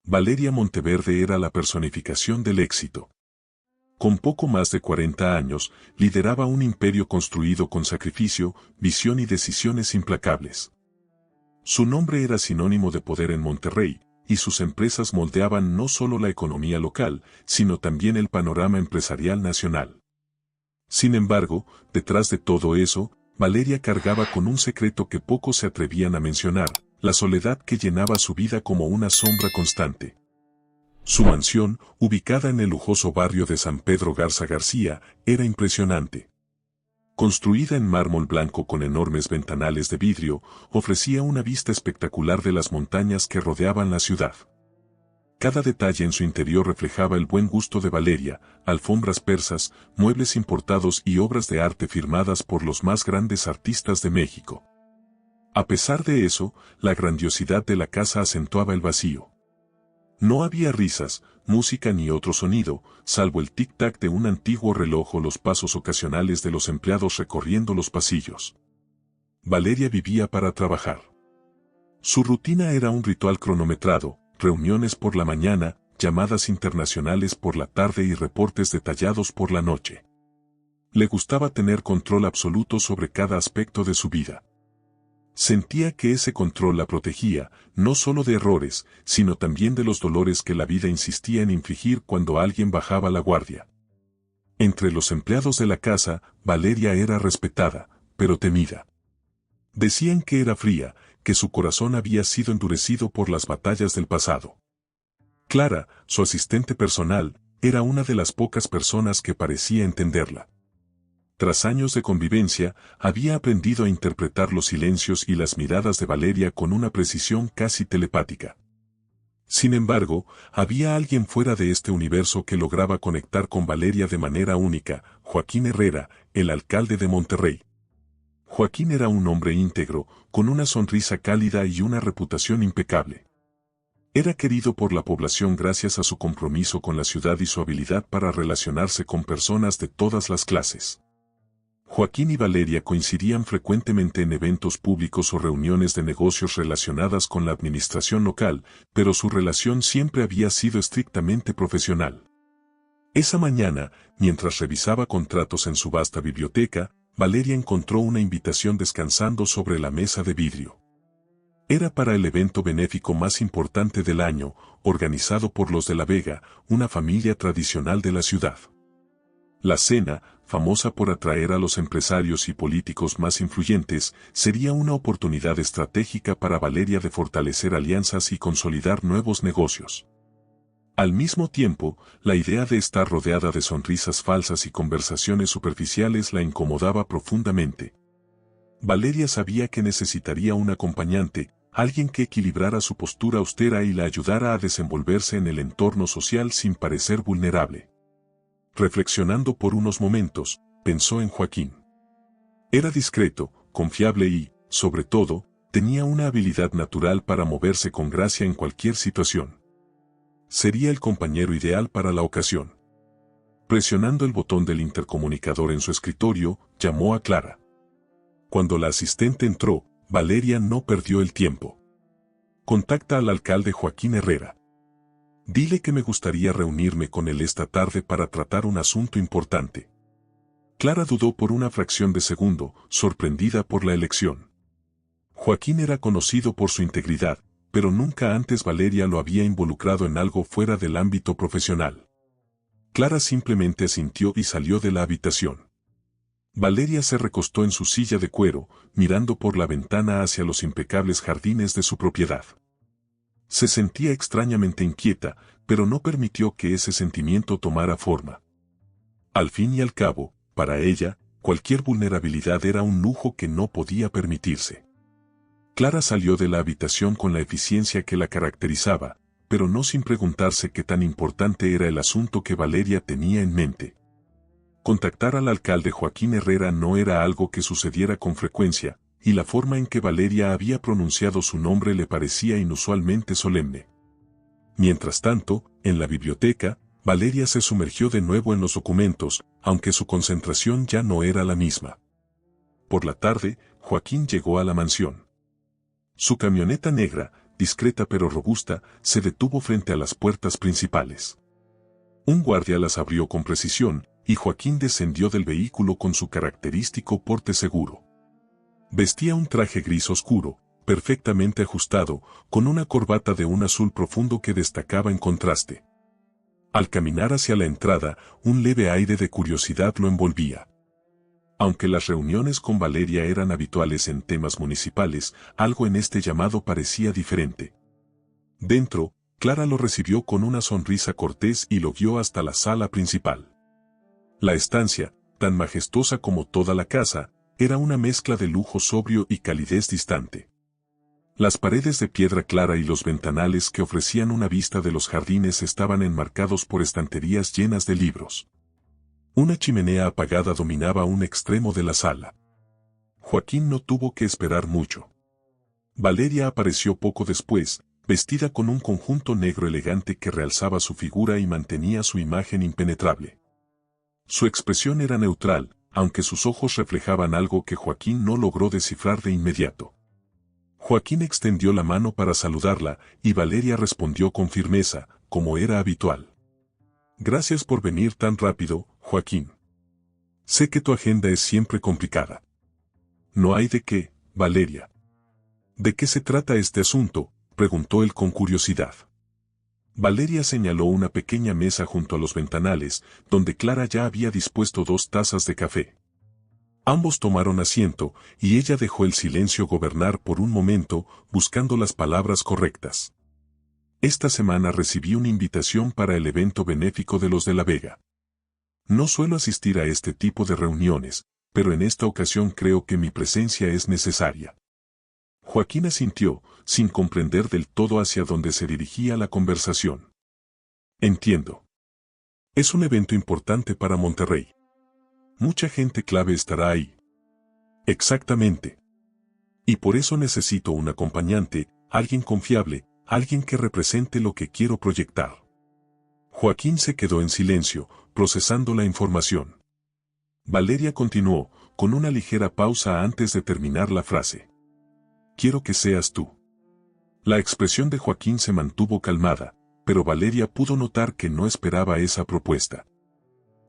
Valeria Monteverde era la personificación del éxito. Con poco más de 40 años, lideraba un imperio construido con sacrificio, visión y decisiones implacables. Su nombre era sinónimo de poder en Monterrey, y sus empresas moldeaban no solo la economía local, sino también el panorama empresarial nacional. Sin embargo, detrás de todo eso, Valeria cargaba con un secreto que pocos se atrevían a mencionar, la soledad que llenaba su vida como una sombra constante. Su mansión, ubicada en el lujoso barrio de San Pedro Garza García, era impresionante. Construida en mármol blanco con enormes ventanales de vidrio, ofrecía una vista espectacular de las montañas que rodeaban la ciudad. Cada detalle en su interior reflejaba el buen gusto de Valeria: alfombras persas, muebles importados y obras de arte firmadas por los más grandes artistas de México. A pesar de eso, la grandiosidad de la casa acentuaba el vacío. No había risas, música ni otro sonido, salvo el tic-tac de un antiguo reloj o los pasos ocasionales de los empleados recorriendo los pasillos. Valeria vivía para trabajar. Su rutina era un ritual cronometrado: reuniones por la mañana, llamadas internacionales por la tarde y reportes detallados por la noche. Le gustaba tener control absoluto sobre cada aspecto de su vida. Sentía que ese control la protegía, no solo de errores, sino también de los dolores que la vida insistía en infligir cuando alguien bajaba la guardia. Entre los empleados de la casa, Valeria era respetada, pero temida. Decían que era fría, que su corazón había sido endurecido por las batallas del pasado. Clara, su asistente personal, era una de las pocas personas que parecía entenderla. Tras años de convivencia, había aprendido a interpretar los silencios y las miradas de Valeria con una precisión casi telepática. Sin embargo, había alguien fuera de este universo que lograba conectar con Valeria de manera única: Joaquín Herrera, el alcalde de Monterrey. Joaquín era un hombre íntegro, con una sonrisa cálida y una reputación impecable. Era querido por la población gracias a su compromiso con la ciudad y su habilidad para relacionarse con personas de todas las clases. Joaquín y Valeria coincidían frecuentemente en eventos públicos o reuniones de negocios relacionadas con la administración local, pero su relación siempre había sido estrictamente profesional. Esa mañana, mientras revisaba contratos en su vasta biblioteca, Valeria encontró una invitación descansando sobre la mesa de vidrio. Era para el evento benéfico más importante del año, organizado por los de La Vega, una familia tradicional de la ciudad. La cena, famosa por atraer a los empresarios y políticos más influyentes, sería una oportunidad estratégica para Valeria de fortalecer alianzas y consolidar nuevos negocios. Al mismo tiempo, la idea de estar rodeada de sonrisas falsas y conversaciones superficiales la incomodaba profundamente. Valeria sabía que necesitaría un acompañante, alguien que equilibrara su postura austera y la ayudara a desenvolverse en el entorno social sin parecer vulnerable. Reflexionando por unos momentos, pensó en Joaquín. Era discreto, confiable y, sobre todo, tenía una habilidad natural para moverse con gracia en cualquier situación. Sería el compañero ideal para la ocasión. Presionando el botón del intercomunicador en su escritorio, llamó a Clara. Cuando la asistente entró, Valeria no perdió el tiempo. Contacta al alcalde Joaquín Herrera. Dile que me gustaría reunirme con él esta tarde para tratar un asunto importante. Clara dudó por una fracción de segundo, sorprendida por la elección. Joaquín era conocido por su integridad, pero nunca antes Valeria lo había involucrado en algo fuera del ámbito profesional. Clara simplemente asintió y salió de la habitación. Valeria se recostó en su silla de cuero, mirando por la ventana hacia los impecables jardines de su propiedad. Se sentía extrañamente inquieta, pero no permitió que ese sentimiento tomara forma. Al fin y al cabo, para ella, cualquier vulnerabilidad era un lujo que no podía permitirse. Clara salió de la habitación con la eficiencia que la caracterizaba, pero no sin preguntarse qué tan importante era el asunto que Valeria tenía en mente. Contactar al alcalde Joaquín Herrera no era algo que sucediera con frecuencia, y la forma en que Valeria había pronunciado su nombre le parecía inusualmente solemne. Mientras tanto, en la biblioteca, Valeria se sumergió de nuevo en los documentos, aunque su concentración ya no era la misma. Por la tarde, Joaquín llegó a la mansión. Su camioneta negra, discreta pero robusta, se detuvo frente a las puertas principales. Un guardia las abrió con precisión, y Joaquín descendió del vehículo con su característico porte seguro. Vestía un traje gris oscuro, perfectamente ajustado, con una corbata de un azul profundo que destacaba en contraste. Al caminar hacia la entrada, un leve aire de curiosidad lo envolvía. Aunque las reuniones con Valeria eran habituales en temas municipales, algo en este llamado parecía diferente. Dentro, Clara lo recibió con una sonrisa cortés y lo guió hasta la sala principal. La estancia, tan majestuosa como toda la casa, era una mezcla de lujo sobrio y calidez distante. Las paredes de piedra clara y los ventanales que ofrecían una vista de los jardines estaban enmarcados por estanterías llenas de libros. Una chimenea apagada dominaba un extremo de la sala. Joaquín no tuvo que esperar mucho. Valeria apareció poco después, vestida con un conjunto negro elegante que realzaba su figura y mantenía su imagen impenetrable. Su expresión era neutral, aunque sus ojos reflejaban algo que Joaquín no logró descifrar de inmediato. Joaquín extendió la mano para saludarla, y Valeria respondió con firmeza, como era habitual. Gracias por venir tan rápido, Joaquín. Sé que tu agenda es siempre complicada. No hay de qué, Valeria. ¿De qué se trata este asunto?, preguntó él con curiosidad. Valeria señaló una pequeña mesa junto a los ventanales, donde Clara ya había dispuesto 2 tazas de café. Ambos tomaron asiento, y ella dejó el silencio gobernar por un momento, buscando las palabras correctas. Esta semana recibí una invitación para el evento benéfico de los de La Vega. No suelo asistir a este tipo de reuniones, pero en esta ocasión creo que mi presencia es necesaria. Joaquín asintió, sin comprender del todo hacia dónde se dirigía la conversación. Entiendo. Es un evento importante para Monterrey. Mucha gente clave estará ahí. Exactamente. Y por eso necesito un acompañante, alguien confiable, alguien que represente lo que quiero proyectar. Joaquín se quedó en silencio, procesando la información. Valeria continuó, con una ligera pausa antes de terminar la frase. Quiero que seas tú. La expresión de Joaquín se mantuvo calmada, pero Valeria pudo notar que no esperaba esa propuesta.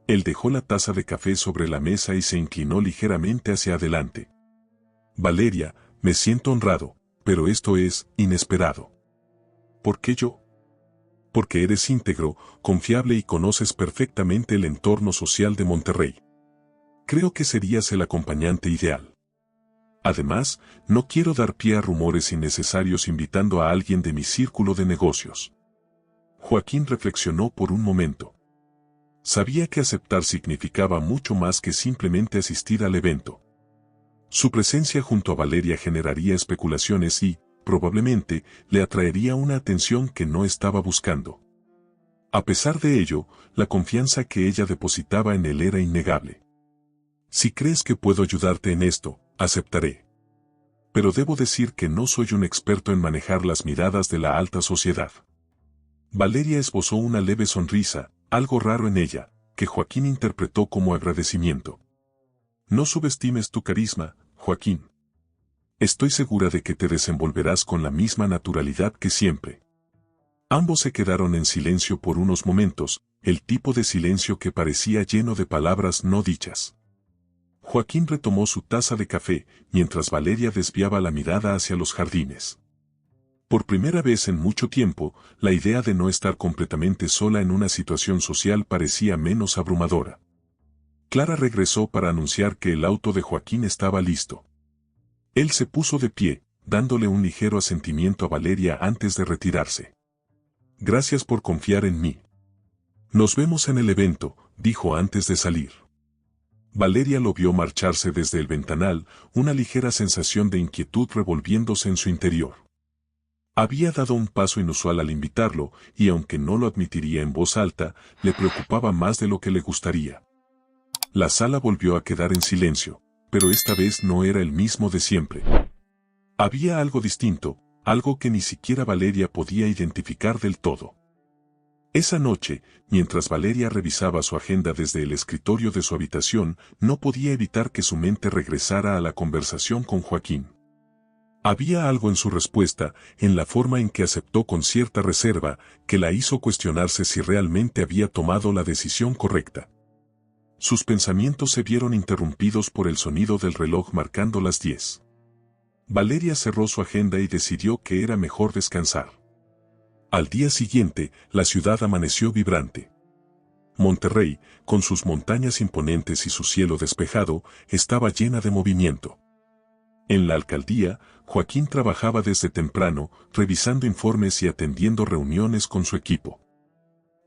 Él dejó la taza de café sobre la mesa y se inclinó ligeramente hacia adelante. Valeria, me siento honrado, pero esto es inesperado. ¿Por qué yo? Porque eres íntegro, confiable y conoces perfectamente el entorno social de Monterrey. Creo que serías el acompañante ideal. Además, no quiero dar pie a rumores innecesarios invitando a alguien de mi círculo de negocios. Joaquín reflexionó por un momento. Sabía que aceptar significaba mucho más que simplemente asistir al evento. Su presencia junto a Valeria generaría especulaciones y, probablemente, le atraería una atención que no estaba buscando. A pesar de ello, la confianza que ella depositaba en él era innegable. Si crees que puedo ayudarte en esto, aceptaré. Pero debo decir que no soy un experto en manejar las miradas de la alta sociedad. Valeria esbozó una leve sonrisa, algo raro en ella, que Joaquín interpretó como agradecimiento. No subestimes tu carisma, Joaquín. Estoy segura de que te desenvolverás con la misma naturalidad que siempre. Ambos se quedaron en silencio por unos momentos, el tipo de silencio que parecía lleno de palabras no dichas. Joaquín retomó su taza de café, mientras Valeria desviaba la mirada hacia los jardines. Por primera vez en mucho tiempo, la idea de no estar completamente sola en una situación social parecía menos abrumadora. Clara regresó para anunciar que el auto de Joaquín estaba listo. Él se puso de pie, dándole un ligero asentimiento a Valeria antes de retirarse. Gracias por confiar en mí. Nos vemos en el evento, dijo antes de salir. Valeria lo vio marcharse desde el ventanal, una ligera sensación de inquietud revolviéndose en su interior. Había dado un paso inusual al invitarlo, y aunque no lo admitiría en voz alta, le preocupaba más de lo que le gustaría. La sala volvió a quedar en silencio, pero esta vez no era el mismo de siempre. Había algo distinto, algo que ni siquiera Valeria podía identificar del todo. Esa noche, mientras Valeria revisaba su agenda desde el escritorio de su habitación, no podía evitar que su mente regresara a la conversación con Joaquín. Había algo en su respuesta, en la forma en que aceptó con cierta reserva, que la hizo cuestionarse si realmente había tomado la decisión correcta. Sus pensamientos se vieron interrumpidos por el sonido del reloj marcando las 10. Valeria cerró su agenda y decidió que era mejor descansar. Al día siguiente, la ciudad amaneció vibrante. Monterrey, con sus montañas imponentes y su cielo despejado, estaba llena de movimiento. En la alcaldía, Joaquín trabajaba desde temprano, revisando informes y atendiendo reuniones con su equipo.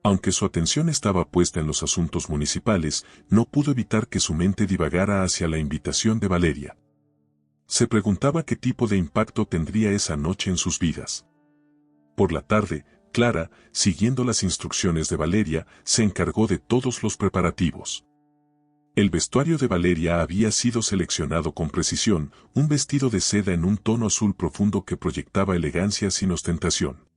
Aunque su atención estaba puesta en los asuntos municipales, no pudo evitar que su mente divagara hacia la invitación de Valeria. Se preguntaba qué tipo de impacto tendría esa noche en sus vidas. Por la tarde, Clara, siguiendo las instrucciones de Valeria, se encargó de todos los preparativos. El vestuario de Valeria había sido seleccionado con precisión, un vestido de seda en un tono azul profundo que proyectaba elegancia sin ostentación.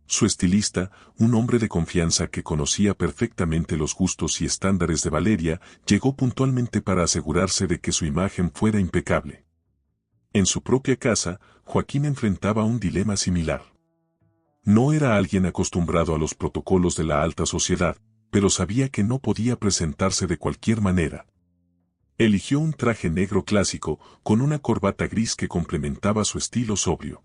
Su estilista, un hombre de confianza que conocía perfectamente los gustos y estándares de Valeria, llegó puntualmente para asegurarse de que su imagen fuera impecable. En su propia casa, Joaquín enfrentaba un dilema similar. No era alguien acostumbrado a los protocolos de la alta sociedad, pero sabía que no podía presentarse de cualquier manera. Eligió un traje negro clásico, con una corbata gris que complementaba su estilo sobrio.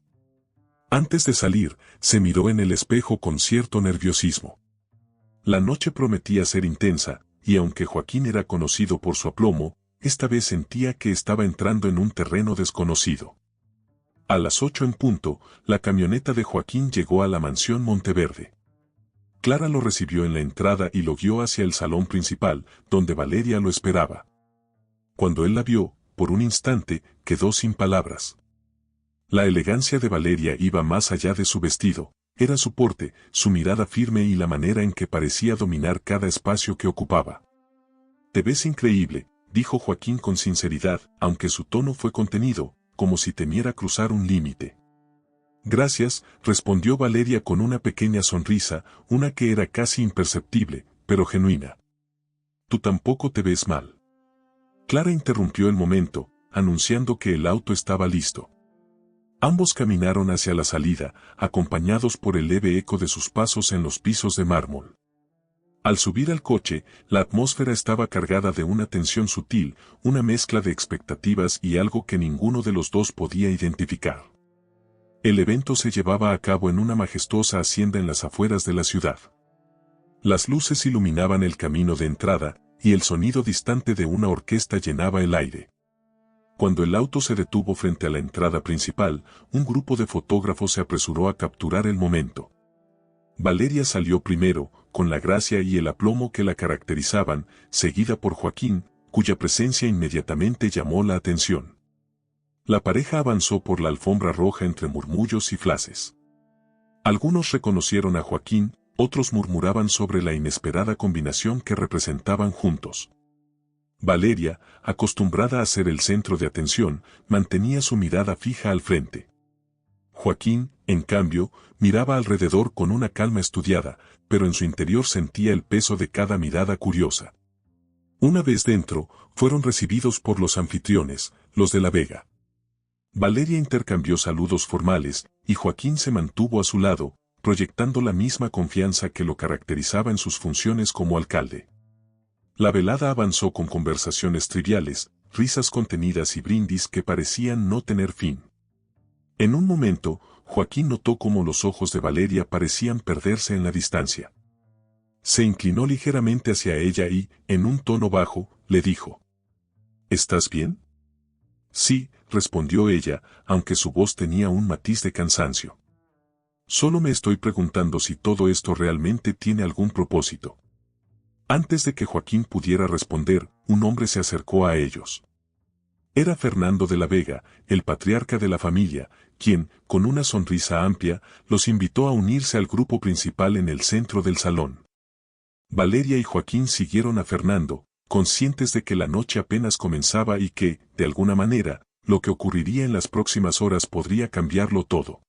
Antes de salir, se miró en el espejo con cierto nerviosismo. La noche prometía ser intensa, y aunque Joaquín era conocido por su aplomo, esta vez sentía que estaba entrando en un terreno desconocido. A las 8 en punto, la camioneta de Joaquín llegó a la mansión Monteverde. Clara lo recibió en la entrada y lo guió hacia el salón principal, donde Valeria lo esperaba. Cuando él la vio, por un instante, quedó sin palabras. La elegancia de Valeria iba más allá de su vestido, era su porte, su mirada firme y la manera en que parecía dominar cada espacio que ocupaba. «Te ves increíble», dijo Joaquín con sinceridad, aunque su tono fue contenido, como si temiera cruzar un límite. «Gracias», respondió Valeria con una pequeña sonrisa, una que era casi imperceptible, pero genuina. «Tú tampoco te ves mal». Clara interrumpió el momento, anunciando que el auto estaba listo. Ambos caminaron hacia la salida, acompañados por el leve eco de sus pasos en los pisos de mármol. Al subir al coche, la atmósfera estaba cargada de una tensión sutil, una mezcla de expectativas y algo que ninguno de los dos podía identificar. El evento se llevaba a cabo en una majestuosa hacienda en las afueras de la ciudad. Las luces iluminaban el camino de entrada, y el sonido distante de una orquesta llenaba el aire. Cuando el auto se detuvo frente a la entrada principal, un grupo de fotógrafos se apresuró a capturar el momento. Valeria salió primero, con la gracia y el aplomo que la caracterizaban, seguida por Joaquín, cuya presencia inmediatamente llamó la atención. La pareja avanzó por la alfombra roja entre murmullos y flashes. Algunos reconocieron a Joaquín, otros murmuraban sobre la inesperada combinación que representaban juntos. Valeria, acostumbrada a ser el centro de atención, mantenía su mirada fija al frente. Joaquín, en cambio, miraba alrededor con una calma estudiada, pero en su interior sentía el peso de cada mirada curiosa. Una vez dentro, fueron recibidos por los anfitriones, los de La Vega. Valeria intercambió saludos formales, y Joaquín se mantuvo a su lado, proyectando la misma confianza que lo caracterizaba en sus funciones como alcalde. La velada avanzó con conversaciones triviales, risas contenidas y brindis que parecían no tener fin. En un momento, Joaquín notó cómo los ojos de Valeria parecían perderse en la distancia. Se inclinó ligeramente hacia ella y, en un tono bajo, le dijo: «¿Estás bien?» «Sí», respondió ella, aunque su voz tenía un matiz de cansancio. «Solo me estoy preguntando si todo esto realmente tiene algún propósito». Antes de que Joaquín pudiera responder, un hombre se acercó a ellos. Era Fernando de la Vega, el patriarca de la familia, quien, con una sonrisa amplia, los invitó a unirse al grupo principal en el centro del salón. Valeria y Joaquín siguieron a Fernando, conscientes de que la noche apenas comenzaba y que, de alguna manera, lo que ocurriría en las próximas horas podría cambiarlo todo.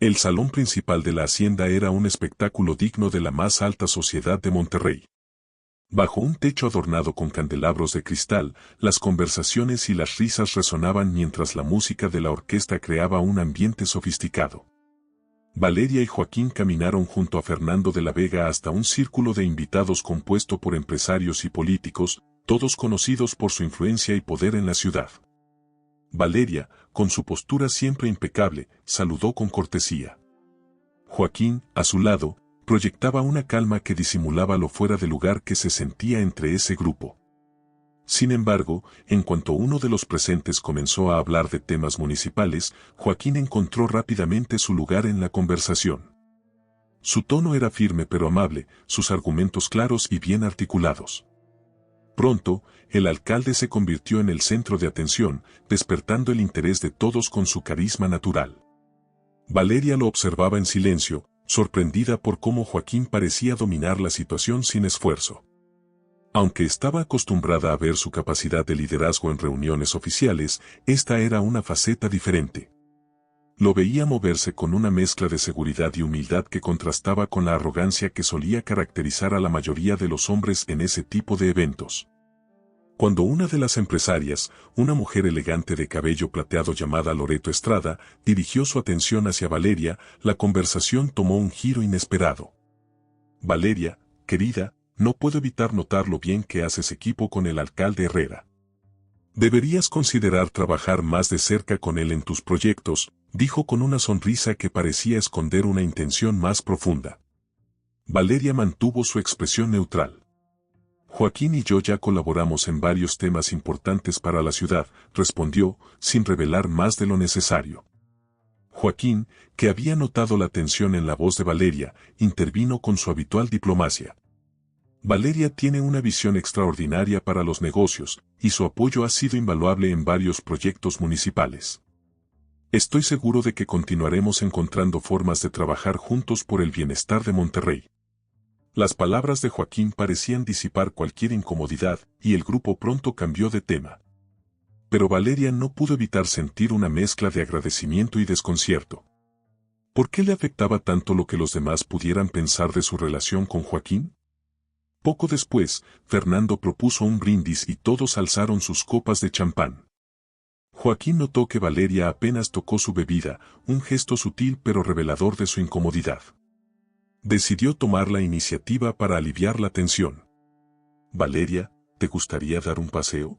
El salón principal de la hacienda era un espectáculo digno de la más alta sociedad de Monterrey. Bajo un techo adornado con candelabros de cristal, las conversaciones y las risas resonaban mientras la música de la orquesta creaba un ambiente sofisticado. Valeria y Joaquín caminaron junto a Fernando de la Vega hasta un círculo de invitados compuesto por empresarios y políticos, todos conocidos por su influencia y poder en la ciudad. Valeria, con su postura siempre impecable, saludó con cortesía. Joaquín, a su lado, proyectaba una calma que disimulaba lo fuera de lugar que se sentía entre ese grupo. Sin embargo, en cuanto uno de los presentes comenzó a hablar de temas municipales, Joaquín encontró rápidamente su lugar en la conversación. Su tono era firme pero amable, sus argumentos claros y bien articulados. Pronto, el alcalde se convirtió en el centro de atención, despertando el interés de todos con su carisma natural. Valeria lo observaba en silencio, sorprendida por cómo Joaquín parecía dominar la situación sin esfuerzo. Aunque estaba acostumbrada a ver su capacidad de liderazgo en reuniones oficiales, esta era una faceta diferente. Lo veía moverse con una mezcla de seguridad y humildad que contrastaba con la arrogancia que solía caracterizar a la mayoría de los hombres en ese tipo de eventos. Cuando una de las empresarias, una mujer elegante de cabello plateado llamada Loreto Estrada, dirigió su atención hacia Valeria, la conversación tomó un giro inesperado. Valeria, querida, no puedo evitar notar lo bien que haces equipo con el alcalde Herrera. Deberías considerar trabajar más de cerca con él en tus proyectos, dijo con una sonrisa que parecía esconder una intención más profunda. Valeria mantuvo su expresión neutral. Joaquín y yo ya colaboramos en varios temas importantes para la ciudad, respondió, sin revelar más de lo necesario. Joaquín, que había notado la tensión en la voz de Valeria, intervino con su habitual diplomacia. Valeria tiene una visión extraordinaria para los negocios, y su apoyo ha sido invaluable en varios proyectos municipales. Estoy seguro de que continuaremos encontrando formas de trabajar juntos por el bienestar de Monterrey. Las palabras de Joaquín parecían disipar cualquier incomodidad, y el grupo pronto cambió de tema. Pero Valeria no pudo evitar sentir una mezcla de agradecimiento y desconcierto. ¿Por qué le afectaba tanto lo que los demás pudieran pensar de su relación con Joaquín? Poco después, Fernando propuso un brindis y todos alzaron sus copas de champán. Joaquín notó que Valeria apenas tocó su bebida, un gesto sutil pero revelador de su incomodidad. Decidió tomar la iniciativa para aliviar la tensión. Valeria, ¿te gustaría dar un paseo?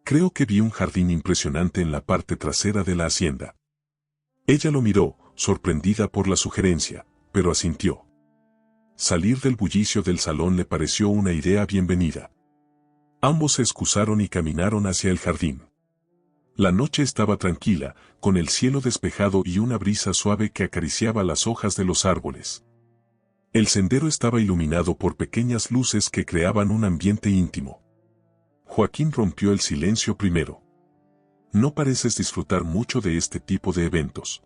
Creo que vi un jardín impresionante en la parte trasera de la hacienda. Ella lo miró, sorprendida por la sugerencia, pero asintió. Salir del bullicio del salón le pareció una idea bienvenida. Ambos se excusaron y caminaron hacia el jardín. La noche estaba tranquila, con el cielo despejado y una brisa suave que acariciaba las hojas de los árboles. El sendero estaba iluminado por pequeñas luces que creaban un ambiente íntimo. Joaquín rompió el silencio primero. No pareces disfrutar mucho de este tipo de eventos.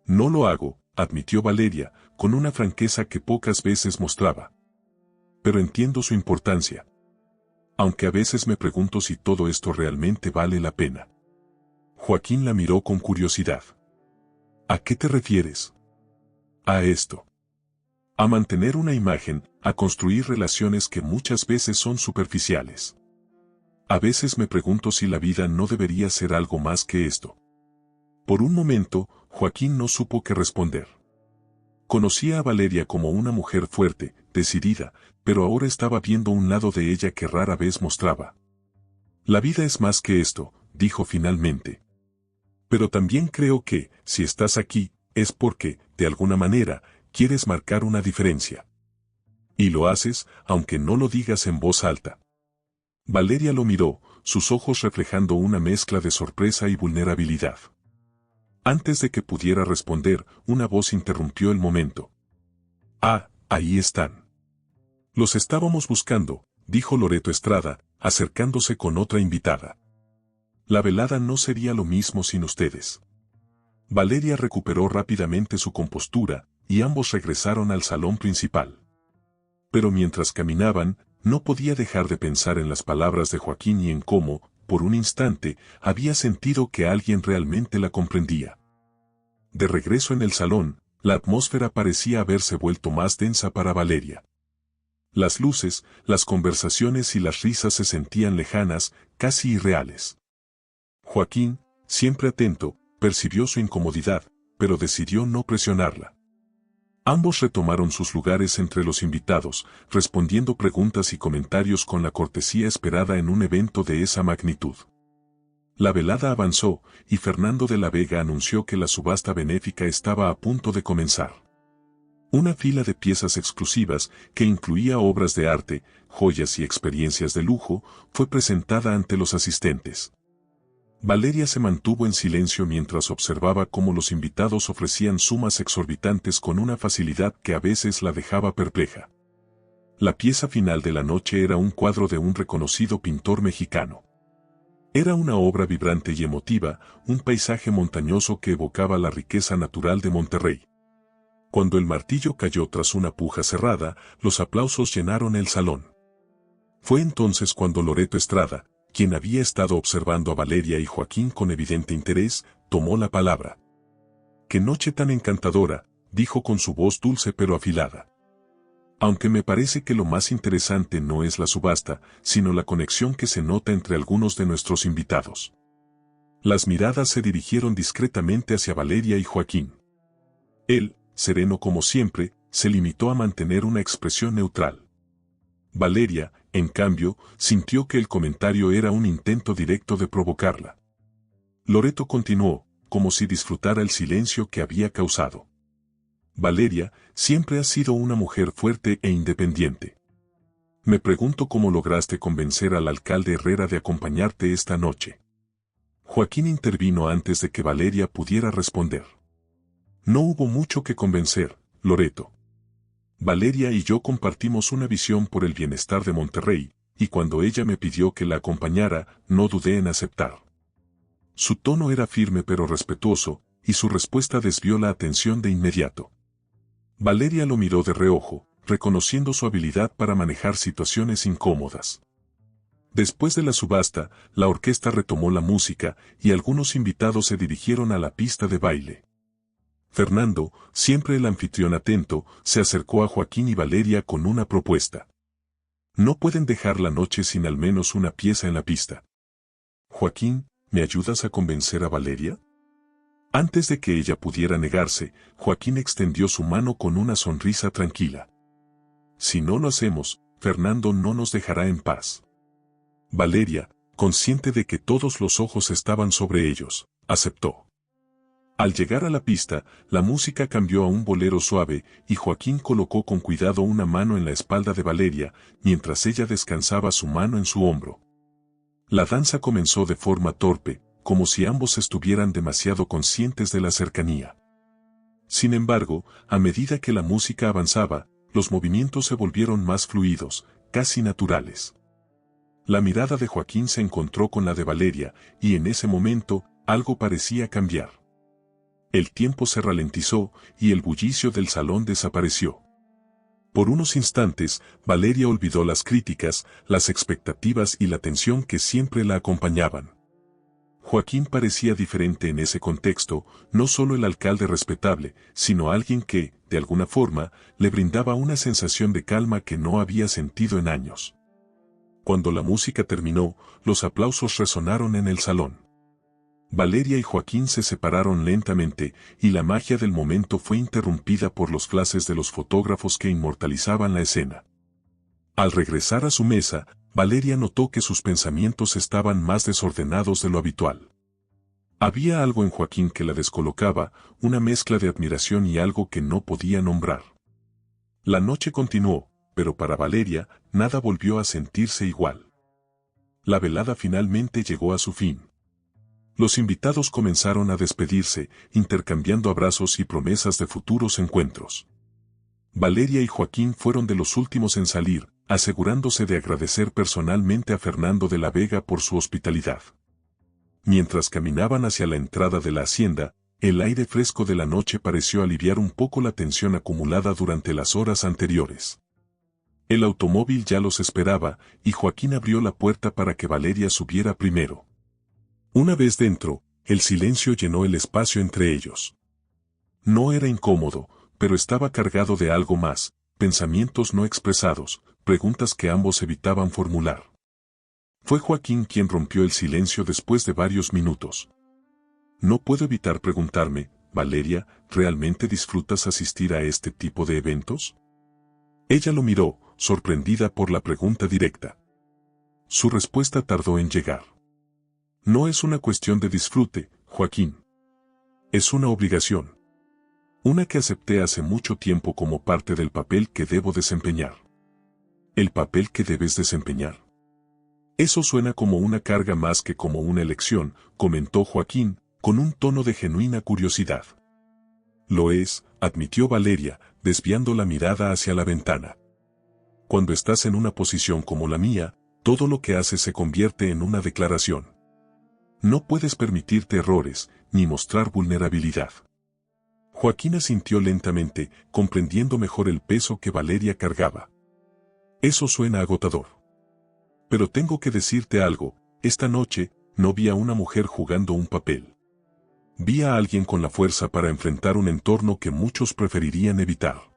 No lo hago, admitió Valeria, con una franqueza que pocas veces mostraba. Pero entiendo su importancia. Aunque a veces me pregunto si todo esto realmente vale la pena. Joaquín la miró con curiosidad. ¿A qué te refieres? A esto. A mantener una imagen, a construir relaciones que muchas veces son superficiales. A veces me pregunto si la vida no debería ser algo más que esto. Por un momento, Joaquín no supo qué responder. Conocía a Valeria como una mujer fuerte, decidida, pero ahora estaba viendo un lado de ella que rara vez mostraba. La vida es más que esto, dijo finalmente. Pero también creo que, si estás aquí, es porque, de alguna manera, quieres marcar una diferencia. Y lo haces, aunque no lo digas en voz alta. Valeria lo miró, sus ojos reflejando una mezcla de sorpresa y vulnerabilidad. Antes de que pudiera responder, una voz interrumpió el momento. Ah, ahí están. Los estábamos buscando, dijo Loreto Estrada, acercándose con otra invitada. La velada no sería lo mismo sin ustedes. Valeria recuperó rápidamente su compostura, y ambos regresaron al salón principal. Pero mientras caminaban, no podía dejar de pensar en las palabras de Joaquín y en cómo, por un instante, había sentido que alguien realmente la comprendía. De regreso en el salón, la atmósfera parecía haberse vuelto más densa para Valeria. Las luces, las conversaciones y las risas se sentían lejanas, casi irreales. Joaquín, siempre atento, percibió su incomodidad, pero decidió no presionarla. Ambos retomaron sus lugares entre los invitados, respondiendo preguntas y comentarios con la cortesía esperada en un evento de esa magnitud. La velada avanzó, y Fernando de la Vega anunció que la subasta benéfica estaba a punto de comenzar. Una fila de piezas exclusivas, que incluía obras de arte, joyas y experiencias de lujo, fue presentada ante los asistentes. Valeria se mantuvo en silencio mientras observaba cómo los invitados ofrecían sumas exorbitantes con una facilidad que a veces la dejaba perpleja. La pieza final de la noche era un cuadro de un reconocido pintor mexicano. Era una obra vibrante y emotiva, un paisaje montañoso que evocaba la riqueza natural de Monterrey. Cuando el martillo cayó tras una puja cerrada, los aplausos llenaron el salón. Fue entonces cuando Loreto Estrada, quien había estado observando a Valeria y Joaquín con evidente interés, tomó la palabra. «¡Qué noche tan encantadora!», dijo con su voz dulce pero afilada. «Aunque me parece que lo más interesante no es la subasta, sino la conexión que se nota entre algunos de nuestros invitados». Las miradas se dirigieron discretamente hacia Valeria y Joaquín. Él, sereno como siempre, se limitó a mantener una expresión neutral. Valeria, en cambio, sintió que el comentario era un intento directo de provocarla. Loreto continuó, como si disfrutara el silencio que había causado. «Valeria, siempre has sido una mujer fuerte e independiente. Me pregunto cómo lograste convencer al alcalde Herrera de acompañarte esta noche». Joaquín intervino antes de que Valeria pudiera responder. «No hubo mucho que convencer, Loreto. Valeria y yo compartimos una visión por el bienestar de Monterrey, y cuando ella me pidió que la acompañara, no dudé en aceptar». Su tono era firme pero respetuoso, y su respuesta desvió la atención de inmediato. Valeria lo miró de reojo, reconociendo su habilidad para manejar situaciones incómodas. Después de la subasta, la orquesta retomó la música, y algunos invitados se dirigieron a la pista de baile. Fernando, siempre el anfitrión atento, se acercó a Joaquín y Valeria con una propuesta. «No pueden dejar la noche sin al menos una pieza en la pista. Joaquín, ¿me ayudas a convencer a Valeria?». Antes de que ella pudiera negarse, Joaquín extendió su mano con una sonrisa tranquila. «Si no lo hacemos, Fernando no nos dejará en paz». Valeria, consciente de que todos los ojos estaban sobre ellos, aceptó. Al llegar a la pista, la música cambió a un bolero suave, y Joaquín colocó con cuidado una mano en la espalda de Valeria, mientras ella descansaba su mano en su hombro. La danza comenzó de forma torpe, como si ambos estuvieran demasiado conscientes de la cercanía. Sin embargo, a medida que la música avanzaba, los movimientos se volvieron más fluidos, casi naturales. La mirada de Joaquín se encontró con la de Valeria, y en ese momento, algo parecía cambiar. El tiempo se ralentizó, y el bullicio del salón desapareció. Por unos instantes, Valeria olvidó las críticas, las expectativas y la tensión que siempre la acompañaban. Joaquín parecía diferente en ese contexto, no solo el alcalde respetable, sino alguien que, de alguna forma, le brindaba una sensación de calma que no había sentido en años. Cuando la música terminó, los aplausos resonaron en el salón. Valeria y Joaquín se separaron lentamente, y la magia del momento fue interrumpida por los flashes de los fotógrafos que inmortalizaban la escena. Al regresar a su mesa, Valeria notó que sus pensamientos estaban más desordenados de lo habitual. Había algo en Joaquín que la descolocaba, una mezcla de admiración y algo que no podía nombrar. La noche continuó, pero para Valeria, nada volvió a sentirse igual. La velada finalmente llegó a su fin. Los invitados comenzaron a despedirse, intercambiando abrazos y promesas de futuros encuentros. Valeria y Joaquín fueron de los últimos en salir, asegurándose de agradecer personalmente a Fernando de la Vega por su hospitalidad. Mientras caminaban hacia la entrada de la hacienda, el aire fresco de la noche pareció aliviar un poco la tensión acumulada durante las horas anteriores. El automóvil ya los esperaba, y Joaquín abrió la puerta para que Valeria subiera primero. Una vez dentro, el silencio llenó el espacio entre ellos. No era incómodo, pero estaba cargado de algo más, pensamientos no expresados, preguntas que ambos evitaban formular. Fue Joaquín quien rompió el silencio después de varios minutos. No puedo evitar preguntarme, Valeria, ¿realmente disfrutas asistir a este tipo de eventos? Ella lo miró, sorprendida por la pregunta directa. Su respuesta tardó en llegar. No es una cuestión de disfrute, Joaquín. Es una obligación. Una que acepté hace mucho tiempo como parte del papel que debo desempeñar. ¿El papel que debes desempeñar? Eso suena como una carga más que como una elección, comentó Joaquín, con un tono de genuina curiosidad. Lo es, admitió Valeria, desviando la mirada hacia la ventana. Cuando estás en una posición como la mía, todo lo que haces se convierte en una declaración. No puedes permitirte errores, ni mostrar vulnerabilidad. Joaquín asintió lentamente, comprendiendo mejor el peso que Valeria cargaba. Eso suena agotador. Pero tengo que decirte algo, esta noche, no vi a una mujer jugando un papel. Vi a alguien con la fuerza para enfrentar un entorno que muchos preferirían evitar.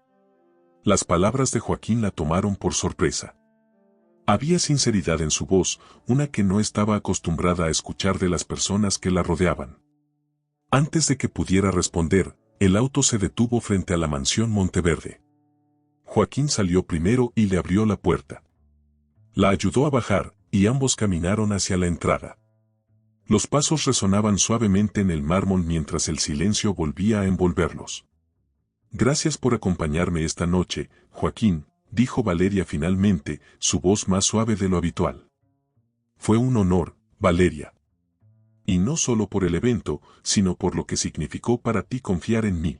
Las palabras de Joaquín la tomaron por sorpresa. Había sinceridad en su voz, una que no estaba acostumbrada a escuchar de las personas que la rodeaban. Antes de que pudiera responder, el auto se detuvo frente a la mansión Monteverde. Joaquín salió primero y le abrió la puerta. La ayudó a bajar, y ambos caminaron hacia la entrada. Los pasos resonaban suavemente en el mármol mientras el silencio volvía a envolverlos. Gracias por acompañarme esta noche, Joaquín, dijo Valeria finalmente, su voz más suave de lo habitual. Fue un honor, Valeria. Y no solo por el evento, sino por lo que significó para ti confiar en mí.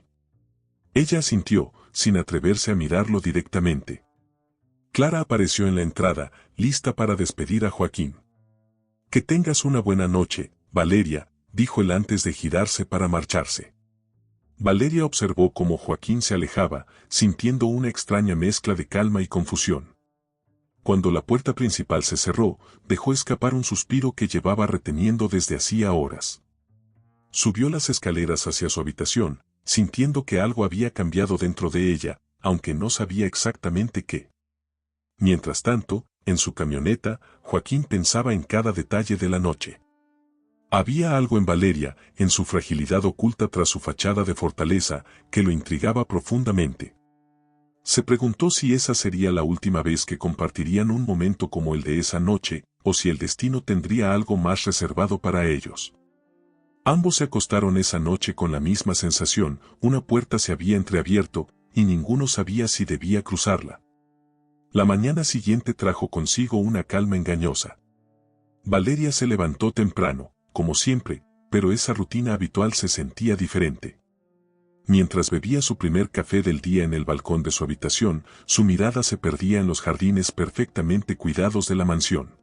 Ella asintió, sin atreverse a mirarlo directamente. Clara apareció en la entrada, lista para despedir a Joaquín. Que tengas una buena noche, Valeria, dijo él antes de girarse para marcharse. Valeria observó cómo Joaquín se alejaba, sintiendo una extraña mezcla de calma y confusión. Cuando la puerta principal se cerró, dejó escapar un suspiro que llevaba reteniendo desde hacía horas. Subió las escaleras hacia su habitación, sintiendo que algo había cambiado dentro de ella, aunque no sabía exactamente qué. Mientras tanto, en su camioneta, Joaquín pensaba en cada detalle de la noche. Había algo en Valeria, en su fragilidad oculta tras su fachada de fortaleza, que lo intrigaba profundamente. Se preguntó si esa sería la última vez que compartirían un momento como el de esa noche, o si el destino tendría algo más reservado para ellos. Ambos se acostaron esa noche con la misma sensación, una puerta se había entreabierto, y ninguno sabía si debía cruzarla. La mañana siguiente trajo consigo una calma engañosa. Valeria se levantó temprano, como siempre, pero esa rutina habitual se sentía diferente. Mientras bebía su primer café del día en el balcón de su habitación, su mirada se perdía en los jardines perfectamente cuidados de la mansión.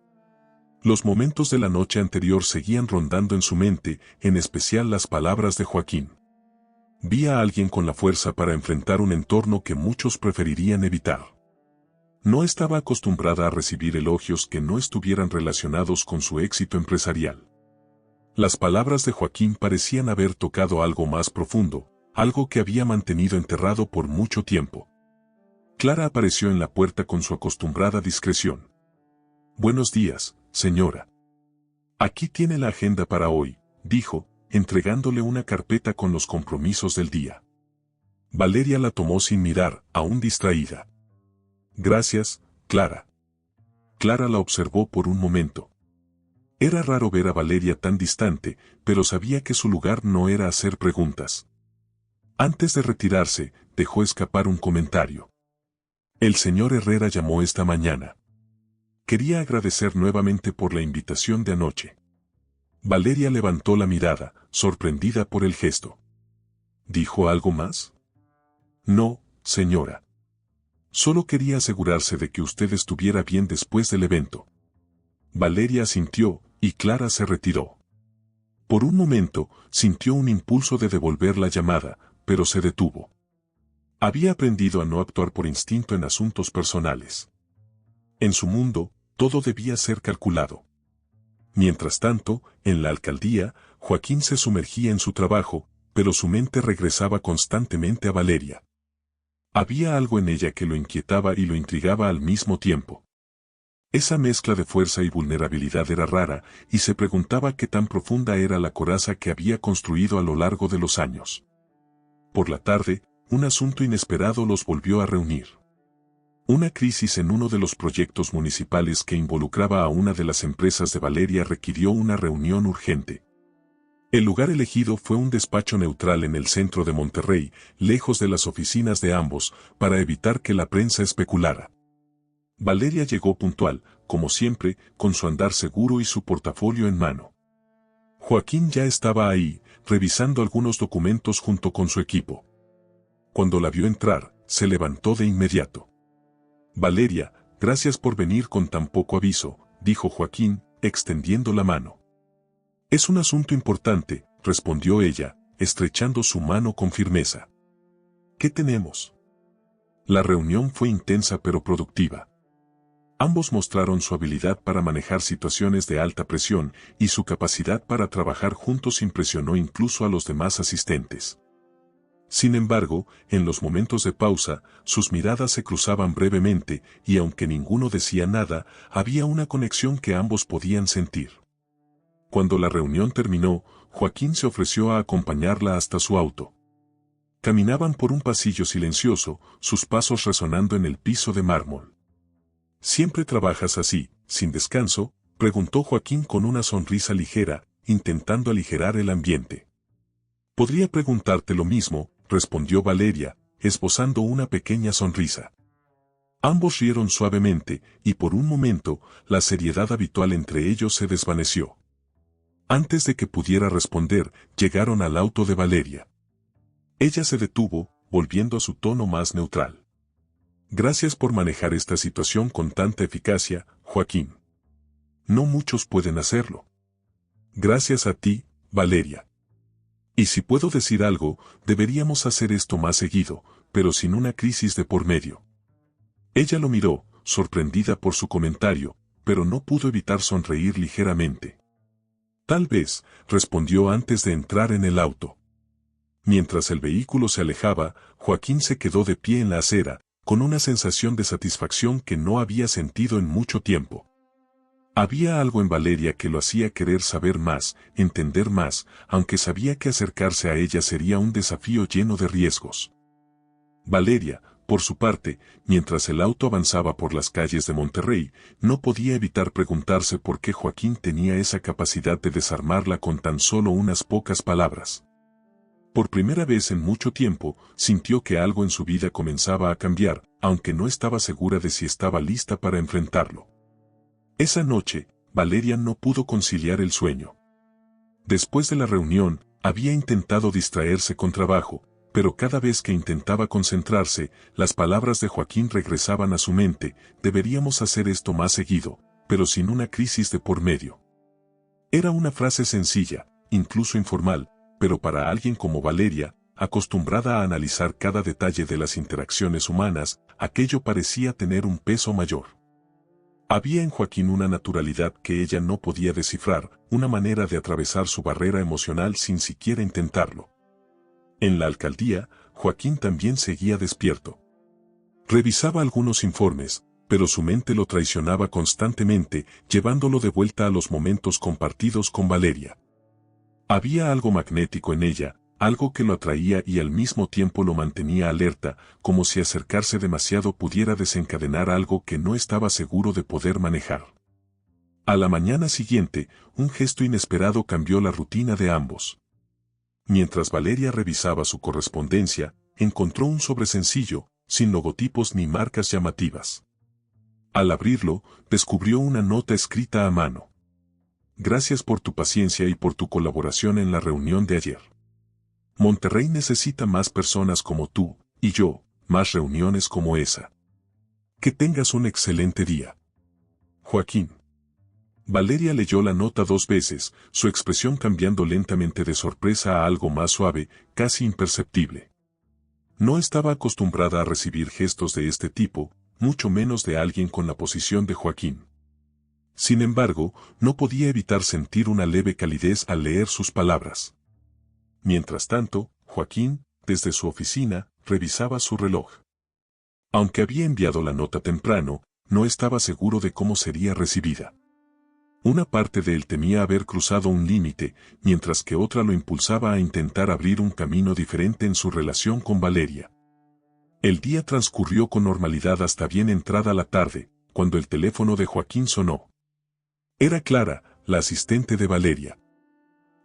Los momentos de la noche anterior seguían rondando en su mente, en especial las palabras de Joaquín. Vi a alguien con la fuerza para enfrentar un entorno que muchos preferirían evitar. No estaba acostumbrada a recibir elogios que no estuvieran relacionados con su éxito empresarial. Las palabras de Joaquín parecían haber tocado algo más profundo, algo que había mantenido enterrado por mucho tiempo. Clara apareció en la puerta con su acostumbrada discreción. «Buenos días, señora. Aquí tiene la agenda para hoy», dijo, entregándole una carpeta con los compromisos del día. Valeria la tomó sin mirar, aún distraída. «Gracias, Clara». Clara la observó por un momento. Era raro ver a Valeria tan distante, pero sabía que su lugar no era hacer preguntas. Antes de retirarse, dejó escapar un comentario. «El señor Herrera llamó esta mañana. Quería agradecer nuevamente por la invitación de anoche». Valeria levantó la mirada, sorprendida por el gesto. «¿Dijo algo más?» «No, señora. Solo quería asegurarse de que usted estuviera bien después del evento». Valeria asintió, y Clara se retiró. Por un momento, sintió un impulso de devolver la llamada, pero se detuvo. Había aprendido a no actuar por instinto en asuntos personales. En su mundo, todo debía ser calculado. Mientras tanto, en la alcaldía, Joaquín se sumergía en su trabajo, pero su mente regresaba constantemente a Valeria. Había algo en ella que lo inquietaba y lo intrigaba al mismo tiempo. Esa mezcla de fuerza y vulnerabilidad era rara, y se preguntaba qué tan profunda era la coraza que había construido a lo largo de los años. Por la tarde, un asunto inesperado los volvió a reunir. Una crisis en uno de los proyectos municipales que involucraba a una de las empresas de Valeria requirió una reunión urgente. El lugar elegido fue un despacho neutral en el centro de Monterrey, lejos de las oficinas de ambos, para evitar que la prensa especulara. Valeria llegó puntual, como siempre, con su andar seguro y su portafolio en mano. Joaquín ya estaba ahí, revisando algunos documentos junto con su equipo. Cuando la vio entrar, se levantó de inmediato. Valeria, gracias por venir con tan poco aviso, dijo Joaquín, extendiendo la mano. Es un asunto importante, respondió ella, estrechando su mano con firmeza. ¿Qué tenemos? La reunión fue intensa pero productiva. Ambos mostraron su habilidad para manejar situaciones de alta presión y su capacidad para trabajar juntos impresionó incluso a los demás asistentes. Sin embargo, en los momentos de pausa, sus miradas se cruzaban brevemente y aunque ninguno decía nada, había una conexión que ambos podían sentir. Cuando la reunión terminó, Joaquín se ofreció a acompañarla hasta su auto. Caminaban por un pasillo silencioso, sus pasos resonando en el piso de mármol. ¿Siempre trabajas así, sin descanso?, preguntó Joaquín con una sonrisa ligera, intentando aligerar el ambiente. Podría preguntarte lo mismo, respondió Valeria, esbozando una pequeña sonrisa. Ambos rieron suavemente, y por un momento, la seriedad habitual entre ellos se desvaneció. Antes de que pudiera responder, llegaron al auto de Valeria. Ella se detuvo, volviendo a su tono más neutral. Gracias por manejar esta situación con tanta eficacia, Joaquín. No muchos pueden hacerlo. Gracias a ti, Valeria. Y si puedo decir algo, deberíamos hacer esto más seguido, pero sin una crisis de por medio. Ella lo miró, sorprendida por su comentario, pero no pudo evitar sonreír ligeramente. Tal vez, respondió antes de entrar en el auto. Mientras el vehículo se alejaba, Joaquín se quedó de pie en la acera, con una sensación de satisfacción que no había sentido en mucho tiempo. Había algo en Valeria que lo hacía querer saber más, entender más, aunque sabía que acercarse a ella sería un desafío lleno de riesgos. Valeria, por su parte, mientras el auto avanzaba por las calles de Monterrey, no podía evitar preguntarse por qué Joaquín tenía esa capacidad de desarmarla con tan solo unas pocas palabras. Por primera vez en mucho tiempo, sintió que algo en su vida comenzaba a cambiar, aunque no estaba segura de si estaba lista para enfrentarlo. Esa noche, Valeria no pudo conciliar el sueño. Después de la reunión, había intentado distraerse con trabajo, pero cada vez que intentaba concentrarse, las palabras de Joaquín regresaban a su mente: deberíamos hacer esto más seguido, pero sin una crisis de por medio. Era una frase sencilla, incluso informal, pero para alguien como Valeria, acostumbrada a analizar cada detalle de las interacciones humanas, aquello parecía tener un peso mayor. Había en Joaquín una naturalidad que ella no podía descifrar, una manera de atravesar su barrera emocional sin siquiera intentarlo. En la alcaldía, Joaquín también seguía despierto. Revisaba algunos informes, pero su mente lo traicionaba constantemente, llevándolo de vuelta a los momentos compartidos con Valeria. Había algo magnético en ella, algo que lo atraía y al mismo tiempo lo mantenía alerta, como si acercarse demasiado pudiera desencadenar algo que no estaba seguro de poder manejar. A la mañana siguiente, un gesto inesperado cambió la rutina de ambos. Mientras Valeria revisaba su correspondencia, encontró un sobre sencillo, sin logotipos ni marcas llamativas. Al abrirlo, descubrió una nota escrita a mano. Gracias por tu paciencia y por tu colaboración en la reunión de ayer. Monterrey necesita más personas como tú, y yo, más reuniones como esa. Que tengas un excelente día. Joaquín. Valeria leyó la nota 2 veces, su expresión cambiando lentamente de sorpresa a algo más suave, casi imperceptible. No estaba acostumbrada a recibir gestos de este tipo, mucho menos de alguien con la posición de Joaquín. Sin embargo, no podía evitar sentir una leve calidez al leer sus palabras. Mientras tanto, Joaquín, desde su oficina, revisaba su reloj. Aunque había enviado la nota temprano, no estaba seguro de cómo sería recibida. Una parte de él temía haber cruzado un límite, mientras que otra lo impulsaba a intentar abrir un camino diferente en su relación con Valeria. El día transcurrió con normalidad hasta bien entrada la tarde, cuando el teléfono de Joaquín sonó. Era Clara, la asistente de Valeria.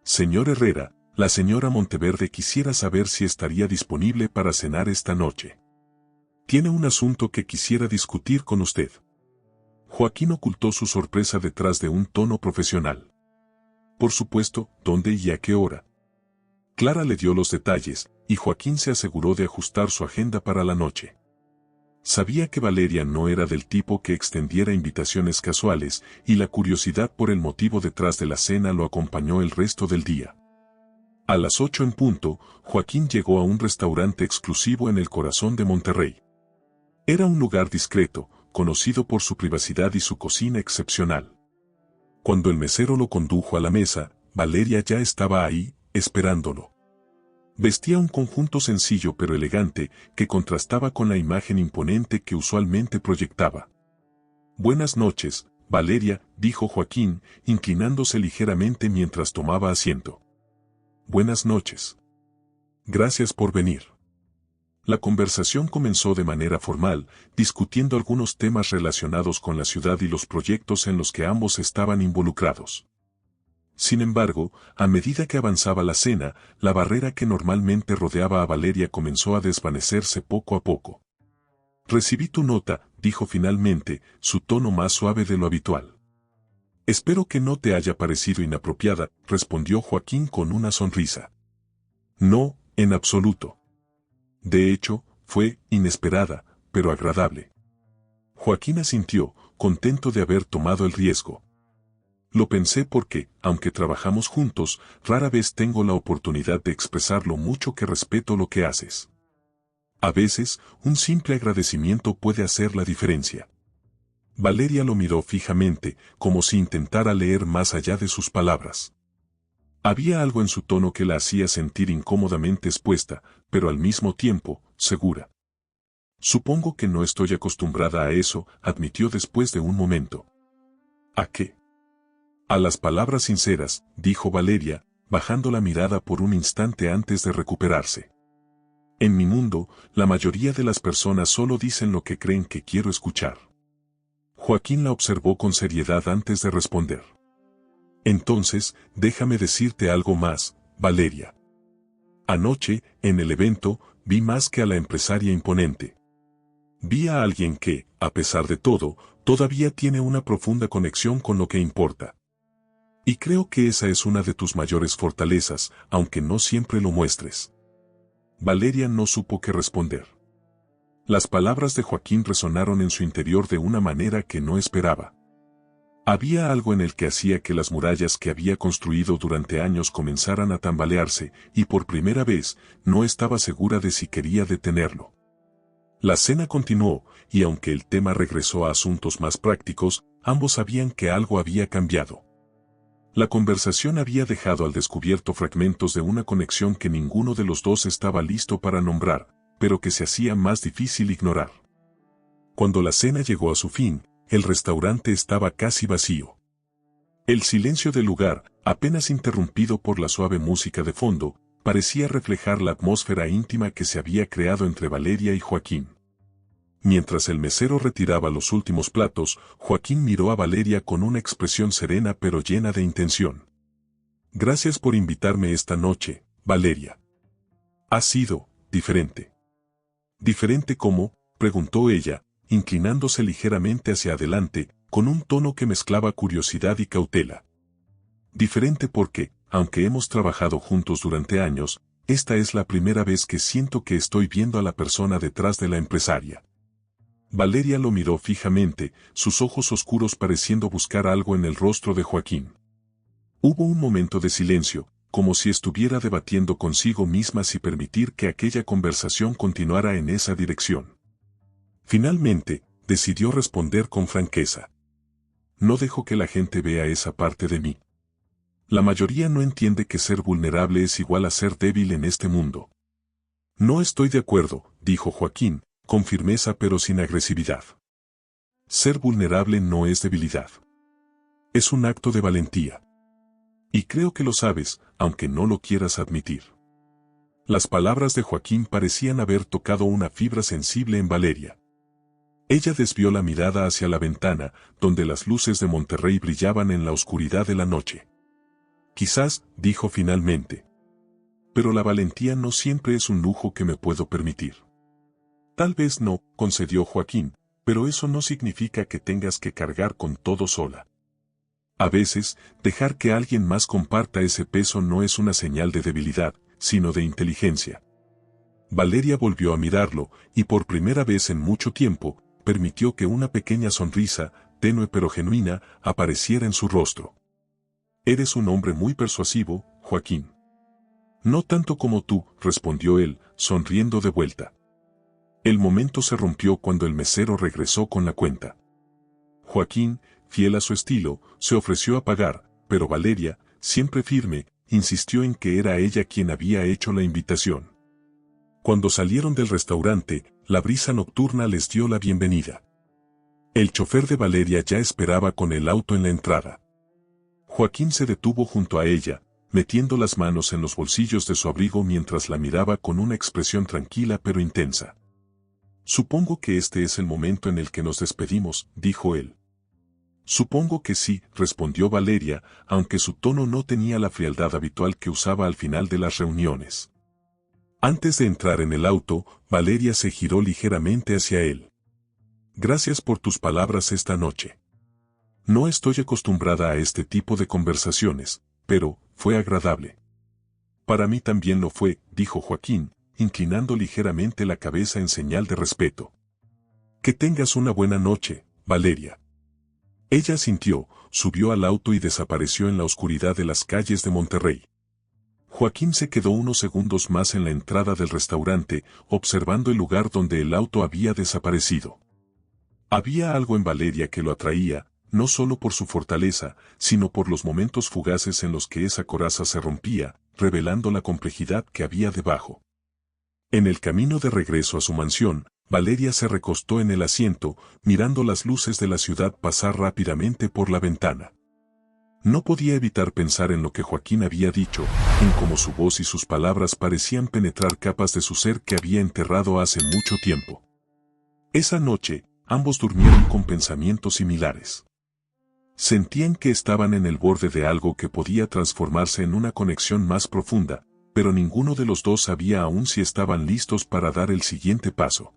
Señor Herrera, la señora Monteverde quisiera saber si estaría disponible para cenar esta noche. Tiene un asunto que quisiera discutir con usted. Joaquín ocultó su sorpresa detrás de un tono profesional. Por supuesto, ¿dónde y a qué hora? Clara le dio los detalles, y Joaquín se aseguró de ajustar su agenda para la noche. Sabía que Valeria no era del tipo que extendiera invitaciones casuales, y la curiosidad por el motivo detrás de la cena lo acompañó el resto del día. A las 8 en punto, Joaquín llegó a un restaurante exclusivo en el corazón de Monterrey. Era un lugar discreto, conocido por su privacidad y su cocina excepcional. Cuando el mesero lo condujo a la mesa, Valeria ya estaba ahí, esperándolo. Vestía un conjunto sencillo pero elegante, que contrastaba con la imagen imponente que usualmente proyectaba. Buenas noches, Valeria, dijo Joaquín, inclinándose ligeramente mientras tomaba asiento. Buenas noches. Gracias por venir. La conversación comenzó de manera formal, discutiendo algunos temas relacionados con la ciudad y los proyectos en los que ambos estaban involucrados. Sin embargo, a medida que avanzaba la cena, la barrera que normalmente rodeaba a Valeria comenzó a desvanecerse poco a poco. Recibí tu nota, dijo finalmente, su tono más suave de lo habitual. Espero que no te haya parecido inapropiada, respondió Joaquín con una sonrisa. No, en absoluto. De hecho, fue inesperada, pero agradable. Joaquín asintió, contento de haber tomado el riesgo. Lo pensé porque, aunque trabajamos juntos, rara vez tengo la oportunidad de expresar lo mucho que respeto lo que haces. A veces, un simple agradecimiento puede hacer la diferencia. Valeria lo miró fijamente, como si intentara leer más allá de sus palabras. Había algo en su tono que la hacía sentir incómodamente expuesta, pero al mismo tiempo, segura. Supongo que no estoy acostumbrada a eso, admitió después de un momento. ¿A qué? A las palabras sinceras, dijo Valeria, bajando la mirada por un instante antes de recuperarse. En mi mundo, la mayoría de las personas solo dicen lo que creen que quiero escuchar. Joaquín la observó con seriedad antes de responder. Entonces, déjame decirte algo más, Valeria. Anoche, en el evento, vi más que a la empresaria imponente. Vi a alguien que, a pesar de todo, todavía tiene una profunda conexión con lo que importa. Y creo que esa es una de tus mayores fortalezas, aunque no siempre lo muestres. Valeria no supo qué responder. Las palabras de Joaquín resonaron en su interior de una manera que no esperaba. Había algo en el que hacía que las murallas que había construido durante años comenzaran a tambalearse, y por primera vez, no estaba segura de si quería detenerlo. La cena continuó, y aunque el tema regresó a asuntos más prácticos, ambos sabían que algo había cambiado. La conversación había dejado al descubierto fragmentos de una conexión que ninguno de los dos estaba listo para nombrar, pero que se hacía más difícil ignorar. Cuando la cena llegó a su fin, el restaurante estaba casi vacío. El silencio del lugar, apenas interrumpido por la suave música de fondo, parecía reflejar la atmósfera íntima que se había creado entre Valeria y Joaquín. Mientras el mesero retiraba los últimos platos, Joaquín miró a Valeria con una expresión serena pero llena de intención. Gracias por invitarme esta noche, Valeria. Ha sido diferente. ¿Diferente cómo?, preguntó ella, inclinándose ligeramente hacia adelante, con un tono que mezclaba curiosidad y cautela. Diferente porque, aunque hemos trabajado juntos durante años, esta es la primera vez que siento que estoy viendo a la persona detrás de la empresaria. Valeria lo miró fijamente, sus ojos oscuros pareciendo buscar algo en el rostro de Joaquín. Hubo un momento de silencio, como si estuviera debatiendo consigo misma si permitir que aquella conversación continuara en esa dirección. Finalmente, decidió responder con franqueza. No dejo que la gente vea esa parte de mí. La mayoría no entiende que ser vulnerable es igual a ser débil en este mundo. No estoy de acuerdo, dijo Joaquín, con firmeza pero sin agresividad. Ser vulnerable no es debilidad. Es un acto de valentía. Y creo que lo sabes, aunque no lo quieras admitir. Las palabras de Joaquín parecían haber tocado una fibra sensible en Valeria. Ella desvió la mirada hacia la ventana, donde las luces de Monterrey brillaban en la oscuridad de la noche. Quizás, dijo finalmente. Pero la valentía no siempre es un lujo que me puedo permitir. Tal vez no, concedió Joaquín, pero eso no significa que tengas que cargar con todo sola. A veces, dejar que alguien más comparta ese peso no es una señal de debilidad, sino de inteligencia. Valeria volvió a mirarlo, y por primera vez en mucho tiempo, permitió que una pequeña sonrisa, tenue pero genuina, apareciera en su rostro. Eres un hombre muy persuasivo, Joaquín. No tanto como tú, respondió él, sonriendo de vuelta. El momento se rompió cuando el mesero regresó con la cuenta. Joaquín, fiel a su estilo, se ofreció a pagar, pero Valeria, siempre firme, insistió en que era ella quien había hecho la invitación. Cuando salieron del restaurante, la brisa nocturna les dio la bienvenida. El chofer de Valeria ya esperaba con el auto en la entrada. Joaquín se detuvo junto a ella, metiendo las manos en los bolsillos de su abrigo mientras la miraba con una expresión tranquila pero intensa. Supongo que este es el momento en el que nos despedimos, dijo él. Supongo que sí, respondió Valeria, aunque su tono no tenía la frialdad habitual que usaba al final de las reuniones. Antes de entrar en el auto, Valeria se giró ligeramente hacia él. Gracias por tus palabras esta noche. No estoy acostumbrada a este tipo de conversaciones, pero fue agradable. Para mí también lo fue, dijo Joaquín, inclinando ligeramente la cabeza en señal de respeto. Que tengas una buena noche, Valeria. Ella asintió, subió al auto y desapareció en la oscuridad de las calles de Monterrey. Joaquín se quedó unos segundos más en la entrada del restaurante, observando el lugar donde el auto había desaparecido. Había algo en Valeria que lo atraía, no solo por su fortaleza, sino por los momentos fugaces en los que esa coraza se rompía, revelando la complejidad que había debajo. En el camino de regreso a su mansión, Valeria se recostó en el asiento, mirando las luces de la ciudad pasar rápidamente por la ventana. No podía evitar pensar en lo que Joaquín había dicho, en cómo su voz y sus palabras parecían penetrar capas de su ser que había enterrado hace mucho tiempo. Esa noche, ambos durmieron con pensamientos similares. Sentían que estaban en el borde de algo que podía transformarse en una conexión más profunda, pero ninguno de los dos sabía aún si estaban listos para dar el siguiente paso.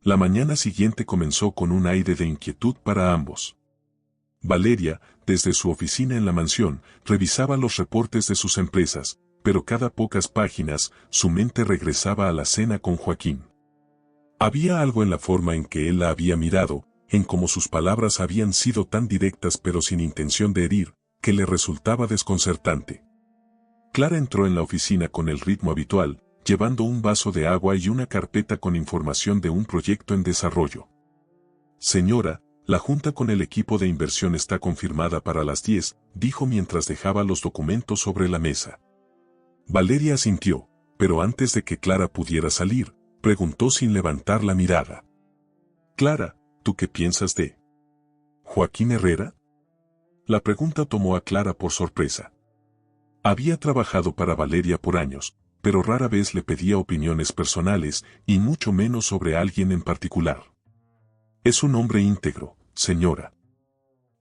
La mañana siguiente comenzó con un aire de inquietud para ambos. Valeria, desde su oficina en la mansión, revisaba los reportes de sus empresas, pero cada pocas páginas, su mente regresaba a la cena con Joaquín. Había algo en la forma en que él la había mirado, en cómo sus palabras habían sido tan directas pero sin intención de herir, que le resultaba desconcertante. Clara entró en la oficina con el ritmo habitual, llevando un vaso de agua y una carpeta con información de un proyecto en desarrollo. Señora, la junta con el equipo de inversión está confirmada para las 10, dijo mientras dejaba los documentos sobre la mesa. Valeria asintió, pero antes de que Clara pudiera salir, preguntó sin levantar la mirada. Clara, ¿tú qué piensas de Joaquín Herrera? La pregunta tomó a Clara por sorpresa. Había trabajado para Valeria por años, pero rara vez le pedía opiniones personales y mucho menos sobre alguien en particular. Es un hombre íntegro, señora.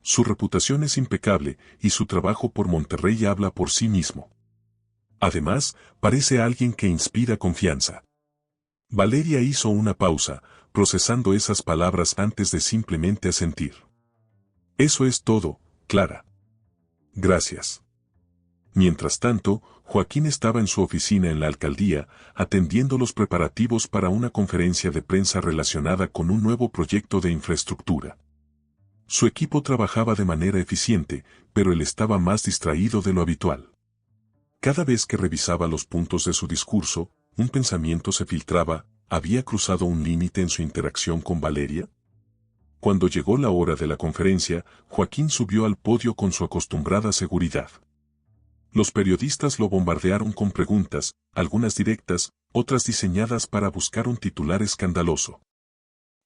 Su reputación es impecable y su trabajo por Monterrey habla por sí mismo. Además, parece alguien que inspira confianza. Valeria hizo una pausa, procesando esas palabras antes de simplemente asentir. Eso es todo, Clara. Gracias. Mientras tanto, Joaquín estaba en su oficina en la alcaldía, atendiendo los preparativos para una conferencia de prensa relacionada con un nuevo proyecto de infraestructura. Su equipo trabajaba de manera eficiente, pero él estaba más distraído de lo habitual. Cada vez que revisaba los puntos de su discurso, un pensamiento se filtraba: ¿había cruzado un límite en su interacción con Valeria? Cuando llegó la hora de la conferencia, Joaquín subió al podio con su acostumbrada seguridad. Los periodistas lo bombardearon con preguntas, algunas directas, otras diseñadas para buscar un titular escandaloso.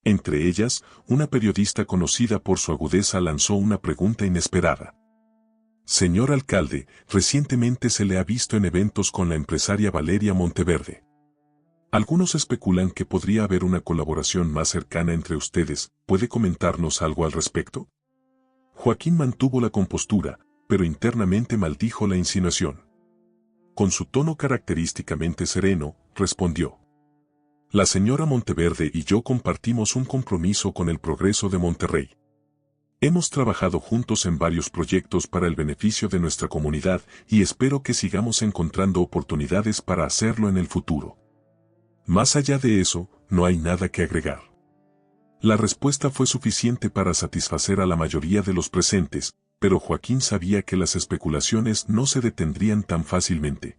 Entre ellas, una periodista conocida por su agudeza lanzó una pregunta inesperada. Señor alcalde, recientemente se le ha visto en eventos con la empresaria Valeria Monteverde. Algunos especulan que podría haber una colaboración más cercana entre ustedes. ¿Puede comentarnos algo al respecto? Joaquín mantuvo la compostura, pero internamente maldijo la insinuación. Con su tono característicamente sereno, respondió. La señora Monteverde y yo compartimos un compromiso con el progreso de Monterrey. Hemos trabajado juntos en varios proyectos para el beneficio de nuestra comunidad y espero que sigamos encontrando oportunidades para hacerlo en el futuro. Más allá de eso, no hay nada que agregar. La respuesta fue suficiente para satisfacer a la mayoría de los presentes, pero Joaquín sabía que las especulaciones no se detendrían tan fácilmente.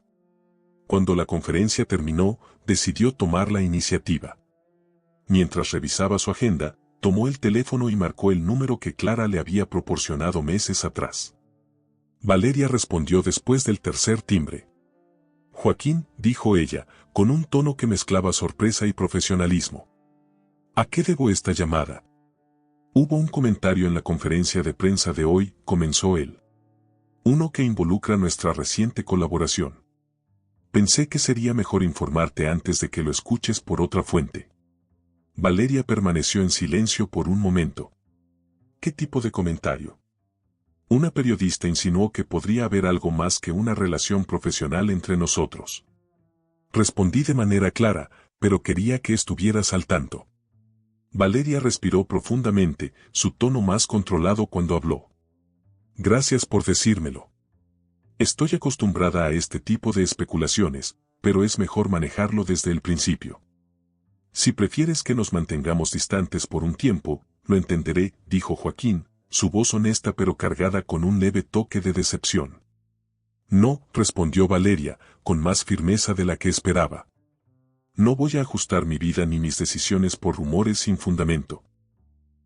Cuando la conferencia terminó, decidió tomar la iniciativa. Mientras revisaba su agenda, tomó el teléfono y marcó el número que Clara le había proporcionado meses atrás. Valeria respondió después del tercer timbre. Joaquín, dijo ella, con un tono que mezclaba sorpresa y profesionalismo. ¿A qué debo esta llamada? Hubo un comentario en la conferencia de prensa de hoy, comenzó él. Uno que involucra nuestra reciente colaboración. Pensé que sería mejor informarte antes de que lo escuches por otra fuente. Valeria permaneció en silencio por un momento. ¿Qué tipo de comentario? Una periodista insinuó que podría haber algo más que una relación profesional entre nosotros. Respondí de manera clara, pero quería que estuvieras al tanto. Valeria respiró profundamente, su tono más controlado cuando habló. Gracias por decírmelo. Estoy acostumbrada a este tipo de especulaciones, pero es mejor manejarlo desde el principio. Si prefieres que nos mantengamos distantes por un tiempo, lo entenderé, dijo Joaquín, su voz honesta pero cargada con un leve toque de decepción. No, respondió Valeria, con más firmeza de la que esperaba. No voy a ajustar mi vida ni mis decisiones por rumores sin fundamento.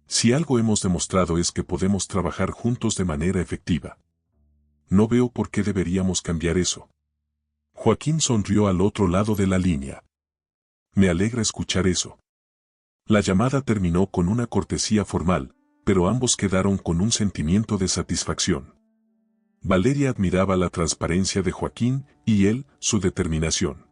Si algo hemos demostrado es que podemos trabajar juntos de manera efectiva. No veo por qué deberíamos cambiar eso. Joaquín sonrió al otro lado de la línea. Me alegra escuchar eso. La llamada terminó con una cortesía formal, pero ambos quedaron con un sentimiento de satisfacción. Valeria admiraba la transparencia de Joaquín y él, su determinación.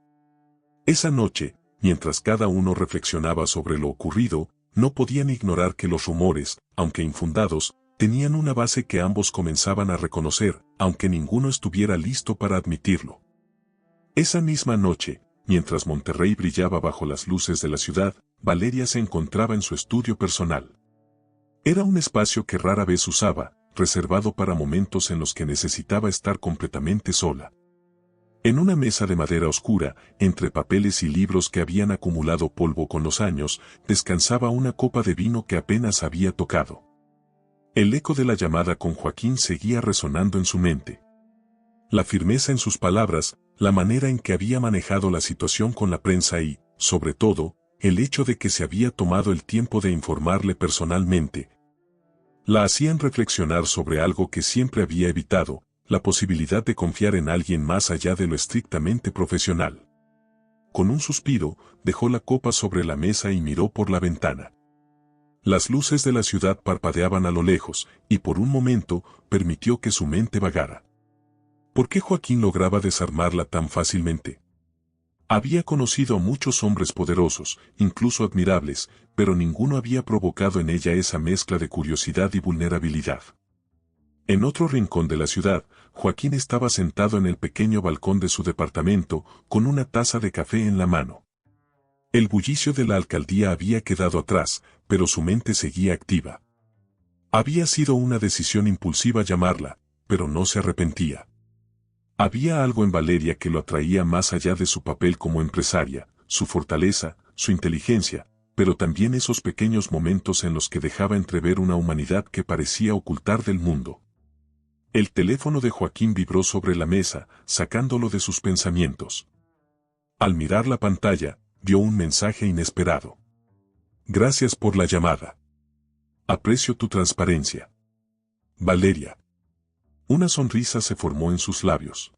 Esa noche, mientras cada uno reflexionaba sobre lo ocurrido, no podían ignorar que los rumores, aunque infundados, tenían una base que ambos comenzaban a reconocer, aunque ninguno estuviera listo para admitirlo. Esa misma noche, mientras Monterrey brillaba bajo las luces de la ciudad, Valeria se encontraba en su estudio personal. Era un espacio que rara vez usaba, reservado para momentos en los que necesitaba estar completamente sola. En una mesa de madera oscura, entre papeles y libros que habían acumulado polvo con los años, descansaba una copa de vino que apenas había tocado. El eco de la llamada con Joaquín seguía resonando en su mente. La firmeza en sus palabras, la manera en que había manejado la situación con la prensa y, sobre todo, el hecho de que se había tomado el tiempo de informarle personalmente, la hacían reflexionar sobre algo que siempre había evitado, la posibilidad de confiar en alguien más allá de lo estrictamente profesional. Con un suspiro, dejó la copa sobre la mesa y miró por la ventana. Las luces de la ciudad parpadeaban a lo lejos, y por un momento, permitió que su mente vagara. ¿Por qué Joaquín lograba desarmarla tan fácilmente? Había conocido a muchos hombres poderosos, incluso admirables, pero ninguno había provocado en ella esa mezcla de curiosidad y vulnerabilidad. En otro rincón de la ciudad, Joaquín estaba sentado en el pequeño balcón de su departamento, con una taza de café en la mano. El bullicio de la alcaldía había quedado atrás, pero su mente seguía activa. Había sido una decisión impulsiva llamarla, pero no se arrepentía. Había algo en Valeria que lo atraía más allá de su papel como empresaria, su fortaleza, su inteligencia, pero también esos pequeños momentos en los que dejaba entrever una humanidad que parecía ocultar del mundo. El teléfono de Joaquín vibró sobre la mesa, sacándolo de sus pensamientos. Al mirar la pantalla, vio un mensaje inesperado. Gracias por la llamada. Aprecio tu transparencia. Valeria. Una sonrisa se formó en sus labios.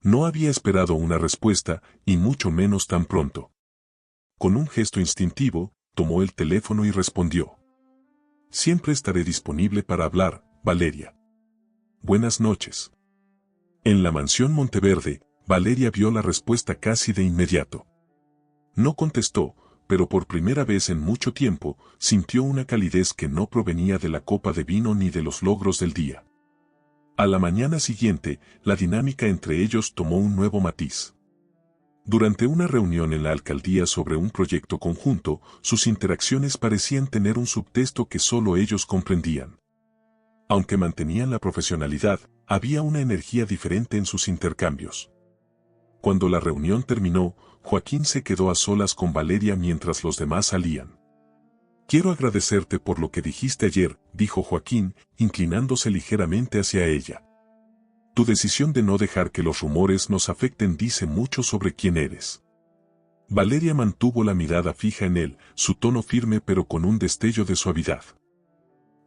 No había esperado una respuesta, y mucho menos tan pronto. Con un gesto instintivo, tomó el teléfono y respondió. Siempre estaré disponible para hablar, Valeria. Buenas noches. En la mansión Monteverde, Valeria vio la respuesta casi de inmediato. No contestó, pero por primera vez en mucho tiempo, sintió una calidez que no provenía de la copa de vino ni de los logros del día. A la mañana siguiente, la dinámica entre ellos tomó un nuevo matiz. Durante una reunión en la alcaldía sobre un proyecto conjunto, sus interacciones parecían tener un subtexto que solo ellos comprendían. Aunque mantenían la profesionalidad, había una energía diferente en sus intercambios. Cuando la reunión terminó, Joaquín se quedó a solas con Valeria mientras los demás salían. Quiero agradecerte por lo que dijiste ayer, dijo Joaquín, inclinándose ligeramente hacia ella. Tu decisión de no dejar que los rumores nos afecten dice mucho sobre quién eres. Valeria mantuvo la mirada fija en él, su tono firme pero con un destello de suavidad.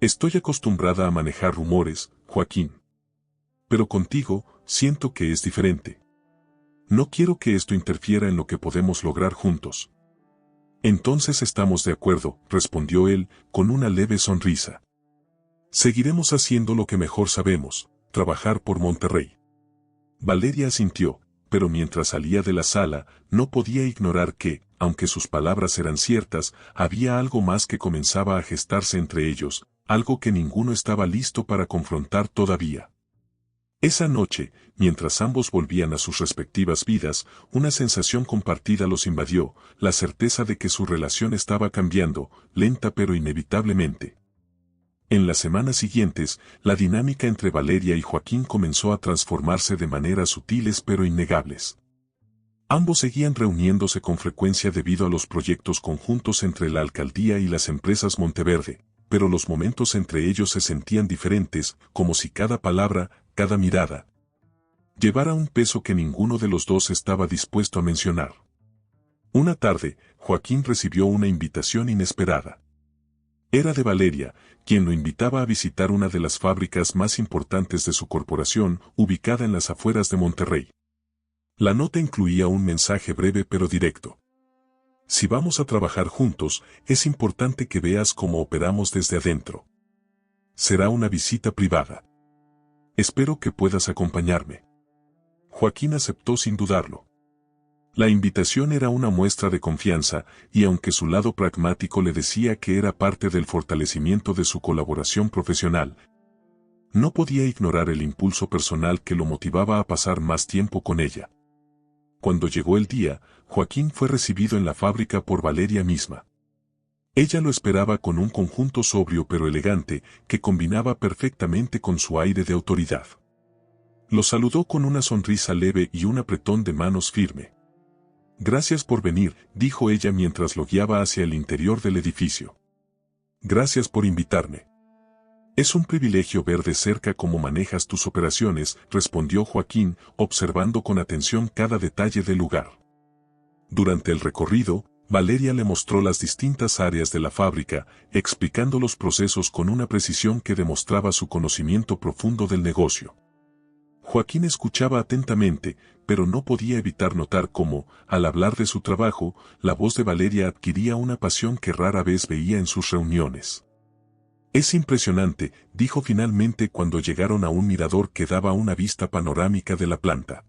Estoy acostumbrada a manejar rumores, Joaquín. Pero contigo, siento que es diferente. No quiero que esto interfiera en lo que podemos lograr juntos. Entonces estamos de acuerdo, respondió él, con una leve sonrisa. Seguiremos haciendo lo que mejor sabemos, trabajar por Monterrey. Valeria asintió, pero mientras salía de la sala, no podía ignorar que, aunque sus palabras eran ciertas, había algo más que comenzaba a gestarse entre ellos, algo que ninguno estaba listo para confrontar todavía. Esa noche, mientras ambos volvían a sus respectivas vidas, una sensación compartida los invadió, la certeza de que su relación estaba cambiando, lenta pero inevitablemente. En las semanas siguientes, la dinámica entre Valeria y Joaquín comenzó a transformarse de maneras sutiles pero innegables. Ambos seguían reuniéndose con frecuencia debido a los proyectos conjuntos entre la alcaldía y las empresas Monteverde, pero los momentos entre ellos se sentían diferentes, como si cada palabra, cada mirada, llevara un peso que ninguno de los dos estaba dispuesto a mencionar. Una tarde, Joaquín recibió una invitación inesperada. Era de Valeria, quien lo invitaba a visitar una de las fábricas más importantes de su corporación, ubicada en las afueras de Monterrey. La nota incluía un mensaje breve pero directo. Si vamos a trabajar juntos, es importante que veas cómo operamos desde adentro. Será una visita privada. Espero que puedas acompañarme. Joaquín aceptó sin dudarlo. La invitación era una muestra de confianza, y aunque su lado pragmático le decía que era parte del fortalecimiento de su colaboración profesional, no podía ignorar el impulso personal que lo motivaba a pasar más tiempo con ella. Cuando llegó el día, Joaquín fue recibido en la fábrica por Valeria misma. Ella lo esperaba con un conjunto sobrio pero elegante, que combinaba perfectamente con su aire de autoridad. Lo saludó con una sonrisa leve y un apretón de manos firme. Gracias por venir, dijo ella mientras lo guiaba hacia el interior del edificio. Gracias por invitarme. Es un privilegio ver de cerca cómo manejas tus operaciones, respondió Joaquín, observando con atención cada detalle del lugar. Durante el recorrido, Valeria le mostró las distintas áreas de la fábrica, explicando los procesos con una precisión que demostraba su conocimiento profundo del negocio. Joaquín escuchaba atentamente, pero no podía evitar notar cómo, al hablar de su trabajo, la voz de Valeria adquiría una pasión que rara vez veía en sus reuniones. Es impresionante, dijo finalmente cuando llegaron a un mirador que daba una vista panorámica de la planta.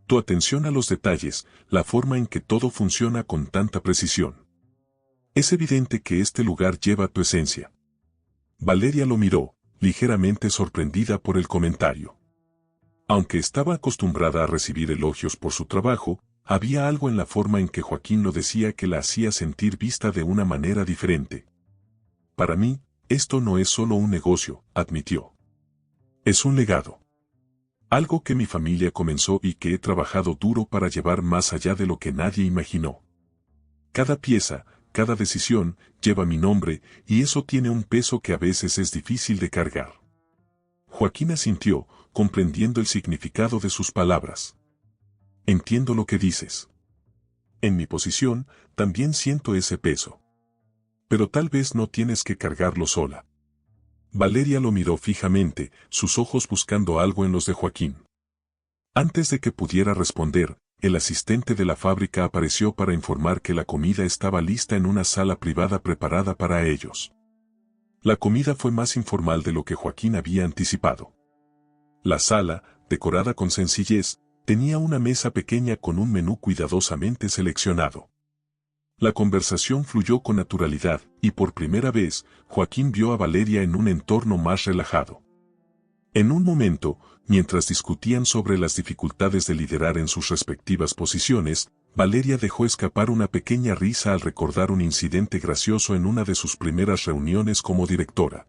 Tu atención a los detalles, la forma en que todo funciona con tanta precisión. Es evidente que este lugar lleva tu esencia. Valeria lo miró, ligeramente sorprendida por el comentario. Aunque estaba acostumbrada a recibir elogios por su trabajo, había algo en la forma en que Joaquín lo decía que la hacía sentir vista de una manera diferente. Para mí, esto no es solo un negocio, admitió. Es un legado. Algo que mi familia comenzó y que he trabajado duro para llevar más allá de lo que nadie imaginó. Cada pieza, cada decisión, lleva mi nombre, y eso tiene un peso que a veces es difícil de cargar. Joaquín asintió, comprendiendo el significado de sus palabras. Entiendo lo que dices. En mi posición, también siento ese peso. Pero tal vez no tienes que cargarlo sola. Valeria lo miró fijamente, sus ojos buscando algo en los de Joaquín. Antes de que pudiera responder, el asistente de la fábrica apareció para informar que la comida estaba lista en una sala privada preparada para ellos. La comida fue más informal de lo que Joaquín había anticipado. La sala, decorada con sencillez, tenía una mesa pequeña con un menú cuidadosamente seleccionado. La conversación fluyó con naturalidad, y por primera vez, Joaquín vio a Valeria en un entorno más relajado. En un momento, mientras discutían sobre las dificultades de liderar en sus respectivas posiciones, Valeria dejó escapar una pequeña risa al recordar un incidente gracioso en una de sus primeras reuniones como directora.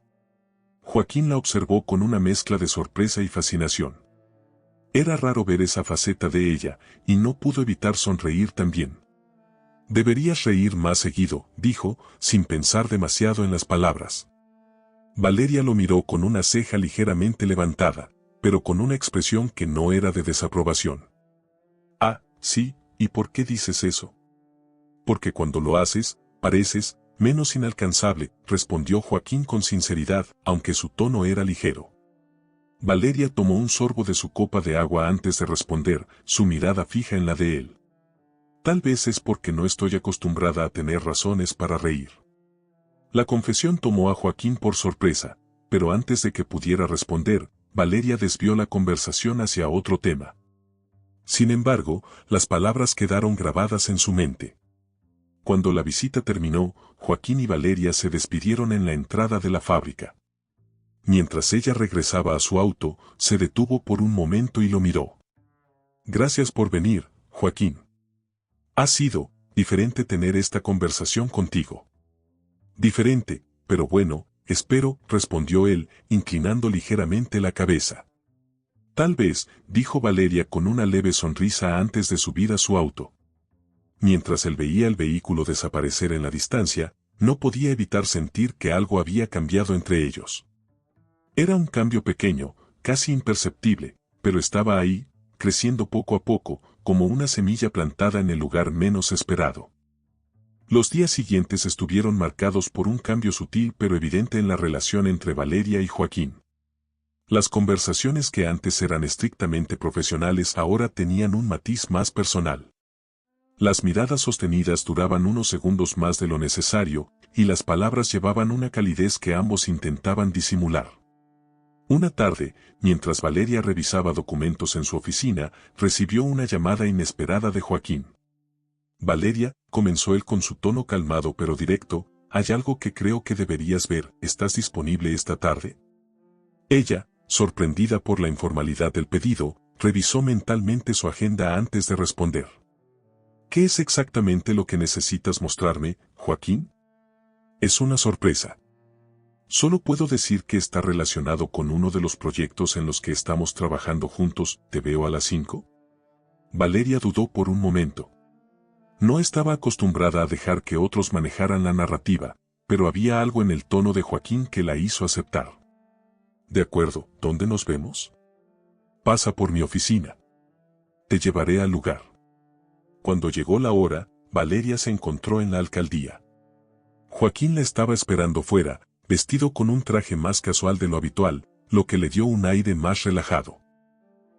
Joaquín la observó con una mezcla de sorpresa y fascinación. Era raro ver esa faceta de ella, y no pudo evitar sonreír también. «Deberías reír más seguido», dijo, sin pensar demasiado en las palabras. Valeria lo miró con una ceja ligeramente levantada, pero con una expresión que no era de desaprobación. «Ah, sí, ¿y por qué dices eso?» «Porque cuando lo haces, pareces menos inalcanzable», respondió Joaquín con sinceridad, aunque su tono era ligero. Valeria tomó un sorbo de su copa de agua antes de responder, su mirada fija en la de él. «Tal vez es porque no estoy acostumbrada a tener razones para reír». La confesión tomó a Joaquín por sorpresa, pero antes de que pudiera responder, Valeria desvió la conversación hacia otro tema. Sin embargo, las palabras quedaron grabadas en su mente. Cuando la visita terminó, Joaquín y Valeria se despidieron en la entrada de la fábrica. Mientras ella regresaba a su auto, se detuvo por un momento y lo miró. «Gracias por venir, Joaquín. Ha sido diferente tener esta conversación contigo». «Diferente, pero bueno, espero», respondió él, inclinando ligeramente la cabeza. «Tal vez», dijo Valeria con una leve sonrisa antes de subir a su auto. Mientras él veía el vehículo desaparecer en la distancia, no podía evitar sentir que algo había cambiado entre ellos. Era un cambio pequeño, casi imperceptible, pero estaba ahí, creciendo poco a poco, como una semilla plantada en el lugar menos esperado. Los días siguientes estuvieron marcados por un cambio sutil pero evidente en la relación entre Valeria y Joaquín. Las conversaciones que antes eran estrictamente profesionales ahora tenían un matiz más personal. Las miradas sostenidas duraban unos segundos más de lo necesario, y las palabras llevaban una calidez que ambos intentaban disimular. Una tarde, mientras Valeria revisaba documentos en su oficina, recibió una llamada inesperada de Joaquín. «Valeria», comenzó él con su tono calmado pero directo, «hay algo que creo que deberías ver, ¿estás disponible esta tarde?» Ella, sorprendida por la informalidad del pedido, revisó mentalmente su agenda antes de responder. «¿Qué es exactamente lo que necesitas mostrarme, Joaquín?» «Es una sorpresa. Solo puedo decir que está relacionado con uno de los proyectos en los que estamos trabajando juntos. ¿Te veo a las 5? Valeria dudó por un momento. No estaba acostumbrada a dejar que otros manejaran la narrativa, pero había algo en el tono de Joaquín que la hizo aceptar. «De acuerdo, ¿dónde nos vemos?» «Pasa por mi oficina. Te llevaré al lugar». Cuando llegó la hora, Valeria se encontró en la alcaldía. Joaquín la estaba esperando fuera, vestido con un traje más casual de lo habitual, lo que le dio un aire más relajado.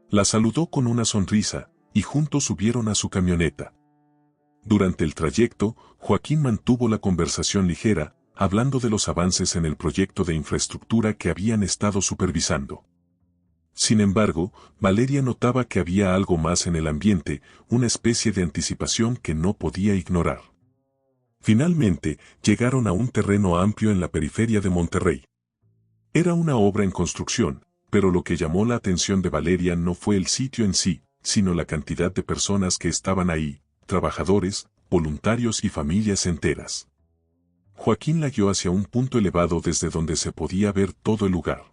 La saludó con una sonrisa, y juntos subieron a su camioneta. Durante el trayecto, Joaquín mantuvo la conversación ligera, hablando de los avances en el proyecto de infraestructura que habían estado supervisando. Sin embargo, Valeria notaba que había algo más en el ambiente, una especie de anticipación que no podía ignorar. Finalmente, llegaron a un terreno amplio en la periferia de Monterrey. Era una obra en construcción, pero lo que llamó la atención de Valeria no fue el sitio en sí, sino la cantidad de personas que estaban ahí, trabajadores, voluntarios y familias enteras. Joaquín la guió hacia un punto elevado desde donde se podía ver todo el lugar.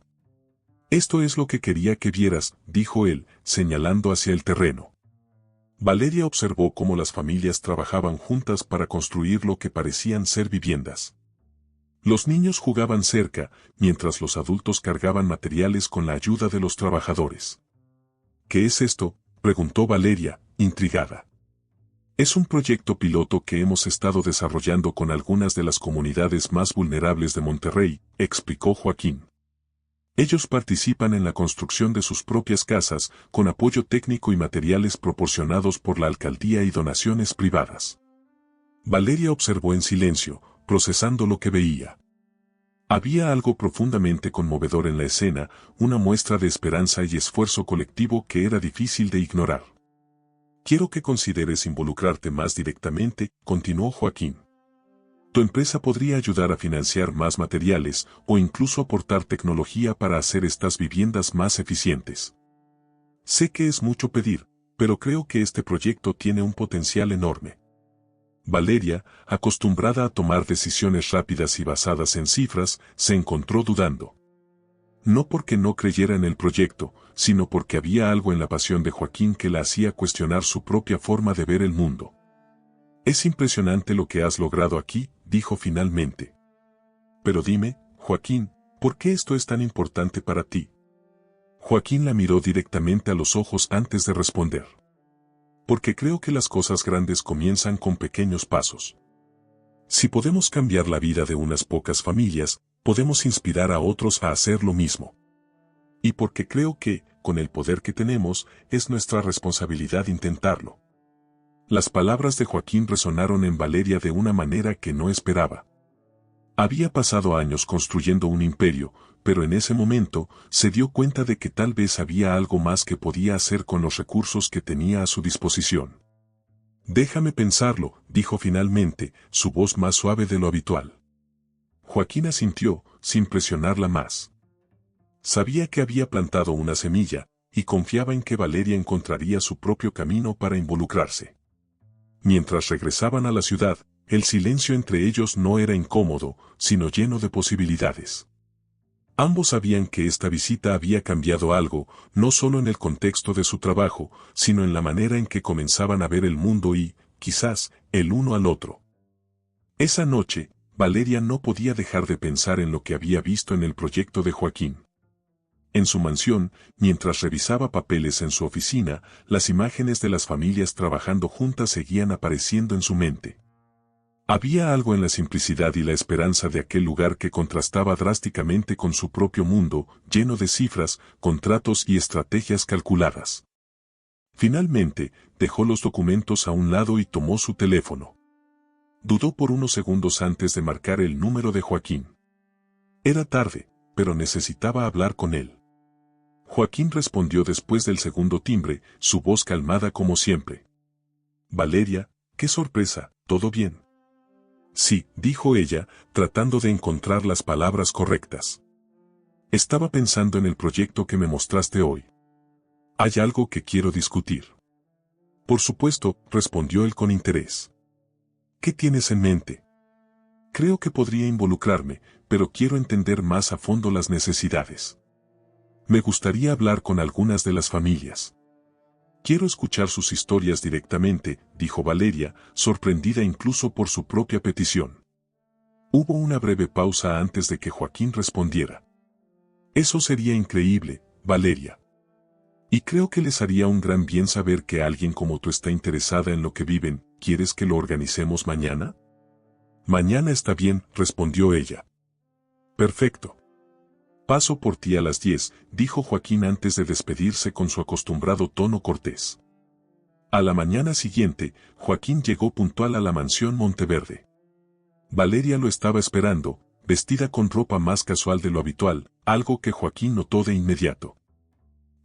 «Esto es lo que quería que vieras», dijo él, señalando hacia el terreno. Valeria observó cómo las familias trabajaban juntas para construir lo que parecían ser viviendas. Los niños jugaban cerca, mientras los adultos cargaban materiales con la ayuda de los trabajadores. «¿Qué es esto?», preguntó Valeria, intrigada. «Es un proyecto piloto que hemos estado desarrollando con algunas de las comunidades más vulnerables de Monterrey», explicó Joaquín. Ellos participan en la construcción de sus propias casas, con apoyo técnico y materiales proporcionados por la alcaldía y donaciones privadas. Valeria observó en silencio, procesando lo que veía. Había algo profundamente conmovedor en la escena, una muestra de esperanza y esfuerzo colectivo que era difícil de ignorar. Quiero que consideres involucrarte más directamente, continuó Joaquín. Tu empresa podría ayudar a financiar más materiales o incluso aportar tecnología para hacer estas viviendas más eficientes. Sé que es mucho pedir, pero creo que este proyecto tiene un potencial enorme. Valeria, acostumbrada a tomar decisiones rápidas y basadas en cifras, se encontró dudando. No porque no creyera en el proyecto, sino porque había algo en la pasión de Joaquín que la hacía cuestionar su propia forma de ver el mundo. Es impresionante lo que has logrado aquí, dijo finalmente. Pero dime, Joaquín, ¿por qué esto es tan importante para ti? Joaquín la miró directamente a los ojos antes de responder. Porque creo que las cosas grandes comienzan con pequeños pasos. Si podemos cambiar la vida de unas pocas familias, podemos inspirar a otros a hacer lo mismo. Y porque creo que, con el poder que tenemos, es nuestra responsabilidad intentarlo. Las palabras de Joaquín resonaron en Valeria de una manera que no esperaba. Había pasado años construyendo un imperio, pero en ese momento se dio cuenta de que tal vez había algo más que podía hacer con los recursos que tenía a su disposición. Déjame pensarlo, dijo finalmente, su voz más suave de lo habitual. Joaquín asintió, sin presionarla más. Sabía que había plantado una semilla, y confiaba en que Valeria encontraría su propio camino para involucrarse. Mientras regresaban a la ciudad, el silencio entre ellos no era incómodo, sino lleno de posibilidades. Ambos sabían que esta visita había cambiado algo, no solo en el contexto de su trabajo, sino en la manera en que comenzaban a ver el mundo y, quizás, el uno al otro. Esa noche, Valeria no podía dejar de pensar en lo que había visto en el proyecto de Joaquín. En su mansión, mientras revisaba papeles en su oficina, las imágenes de las familias trabajando juntas seguían apareciendo en su mente. Había algo en la simplicidad y la esperanza de aquel lugar que contrastaba drásticamente con su propio mundo, lleno de cifras, contratos y estrategias calculadas. Finalmente, dejó los documentos a un lado y tomó su teléfono. Dudó por unos segundos antes de marcar el número de Joaquín. Era tarde, pero necesitaba hablar con él. Joaquín respondió después del segundo timbre, su voz calmada como siempre. Valeria, qué sorpresa, ¿todo bien? Sí, dijo ella, tratando de encontrar las palabras correctas. Estaba pensando en el proyecto que me mostraste hoy. Hay algo que quiero discutir. Por supuesto, respondió él con interés. ¿Qué tienes en mente? Creo que podría involucrarme, pero quiero entender más a fondo las necesidades. Me gustaría hablar con algunas de las familias. Quiero escuchar sus historias directamente, dijo Valeria, sorprendida incluso por su propia petición. Hubo una breve pausa antes de que Joaquín respondiera. Eso sería increíble, Valeria. Y creo que les haría un gran bien saber que alguien como tú está interesada en lo que viven. ¿Quieres que lo organicemos mañana? Mañana está bien, respondió ella. Perfecto. Paso por ti a las 10, dijo Joaquín antes de despedirse con su acostumbrado tono cortés. A la mañana siguiente, Joaquín llegó puntual a la mansión Monteverde. Valeria lo estaba esperando, vestida con ropa más casual de lo habitual, algo que Joaquín notó de inmediato.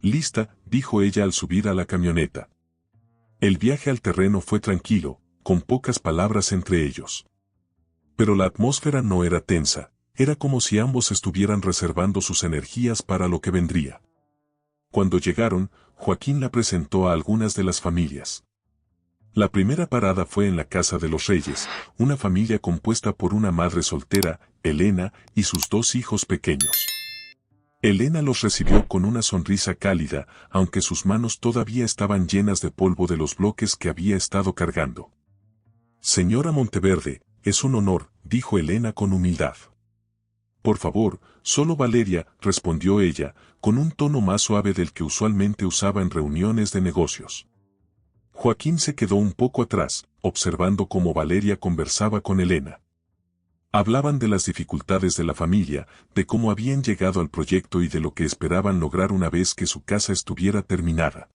Lista, dijo ella al subir a la camioneta. El viaje al terreno fue tranquilo, con pocas palabras entre ellos. Pero la atmósfera no era tensa. Era como si ambos estuvieran reservando sus energías para lo que vendría. Cuando llegaron, Joaquín la presentó a algunas de las familias. La primera parada fue en la casa de los Reyes, una familia compuesta por una madre soltera, Elena, y sus dos hijos pequeños. Elena los recibió con una sonrisa cálida, aunque sus manos todavía estaban llenas de polvo de los bloques que había estado cargando. Señora Monteverde, es un honor, dijo Elena con humildad. Por favor, solo Valeria, respondió ella, con un tono más suave del que usualmente usaba en reuniones de negocios. Joaquín se quedó un poco atrás, observando cómo Valeria conversaba con Elena. Hablaban de las dificultades de la familia, de cómo habían llegado al proyecto y de lo que esperaban lograr una vez que su casa estuviera terminada.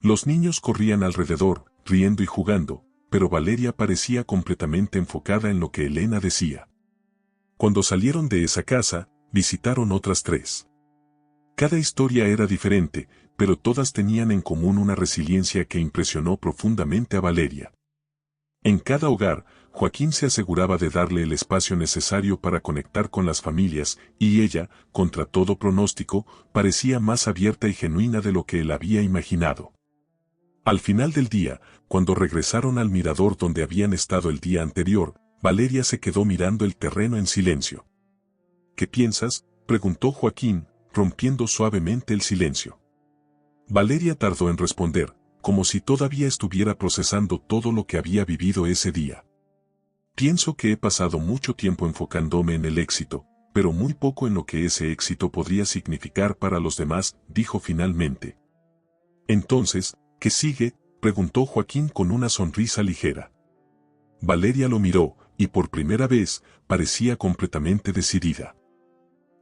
Los niños corrían alrededor, riendo y jugando, pero Valeria parecía completamente enfocada en lo que Elena decía. Cuando salieron de esa casa, visitaron otras 3. Cada historia era diferente, pero todas tenían en común una resiliencia que impresionó profundamente a Valeria. En cada hogar, Joaquín se aseguraba de darle el espacio necesario para conectar con las familias, y ella, contra todo pronóstico, parecía más abierta y genuina de lo que él había imaginado. Al final del día, cuando regresaron al mirador donde habían estado el día anterior, Valeria se quedó mirando el terreno en silencio. ¿Qué piensas?, preguntó Joaquín, rompiendo suavemente el silencio. Valeria tardó en responder, como si todavía estuviera procesando todo lo que había vivido ese día. Pienso que he pasado mucho tiempo enfocándome en el éxito, pero muy poco en lo que ese éxito podría significar para los demás, dijo finalmente. Entonces, ¿qué sigue?, preguntó Joaquín con una sonrisa ligera. Valeria lo miró, y por primera vez, parecía completamente decidida.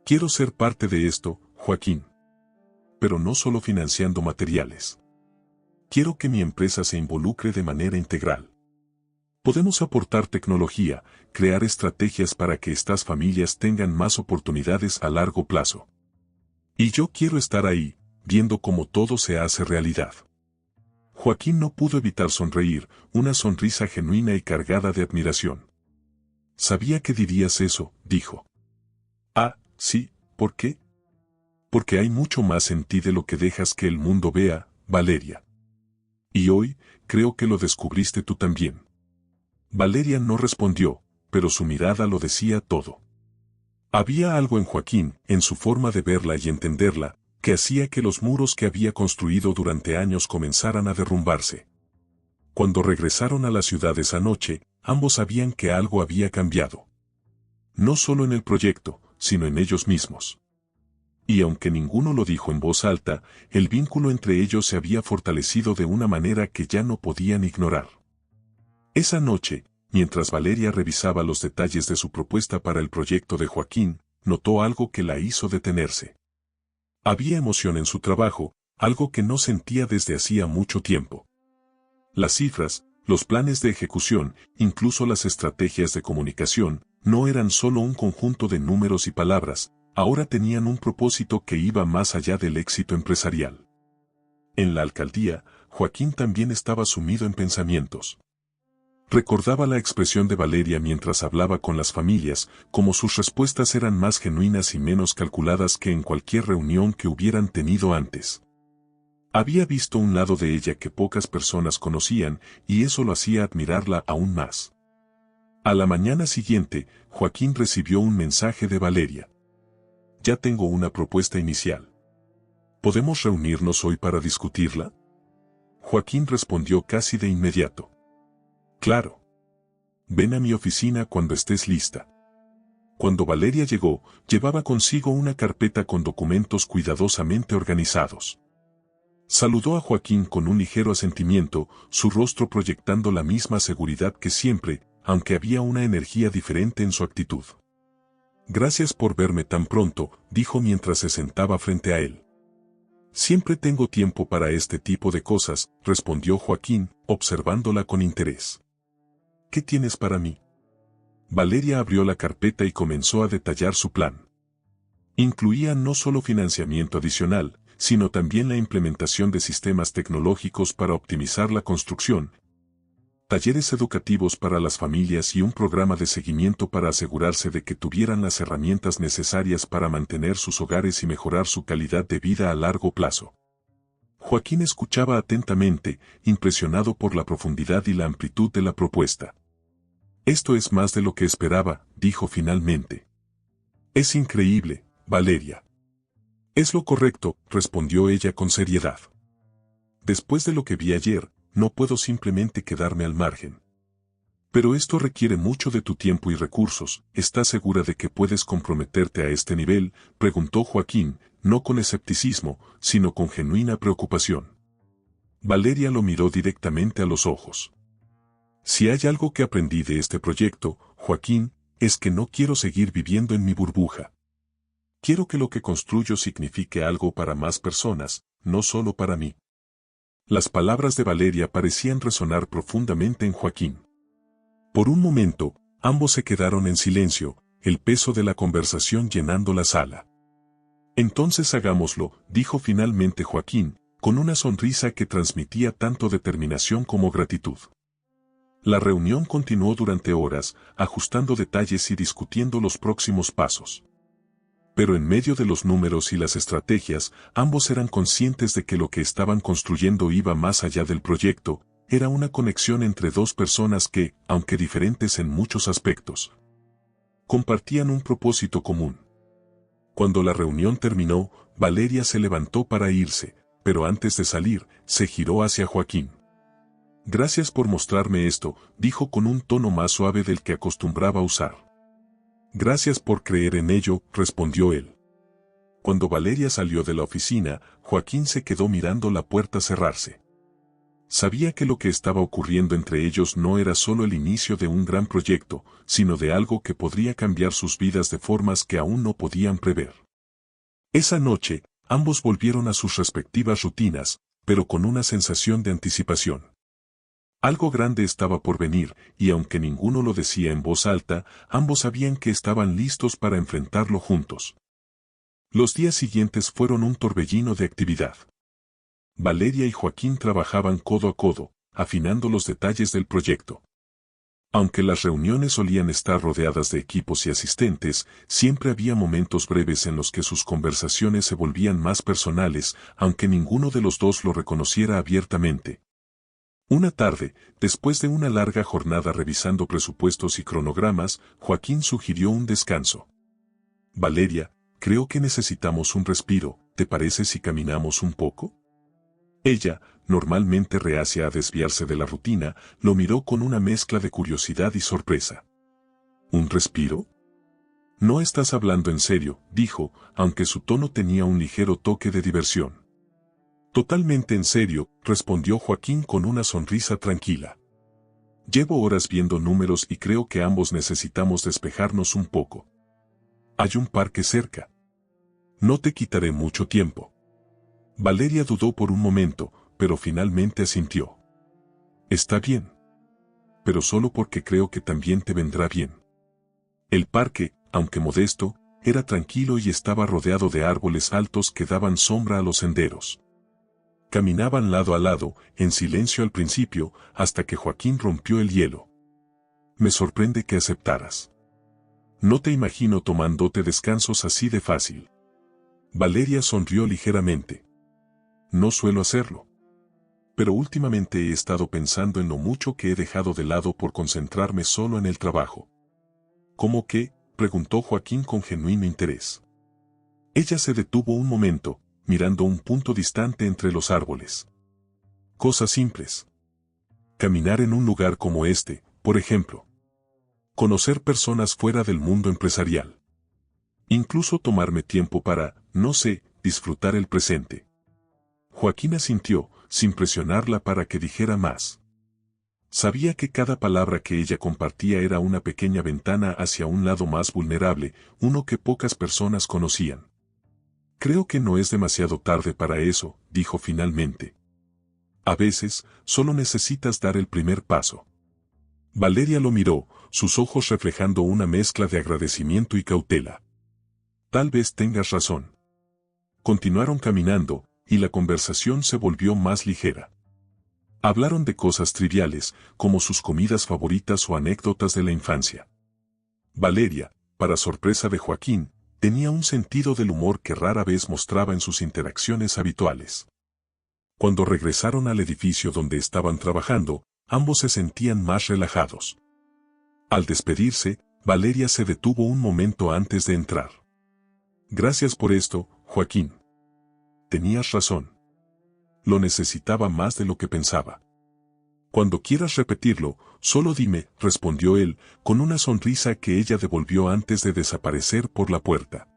Quiero ser parte de esto, Joaquín. Pero no solo financiando materiales. Quiero que mi empresa se involucre de manera integral. Podemos aportar tecnología, crear estrategias para que estas familias tengan más oportunidades a largo plazo. Y yo quiero estar ahí, viendo cómo todo se hace realidad. Joaquín no pudo evitar sonreír, una sonrisa genuina y cargada de admiración. Sabía que dirías eso, dijo. Ah, sí, ¿por qué? Porque hay mucho más en ti de lo que dejas que el mundo vea, Valeria. Y hoy, creo que lo descubriste tú también. Valeria no respondió, pero su mirada lo decía todo. Había algo en Joaquín, en su forma de verla y entenderla, que hacía que los muros que había construido durante años comenzaran a derrumbarse. Cuando regresaron a la ciudad esa noche, ambos sabían que algo había cambiado. No solo en el proyecto, sino en ellos mismos. Y aunque ninguno lo dijo en voz alta, el vínculo entre ellos se había fortalecido de una manera que ya no podían ignorar. Esa noche, mientras Valeria revisaba los detalles de su propuesta para el proyecto de Joaquín, notó algo que la hizo detenerse. Había emoción en su trabajo, algo que no sentía desde hacía mucho tiempo. Las cifras, los planes de ejecución, incluso las estrategias de comunicación, no eran solo un conjunto de números y palabras, ahora tenían un propósito que iba más allá del éxito empresarial. En la alcaldía, Joaquín también estaba sumido en pensamientos. Recordaba la expresión de Valeria mientras hablaba con las familias, como sus respuestas eran más genuinas y menos calculadas que en cualquier reunión que hubieran tenido antes. Había visto un lado de ella que pocas personas conocían, y eso lo hacía admirarla aún más. A la mañana siguiente, Joaquín recibió un mensaje de Valeria. Ya tengo una propuesta inicial. ¿Podemos reunirnos hoy para discutirla? Joaquín respondió casi de inmediato. Claro. Ven a mi oficina cuando estés lista. Cuando Valeria llegó, llevaba consigo una carpeta con documentos cuidadosamente organizados. Saludó a Joaquín con un ligero asentimiento, su rostro proyectando la misma seguridad que siempre, aunque había una energía diferente en su actitud. Gracias por verme tan pronto, dijo mientras se sentaba frente a él. Siempre tengo tiempo para este tipo de cosas, respondió Joaquín, observándola con interés. ¿Qué tienes para mí? Valeria abrió la carpeta y comenzó a detallar su plan. Incluía no solo financiamiento adicional, sino también la implementación de sistemas tecnológicos para optimizar la construcción, talleres educativos para las familias y un programa de seguimiento para asegurarse de que tuvieran las herramientas necesarias para mantener sus hogares y mejorar su calidad de vida a largo plazo. Joaquín escuchaba atentamente, impresionado por la profundidad y la amplitud de la propuesta. Esto es más de lo que esperaba, dijo finalmente. Es increíble, Valeria. Es lo correcto, respondió ella con seriedad. Después de lo que vi ayer, no puedo simplemente quedarme al margen. Pero esto requiere mucho de tu tiempo y recursos. ¿Estás segura de que puedes comprometerte a este nivel?, preguntó Joaquín, no con escepticismo, sino con genuina preocupación. Valeria lo miró directamente a los ojos. Si hay algo que aprendí de este proyecto, Joaquín, es que no quiero seguir viviendo en mi burbuja. Quiero que lo que construyo signifique algo para más personas, no solo para mí. Las palabras de Valeria parecían resonar profundamente en Joaquín. Por un momento, ambos se quedaron en silencio, el peso de la conversación llenando la sala. Entonces hagámoslo, dijo finalmente Joaquín, con una sonrisa que transmitía tanto determinación como gratitud. La reunión continuó durante horas, ajustando detalles y discutiendo los próximos pasos. Pero en medio de los números y las estrategias, ambos eran conscientes de que lo que estaban construyendo iba más allá del proyecto, era una conexión entre dos personas que, aunque diferentes en muchos aspectos, compartían un propósito común. Cuando la reunión terminó, Valeria se levantó para irse, pero antes de salir, se giró hacia Joaquín. Gracias por mostrarme esto, dijo con un tono más suave del que acostumbraba usar. Gracias por creer en ello, respondió él. Cuando Valeria salió de la oficina, Joaquín se quedó mirando la puerta cerrarse. Sabía que lo que estaba ocurriendo entre ellos no era solo el inicio de un gran proyecto, sino de algo que podría cambiar sus vidas de formas que aún no podían prever. Esa noche, ambos volvieron a sus respectivas rutinas, pero con una sensación de anticipación. Algo grande estaba por venir, y aunque ninguno lo decía en voz alta, ambos sabían que estaban listos para enfrentarlo juntos. Los días siguientes fueron un torbellino de actividad. Valeria y Joaquín trabajaban codo a codo, afinando los detalles del proyecto. Aunque las reuniones solían estar rodeadas de equipos y asistentes, siempre había momentos breves en los que sus conversaciones se volvían más personales, aunque ninguno de los dos lo reconociera abiertamente. Una tarde, después de una larga jornada revisando presupuestos y cronogramas, Joaquín sugirió un descanso. Valeria, creo que necesitamos un respiro, ¿te parece si caminamos un poco? Ella, normalmente reacia a desviarse de la rutina, lo miró con una mezcla de curiosidad y sorpresa. ¿Un respiro? No estás hablando en serio, dijo, aunque su tono tenía un ligero toque de diversión. Totalmente en serio, respondió Joaquín con una sonrisa tranquila. Llevo horas viendo números y creo que ambos necesitamos despejarnos un poco. Hay un parque cerca. No te quitaré mucho tiempo. Valeria dudó por un momento, pero finalmente asintió. Está bien. Pero solo porque creo que también te vendrá bien. El parque, aunque modesto, era tranquilo y estaba rodeado de árboles altos que daban sombra a los senderos. Caminaban lado a lado, en silencio al principio, hasta que Joaquín rompió el hielo. Me sorprende que aceptaras. No te imagino tomándote descansos así de fácil. Valeria sonrió ligeramente. No suelo hacerlo. Pero últimamente he estado pensando en lo mucho que he dejado de lado por concentrarme solo en el trabajo. ¿Cómo qué?, preguntó Joaquín con genuino interés. Ella se detuvo un momento, mirando un punto distante entre los árboles. Cosas simples. Caminar en un lugar como este, por ejemplo. Conocer personas fuera del mundo empresarial. Incluso tomarme tiempo para, no sé, disfrutar el presente. Joaquín asintió, sin presionarla para que dijera más. Sabía que cada palabra que ella compartía era una pequeña ventana hacia un lado más vulnerable, uno que pocas personas conocían. Creo que no es demasiado tarde para eso, dijo finalmente. A veces, solo necesitas dar el primer paso. Valeria lo miró, sus ojos reflejando una mezcla de agradecimiento y cautela. Tal vez tengas razón. Continuaron caminando, y la conversación se volvió más ligera. Hablaron de cosas triviales, como sus comidas favoritas o anécdotas de la infancia. Valeria, para sorpresa de Joaquín, tenía un sentido del humor que rara vez mostraba en sus interacciones habituales. Cuando regresaron al edificio donde estaban trabajando, ambos se sentían más relajados. Al despedirse, Valeria se detuvo un momento antes de entrar. Gracias por esto, Joaquín. Tenías razón. Lo necesitaba más de lo que pensaba. Cuando quieras repetirlo, solo dime, respondió él, con una sonrisa que ella devolvió antes de desaparecer por la puerta.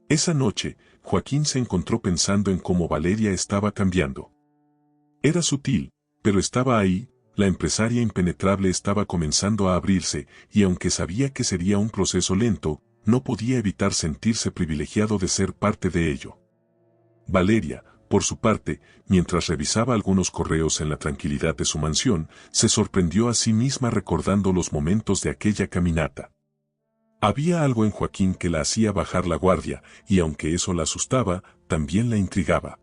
Esa noche, Joaquín se encontró pensando en cómo Valeria estaba cambiando. Era sutil, pero estaba ahí, La empresaria impenetrable estaba comenzando a abrirse, y aunque sabía que sería un proceso lento, no podía evitar sentirse privilegiado de ser parte de ello. Valeria, por su parte, mientras revisaba algunos correos en la tranquilidad de su mansión, se sorprendió a sí misma recordando los momentos de aquella caminata. Había algo en Joaquín que la hacía bajar la guardia, y aunque eso la asustaba, también la intrigaba.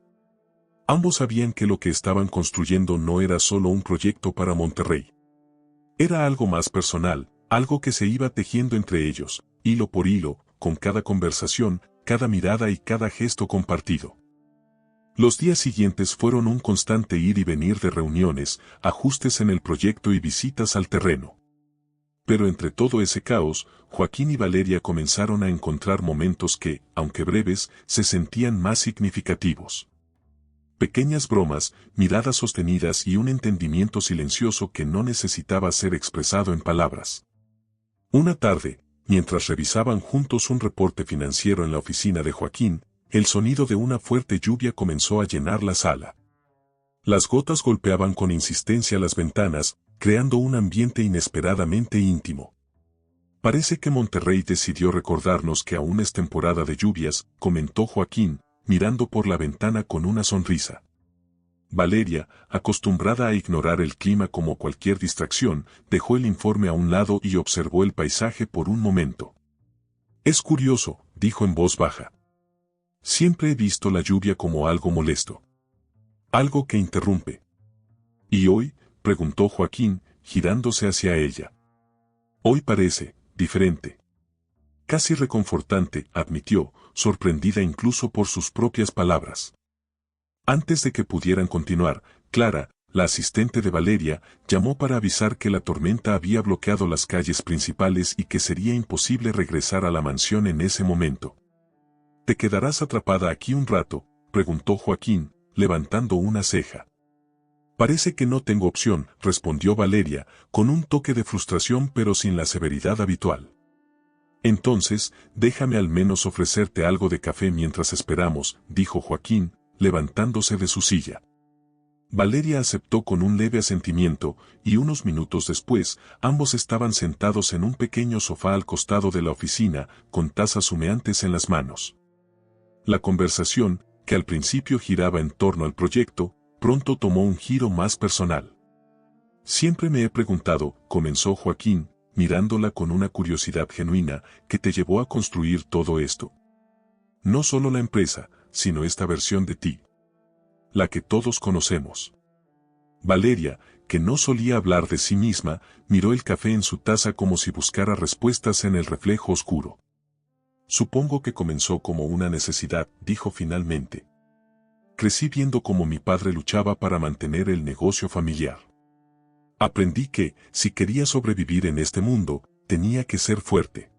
Ambos sabían que lo que estaban construyendo no era solo un proyecto para Monterrey. Era algo más personal, algo que se iba tejiendo entre ellos, hilo por hilo, con cada conversación, cada mirada y cada gesto compartido. Los días siguientes fueron un constante ir y venir de reuniones, ajustes en el proyecto y visitas al terreno. Pero entre todo ese caos, Joaquín y Valeria comenzaron a encontrar momentos que, aunque breves, se sentían más significativos. Pequeñas bromas, miradas sostenidas y un entendimiento silencioso que no necesitaba ser expresado en palabras. Una tarde, mientras revisaban juntos un reporte financiero en la oficina de Joaquín, el sonido de una fuerte lluvia comenzó a llenar la sala. Las gotas golpeaban con insistencia las ventanas, creando un ambiente inesperadamente íntimo. Parece que Monterrey decidió recordarnos que aún es temporada de lluvias, comentó Joaquín, mirando por la ventana con una sonrisa. Valeria, acostumbrada a ignorar el clima como cualquier distracción, dejó el informe a un lado y observó el paisaje por un momento. Es curioso, dijo en voz baja. Siempre he visto la lluvia como algo molesto. Algo que interrumpe. ¿Y hoy? Preguntó Joaquín, girándose hacia ella. Hoy parece diferente. Casi reconfortante, admitió, sorprendida incluso por sus propias palabras. Antes de que pudieran continuar, Clara, la asistente de Valeria, llamó para avisar que la tormenta había bloqueado las calles principales y que sería imposible regresar a la mansión en ese momento. ¿Te quedarás atrapada aquí un rato?, preguntó Joaquín, levantando una ceja. Parece que no tengo opción, respondió Valeria, con un toque de frustración pero sin la severidad habitual. Entonces, déjame al menos ofrecerte algo de café mientras esperamos, dijo Joaquín, levantándose de su silla. Valeria aceptó con un leve asentimiento, y unos minutos después, ambos estaban sentados en un pequeño sofá al costado de la oficina, con tazas humeantes en las manos. La conversación, que al principio giraba en torno al proyecto, pronto tomó un giro más personal. Siempre me he preguntado, comenzó Joaquín, mirándola con una curiosidad genuina, ¿qué te llevó a construir todo esto? No solo la empresa, sino esta versión de ti. La que todos conocemos. Valeria, que no solía hablar de sí misma, miró el café en su taza como si buscara respuestas en el reflejo oscuro. Supongo que comenzó como una necesidad, dijo finalmente. Crecí viendo cómo mi padre luchaba para mantener el negocio familiar. Aprendí que, si quería sobrevivir en este mundo, tenía que ser fuerte.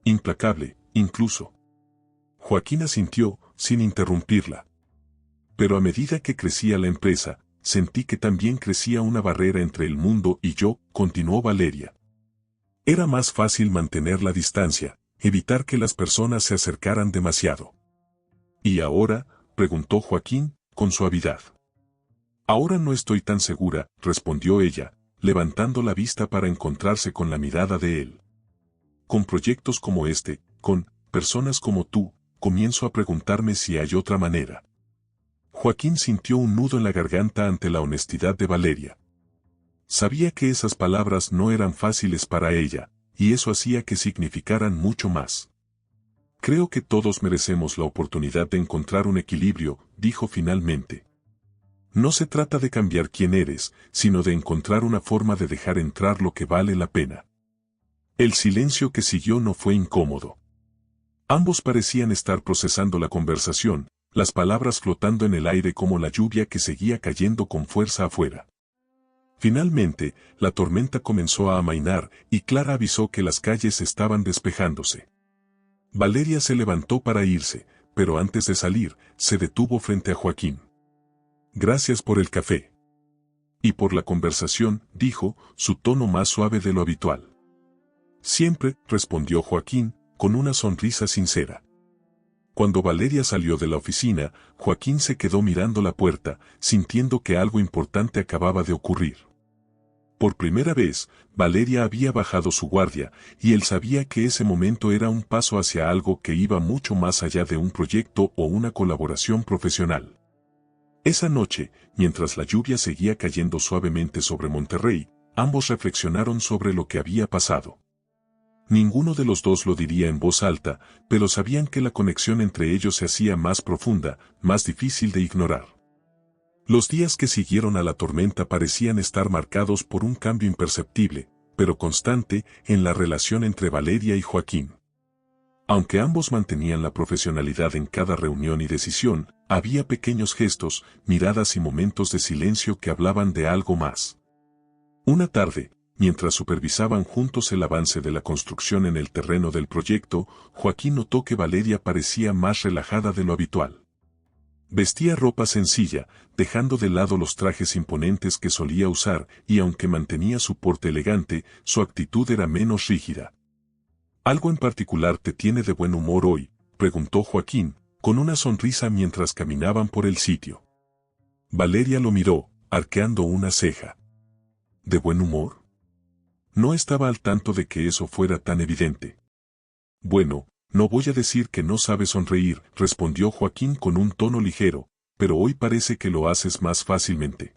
Implacable, incluso. Joaquín asintió, sin interrumpirla. Pero a medida que crecía la empresa, sentí que también crecía una barrera entre el mundo y yo, continuó Valeria. Era más fácil mantener la distancia, evitar que las personas se acercaran demasiado. ¿Y ahora?, preguntó Joaquín, con suavidad. Ahora no estoy tan segura, respondió ella, levantando la vista para encontrarse con la mirada de él. Con proyectos como este, con personas como tú, comienzo a preguntarme si hay otra manera. Joaquín sintió un nudo en la garganta ante la honestidad de Valeria. Sabía que esas palabras no eran fáciles para ella, y eso hacía que significaran mucho más. Creo que todos merecemos la oportunidad de encontrar un equilibrio, dijo finalmente. No se trata de cambiar quién eres, sino de encontrar una forma de dejar entrar lo que vale la pena. El silencio que siguió no fue incómodo. Ambos parecían estar procesando la conversación, las palabras flotando en el aire como la lluvia que seguía cayendo con fuerza afuera. Finalmente, la tormenta comenzó a amainar y Clara avisó que las calles estaban despejándose. Valeria se levantó para irse, pero antes de salir, se detuvo frente a Joaquín. Gracias por el café. Y por la conversación, dijo, su tono más suave de lo habitual. Siempre, respondió Joaquín, con una sonrisa sincera. Cuando Valeria salió de la oficina, Joaquín se quedó mirando la puerta, sintiendo que algo importante acababa de ocurrir. Por primera vez, Valeria había bajado su guardia, y él sabía que ese momento era un paso hacia algo que iba mucho más allá de un proyecto o una colaboración profesional. Esa noche, mientras la lluvia seguía cayendo suavemente sobre Monterrey, ambos reflexionaron sobre lo que había pasado. Ninguno de los dos lo diría en voz alta, pero sabían que la conexión entre ellos se hacía más profunda, más difícil de ignorar. Los días que siguieron a la tormenta parecían estar marcados por un cambio imperceptible, pero constante, en la relación entre Valeria y Joaquín. Aunque ambos mantenían la profesionalidad en cada reunión y decisión, había pequeños gestos, miradas y momentos de silencio que hablaban de algo más. Una tarde, mientras supervisaban juntos el avance de la construcción en el terreno del proyecto, Joaquín notó que Valeria parecía más relajada de lo habitual. Vestía ropa sencilla, dejando de lado los trajes imponentes que solía usar, y aunque mantenía su porte elegante, su actitud era menos rígida. ¿Algo en particular te tiene de buen humor hoy?, preguntó Joaquín, con una sonrisa mientras caminaban por el sitio. Valeria lo miró, arqueando una ceja. ¿De buen humor? No estaba al tanto de que eso fuera tan evidente. Bueno, no voy a decir que no sabes sonreír, respondió Joaquín con un tono ligero, pero hoy parece que lo haces más fácilmente.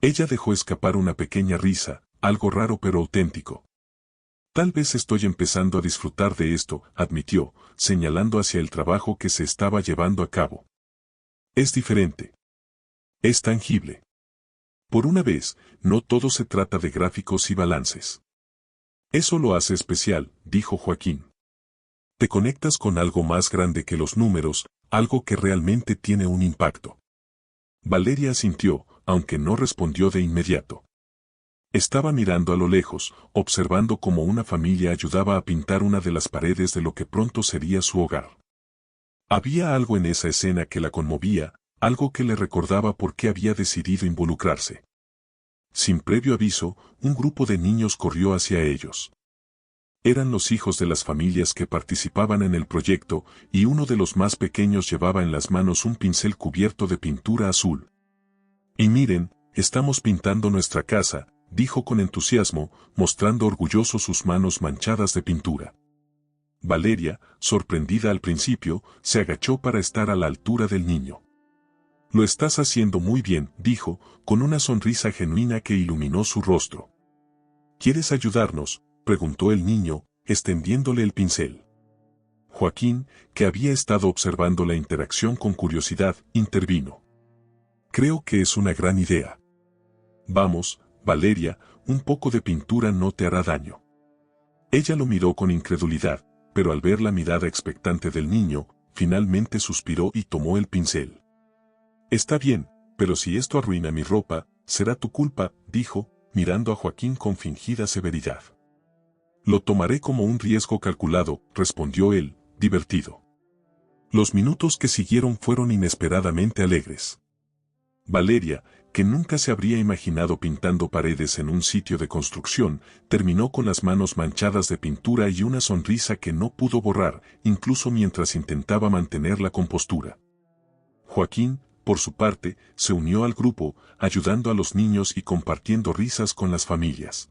Ella dejó escapar una pequeña risa, algo raro pero auténtico. Tal vez estoy empezando a disfrutar de esto, admitió, señalando hacia el trabajo que se estaba llevando a cabo. Es diferente. Es tangible. Por una vez, no todo se trata de gráficos y balances. Eso lo hace especial, dijo Joaquín. Te conectas con algo más grande que los números, algo que realmente tiene un impacto. Valeria asintió, aunque no respondió de inmediato. Estaba mirando a lo lejos, observando cómo una familia ayudaba a pintar una de las paredes de lo que pronto sería su hogar. Había algo en esa escena que la conmovía, algo que le recordaba por qué había decidido involucrarse. Sin previo aviso, un grupo de niños corrió hacia ellos. Eran los hijos de las familias que participaban en el proyecto, y uno de los más pequeños llevaba en las manos un pincel cubierto de pintura azul. Y miren, estamos pintando nuestra casa, dijo con entusiasmo, mostrando orgulloso sus manos manchadas de pintura. Valeria, sorprendida al principio, se agachó para estar a la altura del niño. Lo estás haciendo muy bien, dijo, con una sonrisa genuina que iluminó su rostro. ¿Quieres ayudarnos?, preguntó el niño, extendiéndole el pincel. Joaquín, que había estado observando la interacción con curiosidad, intervino. Creo que es una gran idea. Vamos, Valeria, un poco de pintura no te hará daño. Ella lo miró con incredulidad, pero al ver la mirada expectante del niño, finalmente suspiró y tomó el pincel. Está bien, pero si esto arruina mi ropa, será tu culpa, dijo, mirando a Joaquín con fingida severidad. Lo tomaré como un riesgo calculado, respondió él, divertido. Los minutos que siguieron fueron inesperadamente alegres. Valeria, que nunca se habría imaginado pintando paredes en un sitio de construcción, terminó con las manos manchadas de pintura y una sonrisa que no pudo borrar, incluso mientras intentaba mantener la compostura. Joaquín, por su parte, se unió al grupo, ayudando a los niños y compartiendo risas con las familias.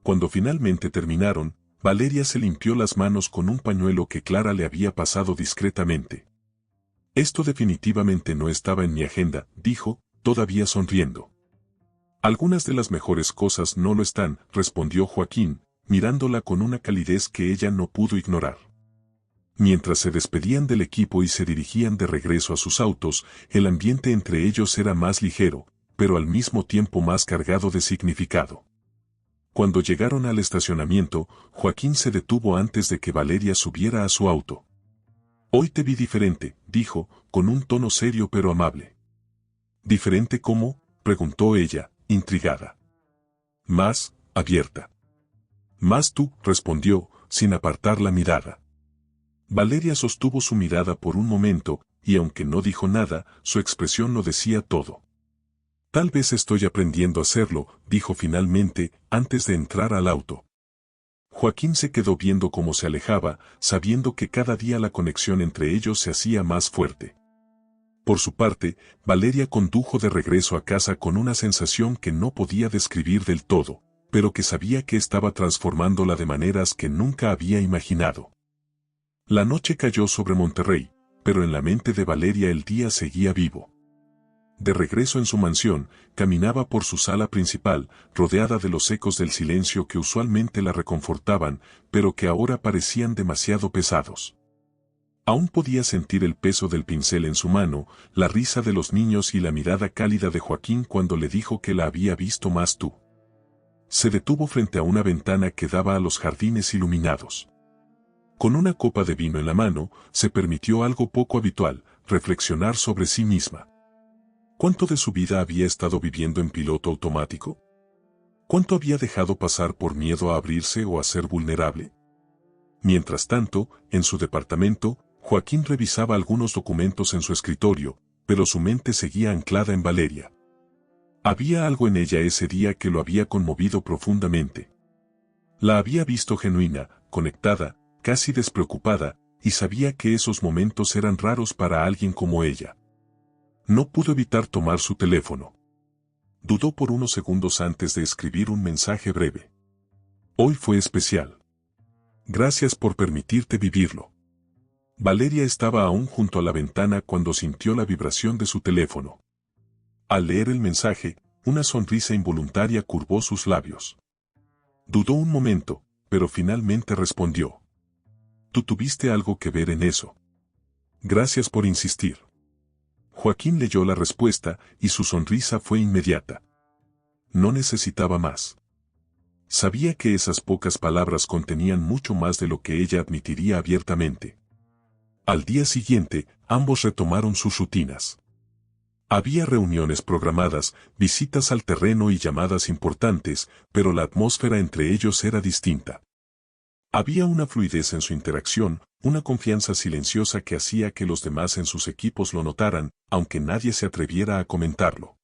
Cuando finalmente terminaron, Valeria se limpió las manos con un pañuelo que Clara le había pasado discretamente. Esto definitivamente no estaba en mi agenda, dijo, todavía sonriendo. Algunas de las mejores cosas no lo están, respondió Joaquín, mirándola con una calidez que ella no pudo ignorar. Mientras se despedían del equipo y se dirigían de regreso a sus autos, el ambiente entre ellos era más ligero, pero al mismo tiempo más cargado de significado. Cuando llegaron al estacionamiento, Joaquín se detuvo antes de que Valeria subiera a su auto. Hoy te vi diferente, dijo, con un tono serio pero amable. ¿Diferente cómo?, preguntó ella, intrigada. Más abierta. Más tú, respondió, sin apartar la mirada. Valeria sostuvo su mirada por un momento, y aunque no dijo nada, su expresión lo decía todo. Tal vez estoy aprendiendo a hacerlo, dijo finalmente, antes de entrar al auto. Joaquín se quedó viendo cómo se alejaba, sabiendo que cada día la conexión entre ellos se hacía más fuerte. Por su parte, Valeria condujo de regreso a casa con una sensación que no podía describir del todo, pero que sabía que estaba transformándola de maneras que nunca había imaginado. La noche cayó sobre Monterrey, pero en la mente de Valeria el día seguía vivo. De regreso en su mansión, caminaba por su sala principal, rodeada de los ecos del silencio que usualmente la reconfortaban, pero que ahora parecían demasiado pesados. Aún podía sentir el peso del pincel en su mano, la risa de los niños y la mirada cálida de Joaquín cuando le dijo que la había visto más tú. Se detuvo frente a una ventana que daba a los jardines iluminados. Con una copa de vino en la mano, se permitió algo poco habitual, reflexionar sobre sí misma. ¿Cuánto de su vida había estado viviendo en piloto automático? ¿Cuánto había dejado pasar por miedo a abrirse o a ser vulnerable? Mientras tanto, en su departamento, Joaquín revisaba algunos documentos en su escritorio, pero su mente seguía anclada en Valeria. Había algo en ella ese día que lo había conmovido profundamente. La había visto genuina, conectada, casi despreocupada, y sabía que esos momentos eran raros para alguien como ella. No pudo evitar tomar su teléfono. Dudó por unos segundos antes de escribir un mensaje breve. Hoy fue especial. Gracias por permitirte vivirlo. Valeria estaba aún junto a la ventana cuando sintió la vibración de su teléfono. Al leer el mensaje, una sonrisa involuntaria curvó sus labios. Dudó un momento, pero finalmente respondió. Tú tuviste algo que ver en eso. Gracias por insistir. Joaquín leyó la respuesta y su sonrisa fue inmediata. No necesitaba más. Sabía que esas pocas palabras contenían mucho más de lo que ella admitiría abiertamente. Al día siguiente, ambos retomaron sus rutinas. Había reuniones programadas, visitas al terreno y llamadas importantes, pero la atmósfera entre ellos era distinta. Había una fluidez en su interacción, una confianza silenciosa que hacía que los demás en sus equipos lo notaran, aunque nadie se atreviera a comentarlo.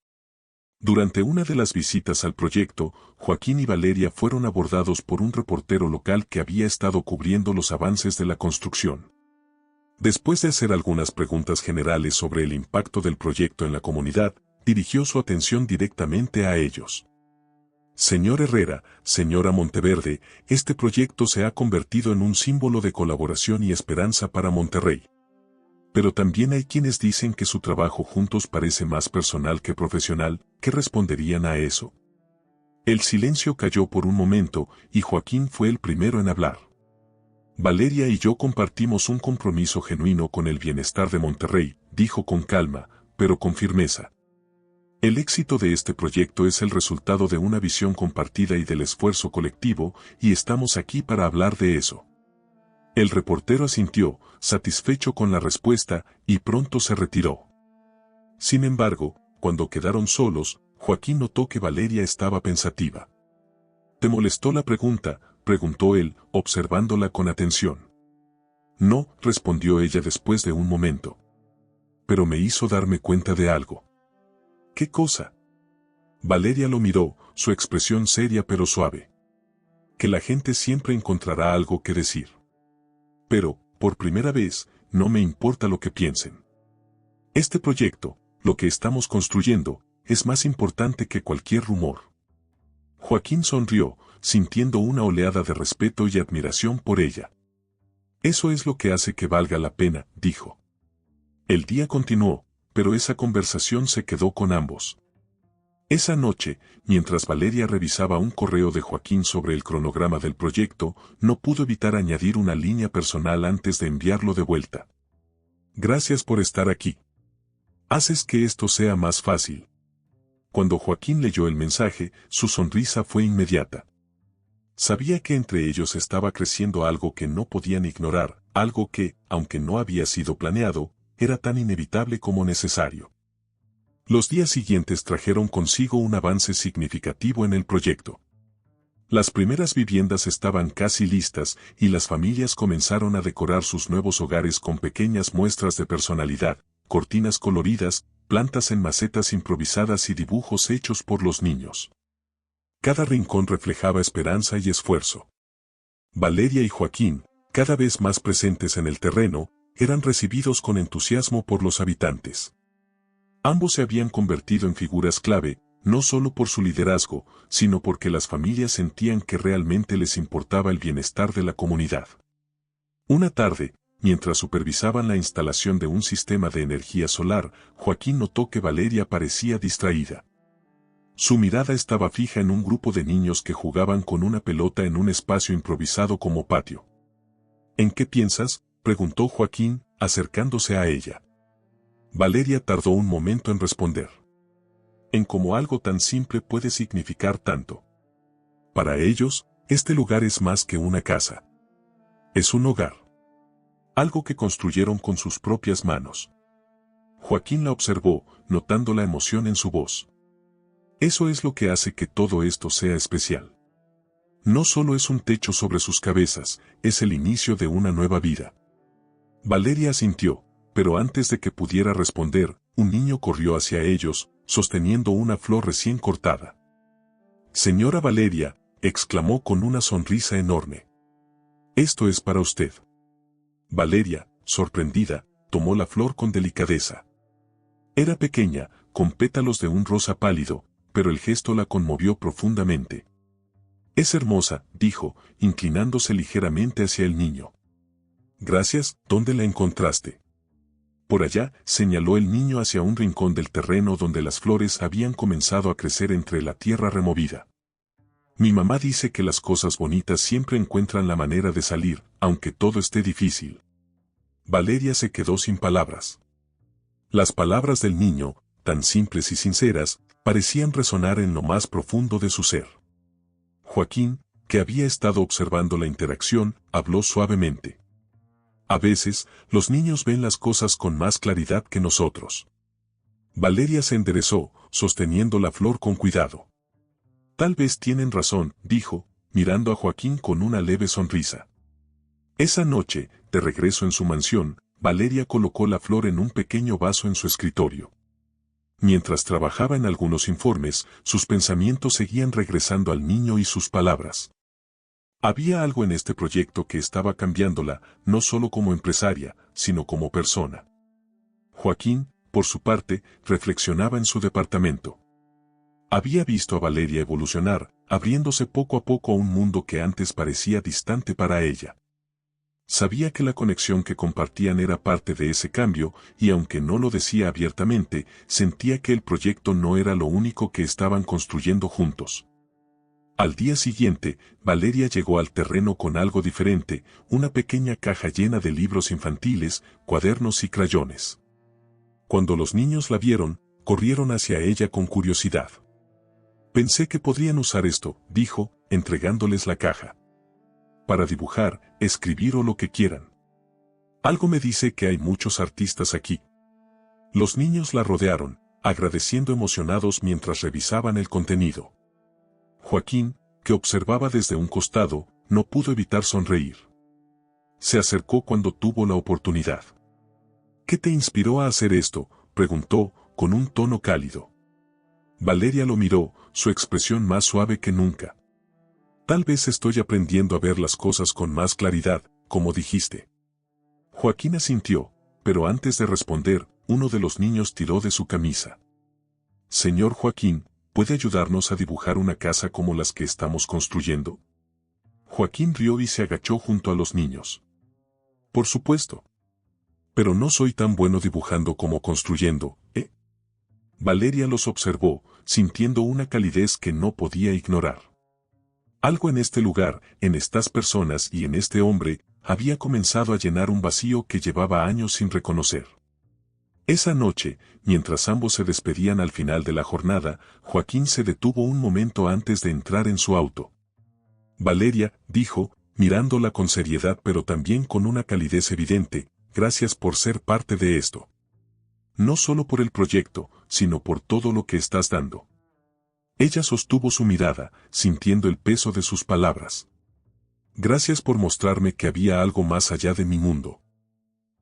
Durante una de las visitas al proyecto, Joaquín y Valeria fueron abordados por un reportero local que había estado cubriendo los avances de la construcción. Después de hacer algunas preguntas generales sobre el impacto del proyecto en la comunidad, dirigió su atención directamente a ellos. Señor Herrera, señora Monteverde, este proyecto se ha convertido en un símbolo de colaboración y esperanza para Monterrey. Pero también hay quienes dicen que su trabajo juntos parece más personal que profesional. ¿Qué responderían a eso? El silencio cayó por un momento y Joaquín fue el primero en hablar. Valeria y yo compartimos un compromiso genuino con el bienestar de Monterrey, dijo con calma, pero con firmeza. El éxito de este proyecto es el resultado de una visión compartida y del esfuerzo colectivo, y estamos aquí para hablar de eso. El reportero asintió, satisfecho con la respuesta, y pronto se retiró. Sin embargo, cuando quedaron solos, Joaquín notó que Valeria estaba pensativa. ¿Te molestó la pregunta?, preguntó él, observándola con atención. No, respondió ella después de un momento. Pero me hizo darme cuenta de algo. ¿Qué cosa? Valeria lo miró, su expresión seria pero suave. Que la gente siempre encontrará algo que decir. Pero, por primera vez, no me importa lo que piensen. Este proyecto, lo que estamos construyendo, es más importante que cualquier rumor. Joaquín sonrió, sintiendo una oleada de respeto y admiración por ella. Eso es lo que hace que valga la pena, dijo. El día continuó, pero esa conversación se quedó con ambos. Esa noche, mientras Valeria revisaba un correo de Joaquín sobre el cronograma del proyecto, no pudo evitar añadir una línea personal antes de enviarlo de vuelta. Gracias por estar aquí. Haces que esto sea más fácil. Cuando Joaquín leyó el mensaje, su sonrisa fue inmediata. Sabía que entre ellos estaba creciendo algo que no podían ignorar, algo que, aunque no había sido planeado, era tan inevitable como necesario. Los días siguientes trajeron consigo un avance significativo en el proyecto. Las primeras viviendas estaban casi listas y las familias comenzaron a decorar sus nuevos hogares con pequeñas muestras de personalidad, cortinas coloridas, plantas en macetas improvisadas y dibujos hechos por los niños. Cada rincón reflejaba esperanza y esfuerzo. Valeria y Joaquín, cada vez más presentes en el terreno, eran recibidos con entusiasmo por los habitantes. Ambos se habían convertido en figuras clave, no solo por su liderazgo, sino porque las familias sentían que realmente les importaba el bienestar de la comunidad. Una tarde, mientras supervisaban la instalación de un sistema de energía solar, Joaquín notó que Valeria parecía distraída. Su mirada estaba fija en un grupo de niños que jugaban con una pelota en un espacio improvisado como patio. ¿En qué piensas?, preguntó Joaquín, acercándose a ella. Valeria tardó un momento en responder. En cómo algo tan simple puede significar tanto. Para ellos, este lugar es más que una casa. Es un hogar. Algo que construyeron con sus propias manos. Joaquín la observó, notando la emoción en su voz. Eso es lo que hace que todo esto sea especial. No solo es un techo sobre sus cabezas, es el inicio de una nueva vida. Valeria asintió, pero antes de que pudiera responder, un niño corrió hacia ellos, sosteniendo una flor recién cortada. «Señora Valeria», exclamó con una sonrisa enorme. «Esto es para usted». Valeria, sorprendida, tomó la flor con delicadeza. Era pequeña, con pétalos de un rosa pálido, pero el gesto la conmovió profundamente. «Es hermosa», dijo, inclinándose ligeramente hacia el niño. «Gracias, ¿dónde la encontraste?» Por allá, señaló el niño hacia un rincón del terreno donde las flores habían comenzado a crecer entre la tierra removida. «Mi mamá dice que las cosas bonitas siempre encuentran la manera de salir, aunque todo esté difícil». Valeria se quedó sin palabras. Las palabras del niño, tan simples y sinceras, parecían resonar en lo más profundo de su ser. Joaquín, que había estado observando la interacción, habló suavemente. «A veces, los niños ven las cosas con más claridad que nosotros». Valeria se enderezó, sosteniendo la flor con cuidado. «Tal vez tienen razón», dijo, mirando a Joaquín con una leve sonrisa. Esa noche, de regreso en su mansión, Valeria colocó la flor en un pequeño vaso en su escritorio. Mientras trabajaba en algunos informes, sus pensamientos seguían regresando al niño y sus palabras. Había algo en este proyecto que estaba cambiándola, no solo como empresaria, sino como persona. Joaquín, por su parte, reflexionaba en su departamento. Había visto a Valeria evolucionar, abriéndose poco a poco a un mundo que antes parecía distante para ella. Sabía que la conexión que compartían era parte de ese cambio, y aunque no lo decía abiertamente, sentía que el proyecto no era lo único que estaban construyendo juntos. Al día siguiente, Valeria llegó al terreno con algo diferente, una pequeña caja llena de libros infantiles, cuadernos y crayones. Cuando los niños la vieron, corrieron hacia ella con curiosidad. «Pensé que podrían usar esto», dijo, entregándoles la caja. «Para dibujar, escribir o lo que quieran. Algo me dice que hay muchos artistas aquí». Los niños la rodearon, agradeciendo emocionados mientras revisaban el contenido. Joaquín, que observaba desde un costado, no pudo evitar sonreír. Se acercó cuando tuvo la oportunidad. «¿Qué te inspiró a hacer esto?», preguntó, con un tono cálido. Valeria lo miró, su expresión más suave que nunca. «Tal vez estoy aprendiendo a ver las cosas con más claridad, como dijiste». Joaquín asintió, pero antes de responder, uno de los niños tiró de su camisa. «Señor Joaquín, ¿puede ayudarnos a dibujar una casa como las que estamos construyendo?». Joaquín rió y se agachó junto a los niños. «Por supuesto. Pero no soy tan bueno dibujando como construyendo, ¿eh?». Valeria los observó, sintiendo una calidez que no podía ignorar. Algo en este lugar, en estas personas y en este hombre, había comenzado a llenar un vacío que llevaba años sin reconocer. Esa noche, mientras ambos se despedían al final de la jornada, Joaquín se detuvo un momento antes de entrar en su auto. «Valeria», dijo, mirándola con seriedad pero también con una calidez evidente, «gracias por ser parte de esto. No solo por el proyecto, sino por todo lo que estás dando». Ella sostuvo su mirada, sintiendo el peso de sus palabras. «Gracias por mostrarme que había algo más allá de mi mundo.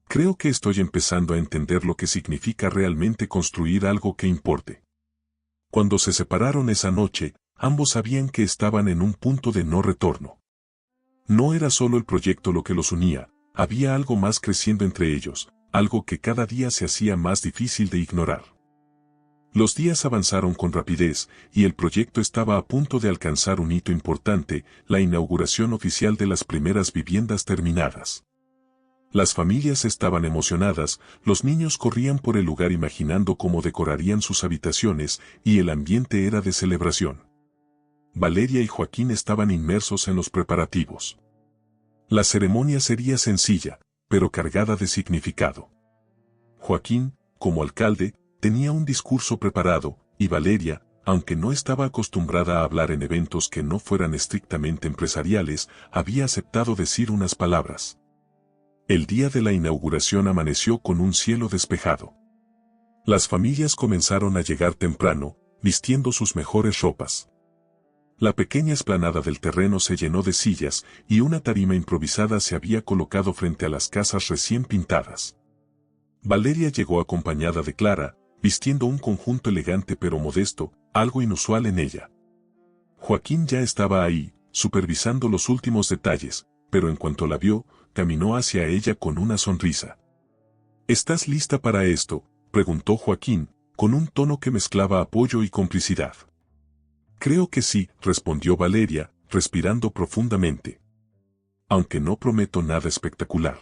Creo que estoy empezando a entender lo que significa realmente construir algo que importe». Cuando se separaron esa noche, ambos sabían que estaban en un punto de no retorno. No era solo el proyecto lo que los unía, había algo más creciendo entre ellos, algo que cada día se hacía más difícil de ignorar. Los días avanzaron con rapidez, y el proyecto estaba a punto de alcanzar un hito importante, la inauguración oficial de las primeras viviendas terminadas. Las familias estaban emocionadas, los niños corrían por el lugar imaginando cómo decorarían sus habitaciones, y el ambiente era de celebración. Valeria y Joaquín estaban inmersos en los preparativos. La ceremonia sería sencilla, pero cargada de significado. Joaquín, como alcalde, tenía un discurso preparado, y Valeria, aunque no estaba acostumbrada a hablar en eventos que no fueran estrictamente empresariales, había aceptado decir unas palabras. El día de la inauguración amaneció con un cielo despejado. Las familias comenzaron a llegar temprano, vistiendo sus mejores ropas. La pequeña explanada del terreno se llenó de sillas, y una tarima improvisada se había colocado frente a las casas recién pintadas. Valeria llegó acompañada de Clara, vistiendo un conjunto elegante pero modesto, algo inusual en ella. Joaquín ya estaba ahí, supervisando los últimos detalles, pero en cuanto la vio, caminó hacia ella con una sonrisa. ¿Estás lista para esto?, preguntó Joaquín, con un tono que mezclaba apoyo y complicidad. Creo que sí, respondió Valeria, respirando profundamente. Aunque no prometo nada espectacular.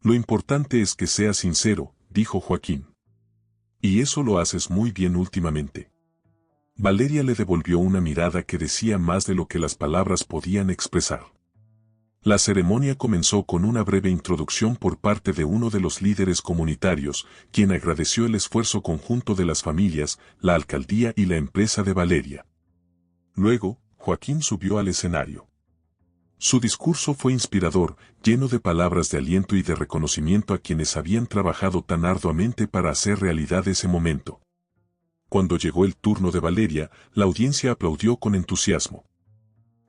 Lo importante es que seas sincero, dijo Joaquín. Y eso lo haces muy bien últimamente. Valeria le devolvió una mirada que decía más de lo que las palabras podían expresar. La ceremonia comenzó con una breve introducción por parte de uno de los líderes comunitarios, quien agradeció el esfuerzo conjunto de las familias, la alcaldía y la empresa de Valeria. Luego, Joaquín subió al escenario. Su discurso fue inspirador, lleno de palabras de aliento y de reconocimiento a quienes habían trabajado tan arduamente para hacer realidad ese momento. Cuando llegó el turno de Valeria, la audiencia aplaudió con entusiasmo.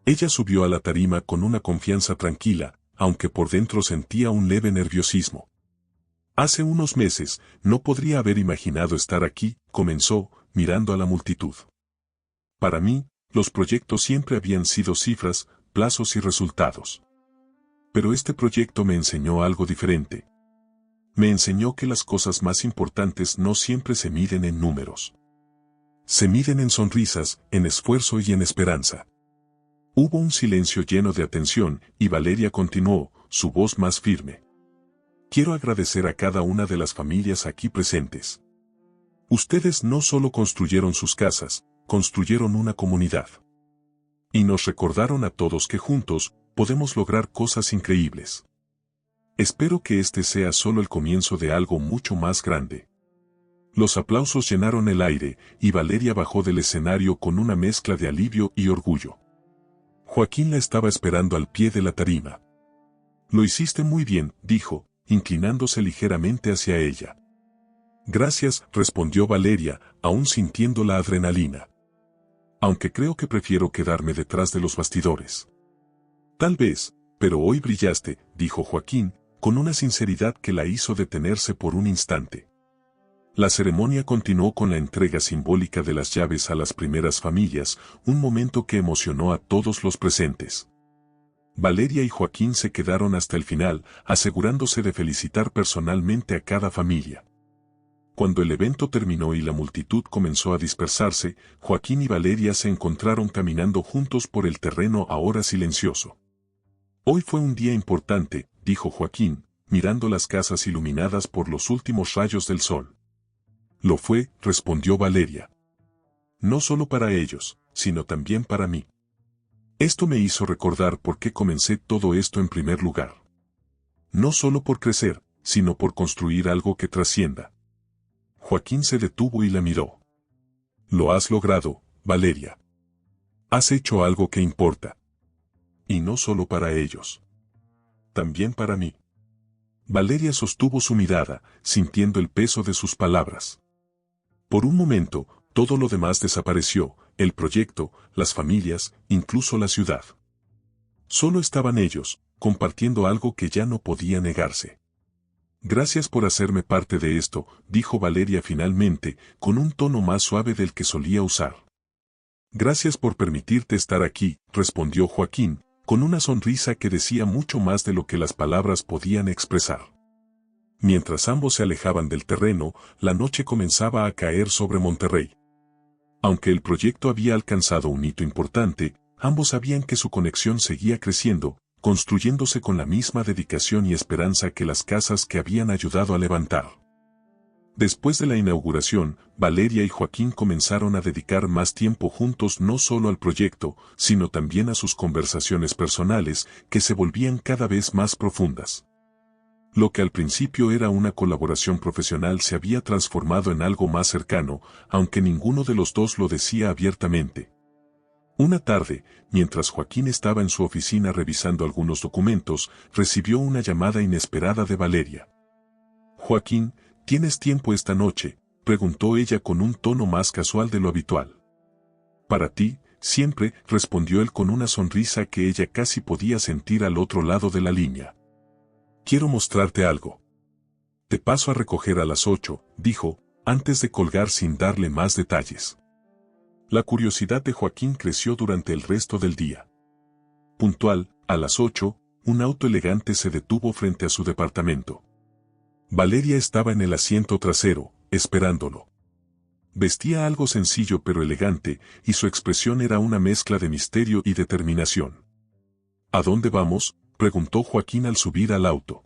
Ella subió a la tarima con una confianza tranquila, aunque por dentro sentía un leve nerviosismo. Hace unos meses, no podría haber imaginado estar aquí, comenzó, mirando a la multitud. Para mí, los proyectos siempre habían sido cifras, plazos y resultados. Pero este proyecto me enseñó algo diferente. Me enseñó que las cosas más importantes no siempre se miden en números. Se miden en sonrisas, en esfuerzo y en esperanza. Hubo un silencio lleno de atención, y Valeria continuó, su voz más firme. Quiero agradecer a cada una de las familias aquí presentes. Ustedes no solo construyeron sus casas, construyeron una comunidad. Y nos recordaron a todos que juntos, podemos lograr cosas increíbles. Espero que este sea solo el comienzo de algo mucho más grande. Los aplausos llenaron el aire, y Valeria bajó del escenario con una mezcla de alivio y orgullo. Joaquín la estaba esperando al pie de la tarima. Lo hiciste muy bien, dijo, inclinándose ligeramente hacia ella. Gracias, respondió Valeria, aún sintiendo la adrenalina. Aunque creo que prefiero quedarme detrás de los bastidores. Tal vez, pero hoy brillaste, dijo Joaquín, con una sinceridad que la hizo detenerse por un instante. La ceremonia continuó con la entrega simbólica de las llaves a las primeras familias, un momento que emocionó a todos los presentes. Valeria y Joaquín se quedaron hasta el final, asegurándose de felicitar personalmente a cada familia. Cuando el evento terminó y la multitud comenzó a dispersarse, Joaquín y Valeria se encontraron caminando juntos por el terreno ahora silencioso. Hoy fue un día importante, dijo Joaquín, mirando las casas iluminadas por los últimos rayos del sol. Lo fue, respondió Valeria. No solo para ellos, sino también para mí. Esto me hizo recordar por qué comencé todo esto en primer lugar. No solo por crecer, sino por construir algo que trascienda. Joaquín se detuvo y la miró. Lo has logrado, Valeria. Has hecho algo que importa. Y no solo para ellos. También para mí. Valeria sostuvo su mirada, sintiendo el peso de sus palabras. Por un momento, todo lo demás desapareció, el proyecto, las familias, incluso la ciudad. Solo estaban ellos, compartiendo algo que ya no podía negarse. Gracias por hacerme parte de esto, dijo Valeria finalmente, con un tono más suave del que solía usar. Gracias por permitirte estar aquí, respondió Joaquín, con una sonrisa que decía mucho más de lo que las palabras podían expresar. Mientras ambos se alejaban del terreno, la noche comenzaba a caer sobre Monterrey. Aunque el proyecto había alcanzado un hito importante, ambos sabían que su conexión seguía creciendo, construyéndose con la misma dedicación y esperanza que las casas que habían ayudado a levantar. Después de la inauguración, Valeria y Joaquín comenzaron a dedicar más tiempo juntos no solo al proyecto, sino también a sus conversaciones personales, que se volvían cada vez más profundas. Lo que al principio era una colaboración profesional se había transformado en algo más cercano, aunque ninguno de los dos lo decía abiertamente. Una tarde, mientras Joaquín estaba en su oficina revisando algunos documentos, recibió una llamada inesperada de Valeria. «Joaquín, ¿tienes tiempo esta noche?», preguntó ella con un tono más casual de lo habitual. «Para ti, siempre», respondió él con una sonrisa que ella casi podía sentir al otro lado de la línea. «Quiero mostrarte algo». «Te paso a recoger a las 8», dijo, antes de colgar sin darle más detalles. La curiosidad de Joaquín creció durante el resto del día. Puntual, a las 8, un auto elegante se detuvo frente a su departamento. Valeria estaba en el asiento trasero, esperándolo. Vestía algo sencillo pero elegante, y su expresión era una mezcla de misterio y determinación. «¿A dónde vamos?», preguntó Joaquín al subir al auto.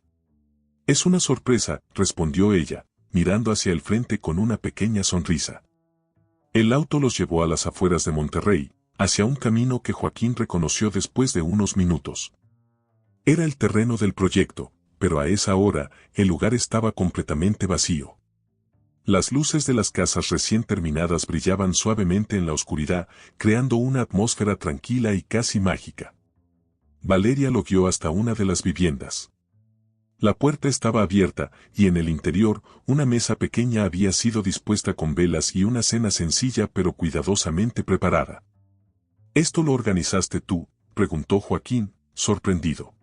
«Es una sorpresa», respondió ella, mirando hacia el frente con una pequeña sonrisa. El auto los llevó a las afueras de Monterrey, hacia un camino que Joaquín reconoció después de unos minutos. Era el terreno del proyecto, pero a esa hora, el lugar estaba completamente vacío. Las luces de las casas recién terminadas brillaban suavemente en la oscuridad, creando una atmósfera tranquila y casi mágica. Valeria lo guió hasta una de las viviendas. La puerta estaba abierta, y en el interior, una mesa pequeña había sido dispuesta con velas y una cena sencilla pero cuidadosamente preparada. «¿Esto lo organizaste tú?», preguntó Joaquín, sorprendido.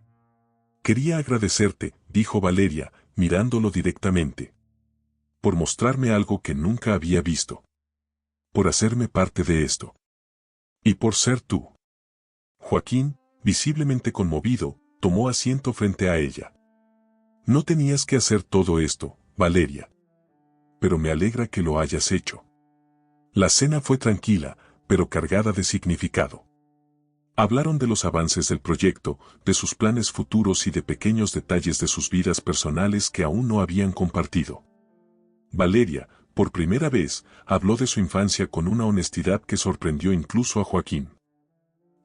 «Quería agradecerte», dijo Valeria, mirándolo directamente. «Por mostrarme algo que nunca había visto. Por hacerme parte de esto. Y por ser tú». Joaquín, visiblemente conmovido, tomó asiento frente a ella. «No tenías que hacer todo esto, Valeria. Pero me alegra que lo hayas hecho». La cena fue tranquila, pero cargada de significado. Hablaron de los avances del proyecto, de sus planes futuros y de pequeños detalles de sus vidas personales que aún no habían compartido. Valeria, por primera vez, habló de su infancia con una honestidad que sorprendió incluso a Joaquín.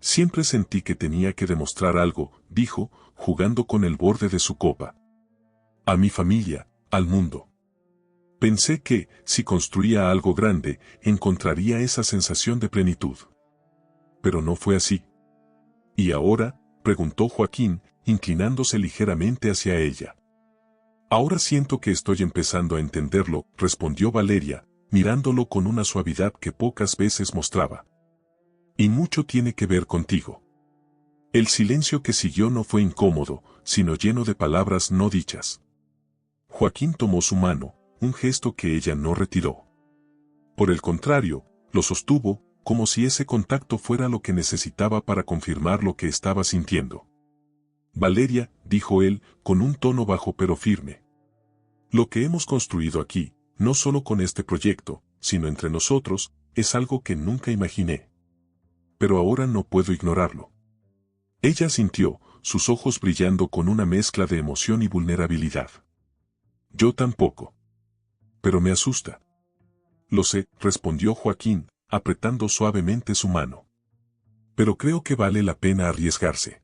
«Siempre sentí que tenía que demostrar algo», dijo, jugando con el borde de su copa. «A mi familia, al mundo. Pensé que, si construía algo grande, encontraría esa sensación de plenitud. Pero no fue así». «¿Y ahora?», preguntó Joaquín, inclinándose ligeramente hacia ella. «Ahora siento que estoy empezando a entenderlo», respondió Valeria, mirándolo con una suavidad que pocas veces mostraba. «Y mucho tiene que ver contigo». El silencio que siguió no fue incómodo, sino lleno de palabras no dichas. Joaquín tomó su mano, un gesto que ella no retiró. Por el contrario, lo sostuvo, como si ese contacto fuera lo que necesitaba para confirmar lo que estaba sintiendo. «Valeria», dijo él, con un tono bajo pero firme. «Lo que hemos construido aquí, no solo con este proyecto, sino entre nosotros, es algo que nunca imaginé. Pero ahora no puedo ignorarlo». Ella asintió, sus ojos brillando con una mezcla de emoción y vulnerabilidad. «Yo tampoco. Pero me asusta». «Lo sé», respondió Joaquín, apretando suavemente su mano. «Pero creo que vale la pena arriesgarse».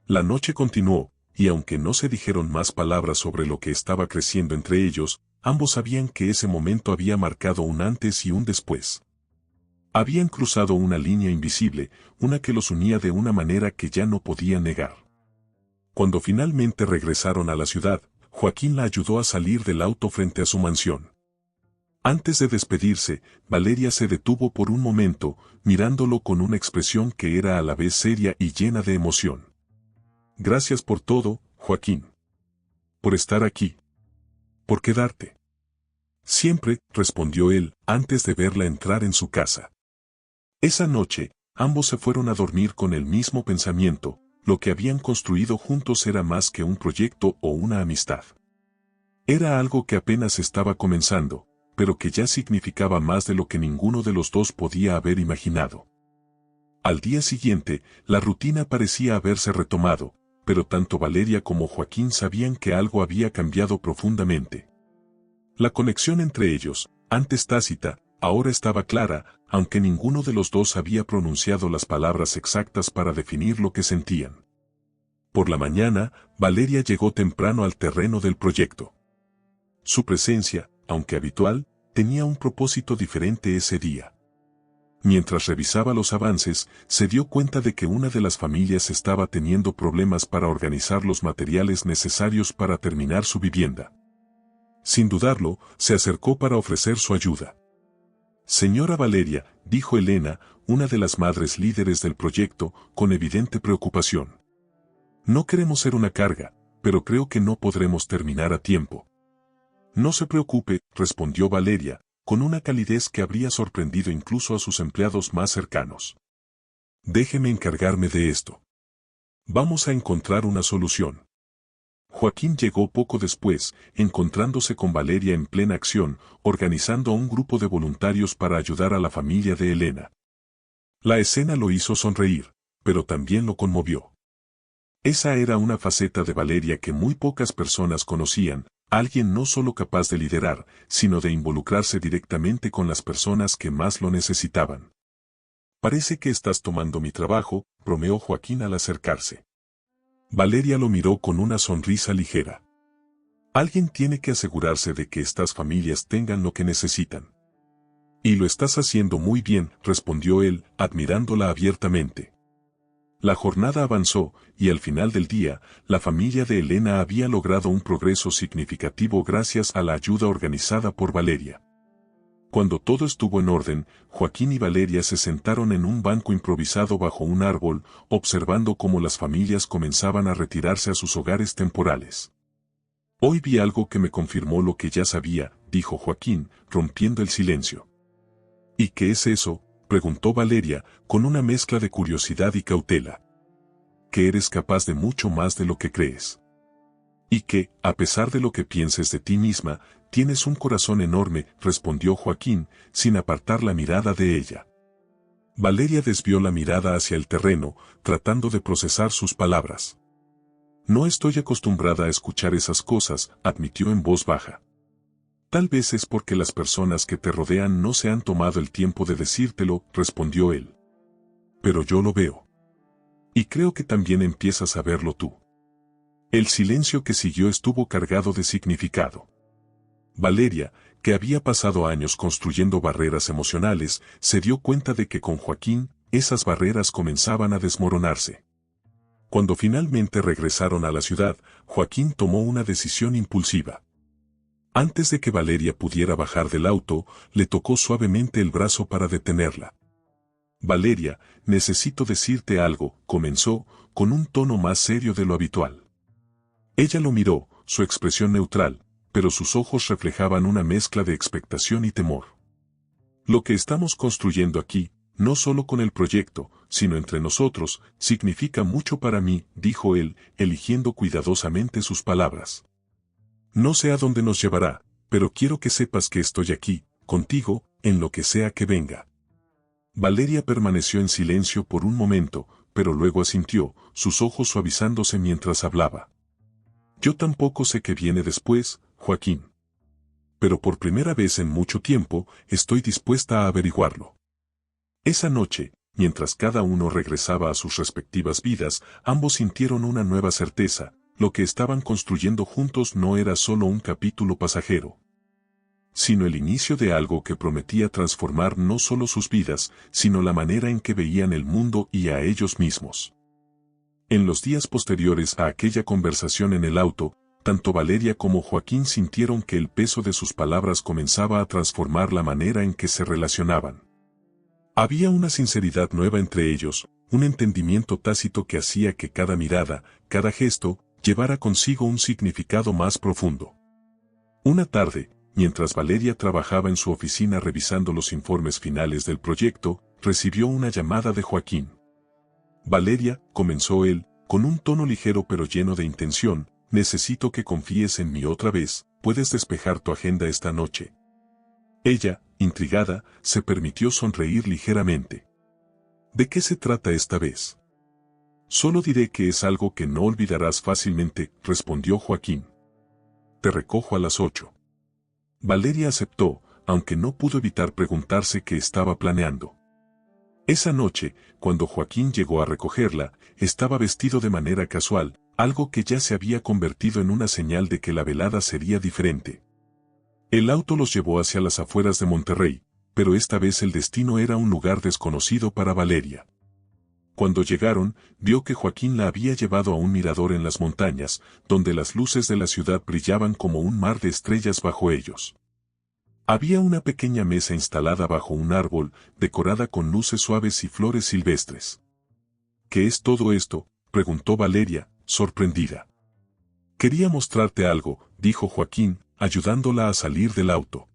La noche continuó, y aunque no se dijeron más palabras sobre lo que estaba creciendo entre ellos, ambos sabían que ese momento había marcado un antes y un después. Habían cruzado una línea invisible, una que los unía de una manera que ya no podían negar. Cuando finalmente regresaron a la ciudad, Joaquín la ayudó a salir del auto frente a su mansión. Antes de despedirse, Valeria se detuvo por un momento, mirándolo con una expresión que era a la vez seria y llena de emoción. «Gracias por todo, Joaquín. Por estar aquí. Por quedarte». «Siempre», respondió él, antes de verla entrar en su casa. Esa noche, ambos se fueron a dormir con el mismo pensamiento: lo que habían construido juntos era más que un proyecto o una amistad. Era algo que apenas estaba comenzando, pero que ya significaba más de lo que ninguno de los dos podía haber imaginado. Al día siguiente, la rutina parecía haberse retomado, pero tanto Valeria como Joaquín sabían que algo había cambiado profundamente. La conexión entre ellos, antes tácita, ahora estaba clara, aunque ninguno de los dos había pronunciado las palabras exactas para definir lo que sentían. Por la mañana, Valeria llegó temprano al terreno del proyecto. Su presencia, aunque habitual, tenía un propósito diferente ese día. Mientras revisaba los avances, se dio cuenta de que una de las familias estaba teniendo problemas para organizar los materiales necesarios para terminar su vivienda. Sin dudarlo, se acercó para ofrecer su ayuda. Señora Valeria, dijo Elena, una de las madres líderes del proyecto, con evidente preocupación. No queremos ser una carga, pero creo que no podremos terminar a tiempo. No se preocupe, respondió Valeria, con una calidez que habría sorprendido incluso a sus empleados más cercanos. Déjeme encargarme de esto. Vamos a encontrar una solución. Joaquín llegó poco después, encontrándose con Valeria en plena acción, organizando a un grupo de voluntarios para ayudar a la familia de Elena. La escena lo hizo sonreír, pero también lo conmovió. Esa era una faceta de Valeria que muy pocas personas conocían, alguien no solo capaz de liderar, sino de involucrarse directamente con las personas que más lo necesitaban. Parece que estás tomando mi trabajo, bromeó Joaquín al acercarse. Valeria lo miró con una sonrisa ligera. Alguien tiene que asegurarse de que estas familias tengan lo que necesitan. Y lo estás haciendo muy bien, respondió él, admirándola abiertamente. La jornada avanzó, y al final del día, la familia de Elena había logrado un progreso significativo gracias a la ayuda organizada por Valeria. Cuando todo estuvo en orden, Joaquín y Valeria se sentaron en un banco improvisado bajo un árbol, observando cómo las familias comenzaban a retirarse a sus hogares temporales. Hoy vi algo que me confirmó lo que ya sabía, dijo Joaquín, rompiendo el silencio. ¿Y qué es eso?, preguntó Valeria, con una mezcla de curiosidad y cautela. Que eres capaz de mucho más de lo que crees. Y que, a pesar de lo que pienses de ti misma, tienes un corazón enorme, respondió Joaquín, sin apartar la mirada de ella. Valeria desvió la mirada hacia el terreno, tratando de procesar sus palabras. No estoy acostumbrada a escuchar esas cosas, admitió en voz baja. Tal vez es porque las personas que te rodean no se han tomado el tiempo de decírtelo, respondió él. Pero yo lo veo. Y creo que también empiezas a verlo tú. El silencio que siguió estuvo cargado de significado. Valeria, que había pasado años construyendo barreras emocionales, se dio cuenta de que con Joaquín, esas barreras comenzaban a desmoronarse. Cuando finalmente regresaron a la ciudad, Joaquín tomó una decisión impulsiva. Antes de que Valeria pudiera bajar del auto, le tocó suavemente el brazo para detenerla. Valeria, necesito decirte algo, comenzó, con un tono más serio de lo habitual. Ella lo miró, su expresión neutral, pero sus ojos reflejaban una mezcla de expectación y temor. Lo que estamos construyendo aquí, no solo con el proyecto, sino entre nosotros, significa mucho para mí, dijo él, eligiendo cuidadosamente sus palabras. No sé a dónde nos llevará, pero quiero que sepas que estoy aquí, contigo, en lo que sea que venga. Valeria permaneció en silencio por un momento, pero luego asintió, sus ojos suavizándose mientras hablaba. Yo tampoco sé qué viene después, Joaquín. Pero por primera vez en mucho tiempo, estoy dispuesta a averiguarlo. Esa noche, mientras cada uno regresaba a sus respectivas vidas, ambos sintieron una nueva certeza. Lo que estaban construyendo juntos no era solo un capítulo pasajero, sino el inicio de algo que prometía transformar no solo sus vidas, sino la manera en que veían el mundo y a ellos mismos. En los días posteriores a aquella conversación en el auto, tanto Valeria como Joaquín sintieron que el peso de sus palabras comenzaba a transformar la manera en que se relacionaban. Había una sinceridad nueva entre ellos, un entendimiento tácito que hacía que cada mirada, cada gesto, llevara consigo un significado más profundo. Una tarde, mientras Valeria trabajaba en su oficina revisando los informes finales del proyecto, recibió una llamada de Joaquín. Valeria, comenzó él, con un tono ligero pero lleno de intención, necesito que confíes en mí otra vez, puedes despejar tu agenda esta noche. Ella, intrigada, se permitió sonreír ligeramente. ¿De qué se trata esta vez? Solo diré que es algo que no olvidarás fácilmente, respondió Joaquín. Te recojo a las 8. Valeria aceptó, aunque no pudo evitar preguntarse qué estaba planeando. Esa noche, cuando Joaquín llegó a recogerla, estaba vestido de manera casual, algo que ya se había convertido en una señal de que la velada sería diferente. El auto los llevó hacia las afueras de Monterrey, pero esta vez el destino era un lugar desconocido para Valeria. Cuando llegaron, vio que Joaquín la había llevado a un mirador en las montañas, donde las luces de la ciudad brillaban como un mar de estrellas bajo ellos. Había una pequeña mesa instalada bajo un árbol, decorada con luces suaves y flores silvestres. ¿Qué es todo esto?, preguntó Valeria, sorprendida. Quería mostrarte algo, dijo Joaquín, ayudándola a salir del auto.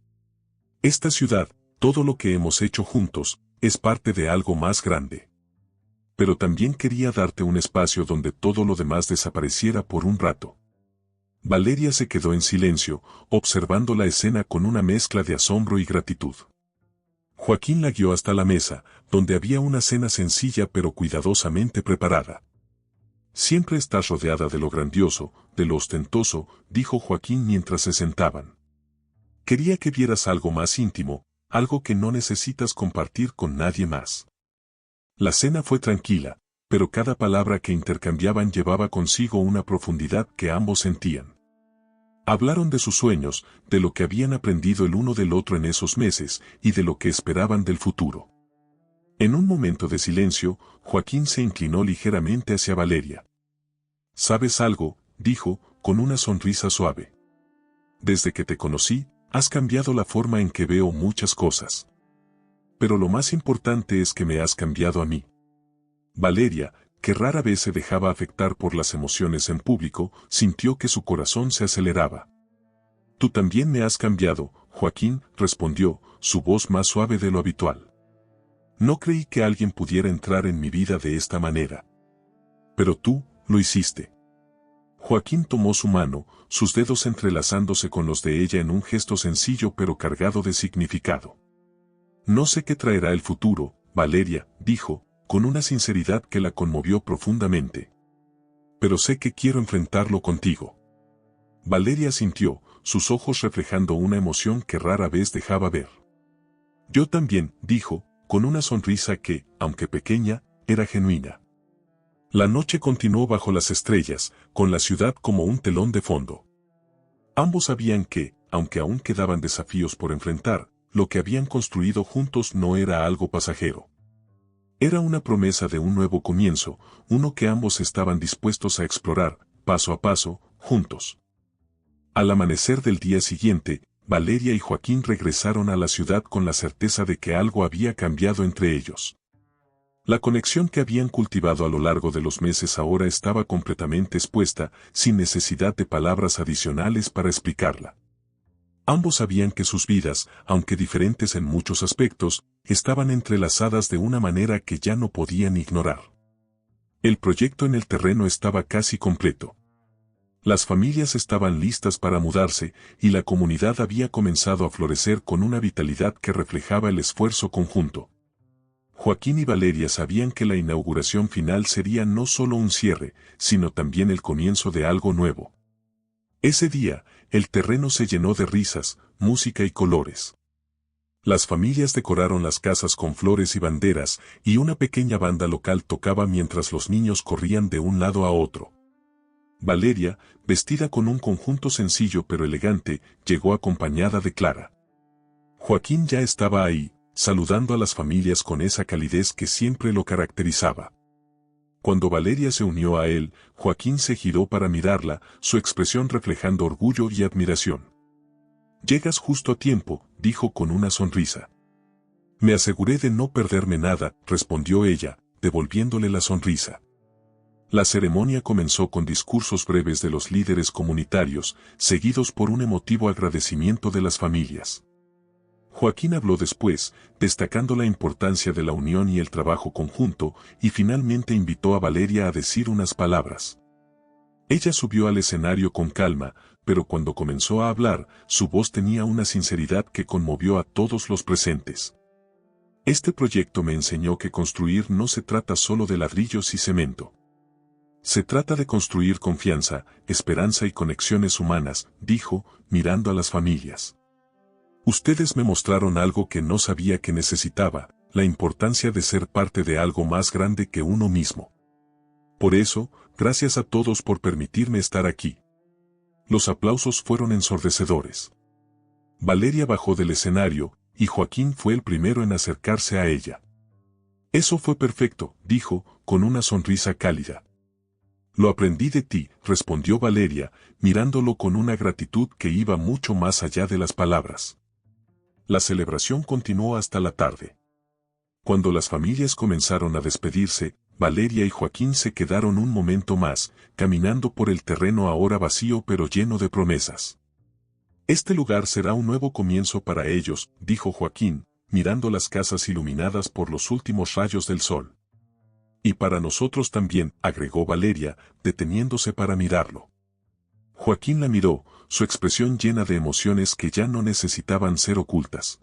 Esta ciudad, todo lo que hemos hecho juntos, es parte de algo más grande. Pero también quería darte un espacio donde todo lo demás desapareciera por un rato. Valeria se quedó en silencio, observando la escena con una mezcla de asombro y gratitud. Joaquín la guió hasta la mesa, donde había una cena sencilla pero cuidadosamente preparada. Siempre estás rodeada de lo grandioso, de lo ostentoso, dijo Joaquín mientras se sentaban. Quería que vieras algo más íntimo, algo que no necesitas compartir con nadie más. La cena fue tranquila, pero cada palabra que intercambiaban llevaba consigo una profundidad que ambos sentían. Hablaron de sus sueños, de lo que habían aprendido el uno del otro en esos meses, y de lo que esperaban del futuro. En un momento de silencio, Joaquín se inclinó ligeramente hacia Valeria. ¿Sabes algo?, dijo, con una sonrisa suave. Desde que te conocí, has cambiado la forma en que veo muchas cosas. Pero lo más importante es que me has cambiado a mí. Valeria, que rara vez se dejaba afectar por las emociones en público, sintió que su corazón se aceleraba. Tú también me has cambiado, Joaquín, respondió, su voz más suave de lo habitual. No creí que alguien pudiera entrar en mi vida de esta manera. Pero tú, lo hiciste. Joaquín tomó su mano, sus dedos entrelazándose con los de ella en un gesto sencillo pero cargado de significado. No sé qué traerá el futuro, Valeria, dijo, con una sinceridad que la conmovió profundamente. Pero sé que quiero enfrentarlo contigo. Valeria asintió, sus ojos reflejando una emoción que rara vez dejaba ver. Yo también, dijo, con una sonrisa que, aunque pequeña, era genuina. La noche continuó bajo las estrellas, con la ciudad como un telón de fondo. Ambos sabían que, aunque aún quedaban desafíos por enfrentar, lo que habían construido juntos no era algo pasajero. Era una promesa de un nuevo comienzo, uno que ambos estaban dispuestos a explorar, paso a paso, juntos. Al amanecer del día siguiente, Valeria y Joaquín regresaron a la ciudad con la certeza de que algo había cambiado entre ellos. La conexión que habían cultivado a lo largo de los meses ahora estaba completamente expuesta, sin necesidad de palabras adicionales para explicarla. Ambos sabían que sus vidas, aunque diferentes en muchos aspectos, estaban entrelazadas de una manera que ya no podían ignorar. El proyecto en el terreno estaba casi completo. Las familias estaban listas para mudarse, y la comunidad había comenzado a florecer con una vitalidad que reflejaba el esfuerzo conjunto. Joaquín y Valeria sabían que la inauguración final sería no solo un cierre, sino también el comienzo de algo nuevo. Ese día, el terreno se llenó de risas, música y colores. Las familias decoraron las casas con flores y banderas, y una pequeña banda local tocaba mientras los niños corrían de un lado a otro. Valeria, vestida con un conjunto sencillo pero elegante, llegó acompañada de Clara. Joaquín ya estaba ahí, saludando a las familias con esa calidez que siempre lo caracterizaba. Cuando Valeria se unió a él, Joaquín se giró para mirarla, su expresión reflejando orgullo y admiración. «Llegas justo a tiempo», dijo con una sonrisa. «Me aseguré de no perderme nada», respondió ella, devolviéndole la sonrisa. La ceremonia comenzó con discursos breves de los líderes comunitarios, seguidos por un emotivo agradecimiento de las familias. Joaquín habló después, destacando la importancia de la unión y el trabajo conjunto, y finalmente invitó a Valeria a decir unas palabras. Ella subió al escenario con calma, pero cuando comenzó a hablar, su voz tenía una sinceridad que conmovió a todos los presentes. Este proyecto me enseñó que construir no se trata solo de ladrillos y cemento. Se trata de construir confianza, esperanza y conexiones humanas, dijo, mirando a las familias. Ustedes me mostraron algo que no sabía que necesitaba, la importancia de ser parte de algo más grande que uno mismo. Por eso, gracias a todos por permitirme estar aquí. Los aplausos fueron ensordecedores. Valeria bajó del escenario, y Joaquín fue el primero en acercarse a ella. Eso fue perfecto, dijo, con una sonrisa cálida. Lo aprendí de ti, respondió Valeria, mirándolo con una gratitud que iba mucho más allá de las palabras. La celebración continuó hasta la tarde. Cuando las familias comenzaron a despedirse, Valeria y Joaquín se quedaron un momento más, caminando por el terreno ahora vacío pero lleno de promesas. Este lugar será un nuevo comienzo para ellos, dijo Joaquín, mirando las casas iluminadas por los últimos rayos del sol. Y para nosotros también, agregó Valeria, deteniéndose para mirarlo. Joaquín la miró, su expresión llena de emociones que ya no necesitaban ser ocultas.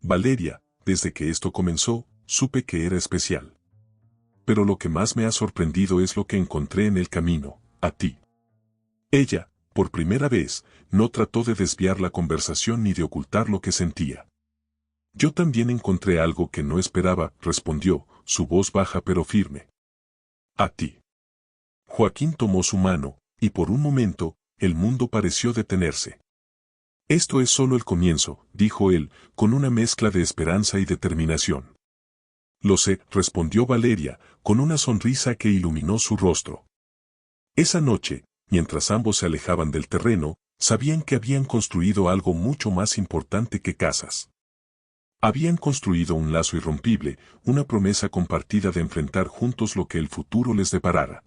Valeria, desde que esto comenzó, supe que era especial. Pero lo que más me ha sorprendido es lo que encontré en el camino, a ti. Ella, por primera vez, no trató de desviar la conversación ni de ocultar lo que sentía. Yo también encontré algo que no esperaba, respondió, su voz baja pero firme. A ti. Joaquín tomó su mano, y por un momento, el mundo pareció detenerse. Esto es solo el comienzo, dijo él, con una mezcla de esperanza y determinación. Lo sé, respondió Valeria, con una sonrisa que iluminó su rostro. Esa noche, mientras ambos se alejaban del terreno, sabían que habían construido algo mucho más importante que casas. Habían construido un lazo irrompible, una promesa compartida de enfrentar juntos lo que el futuro les deparara.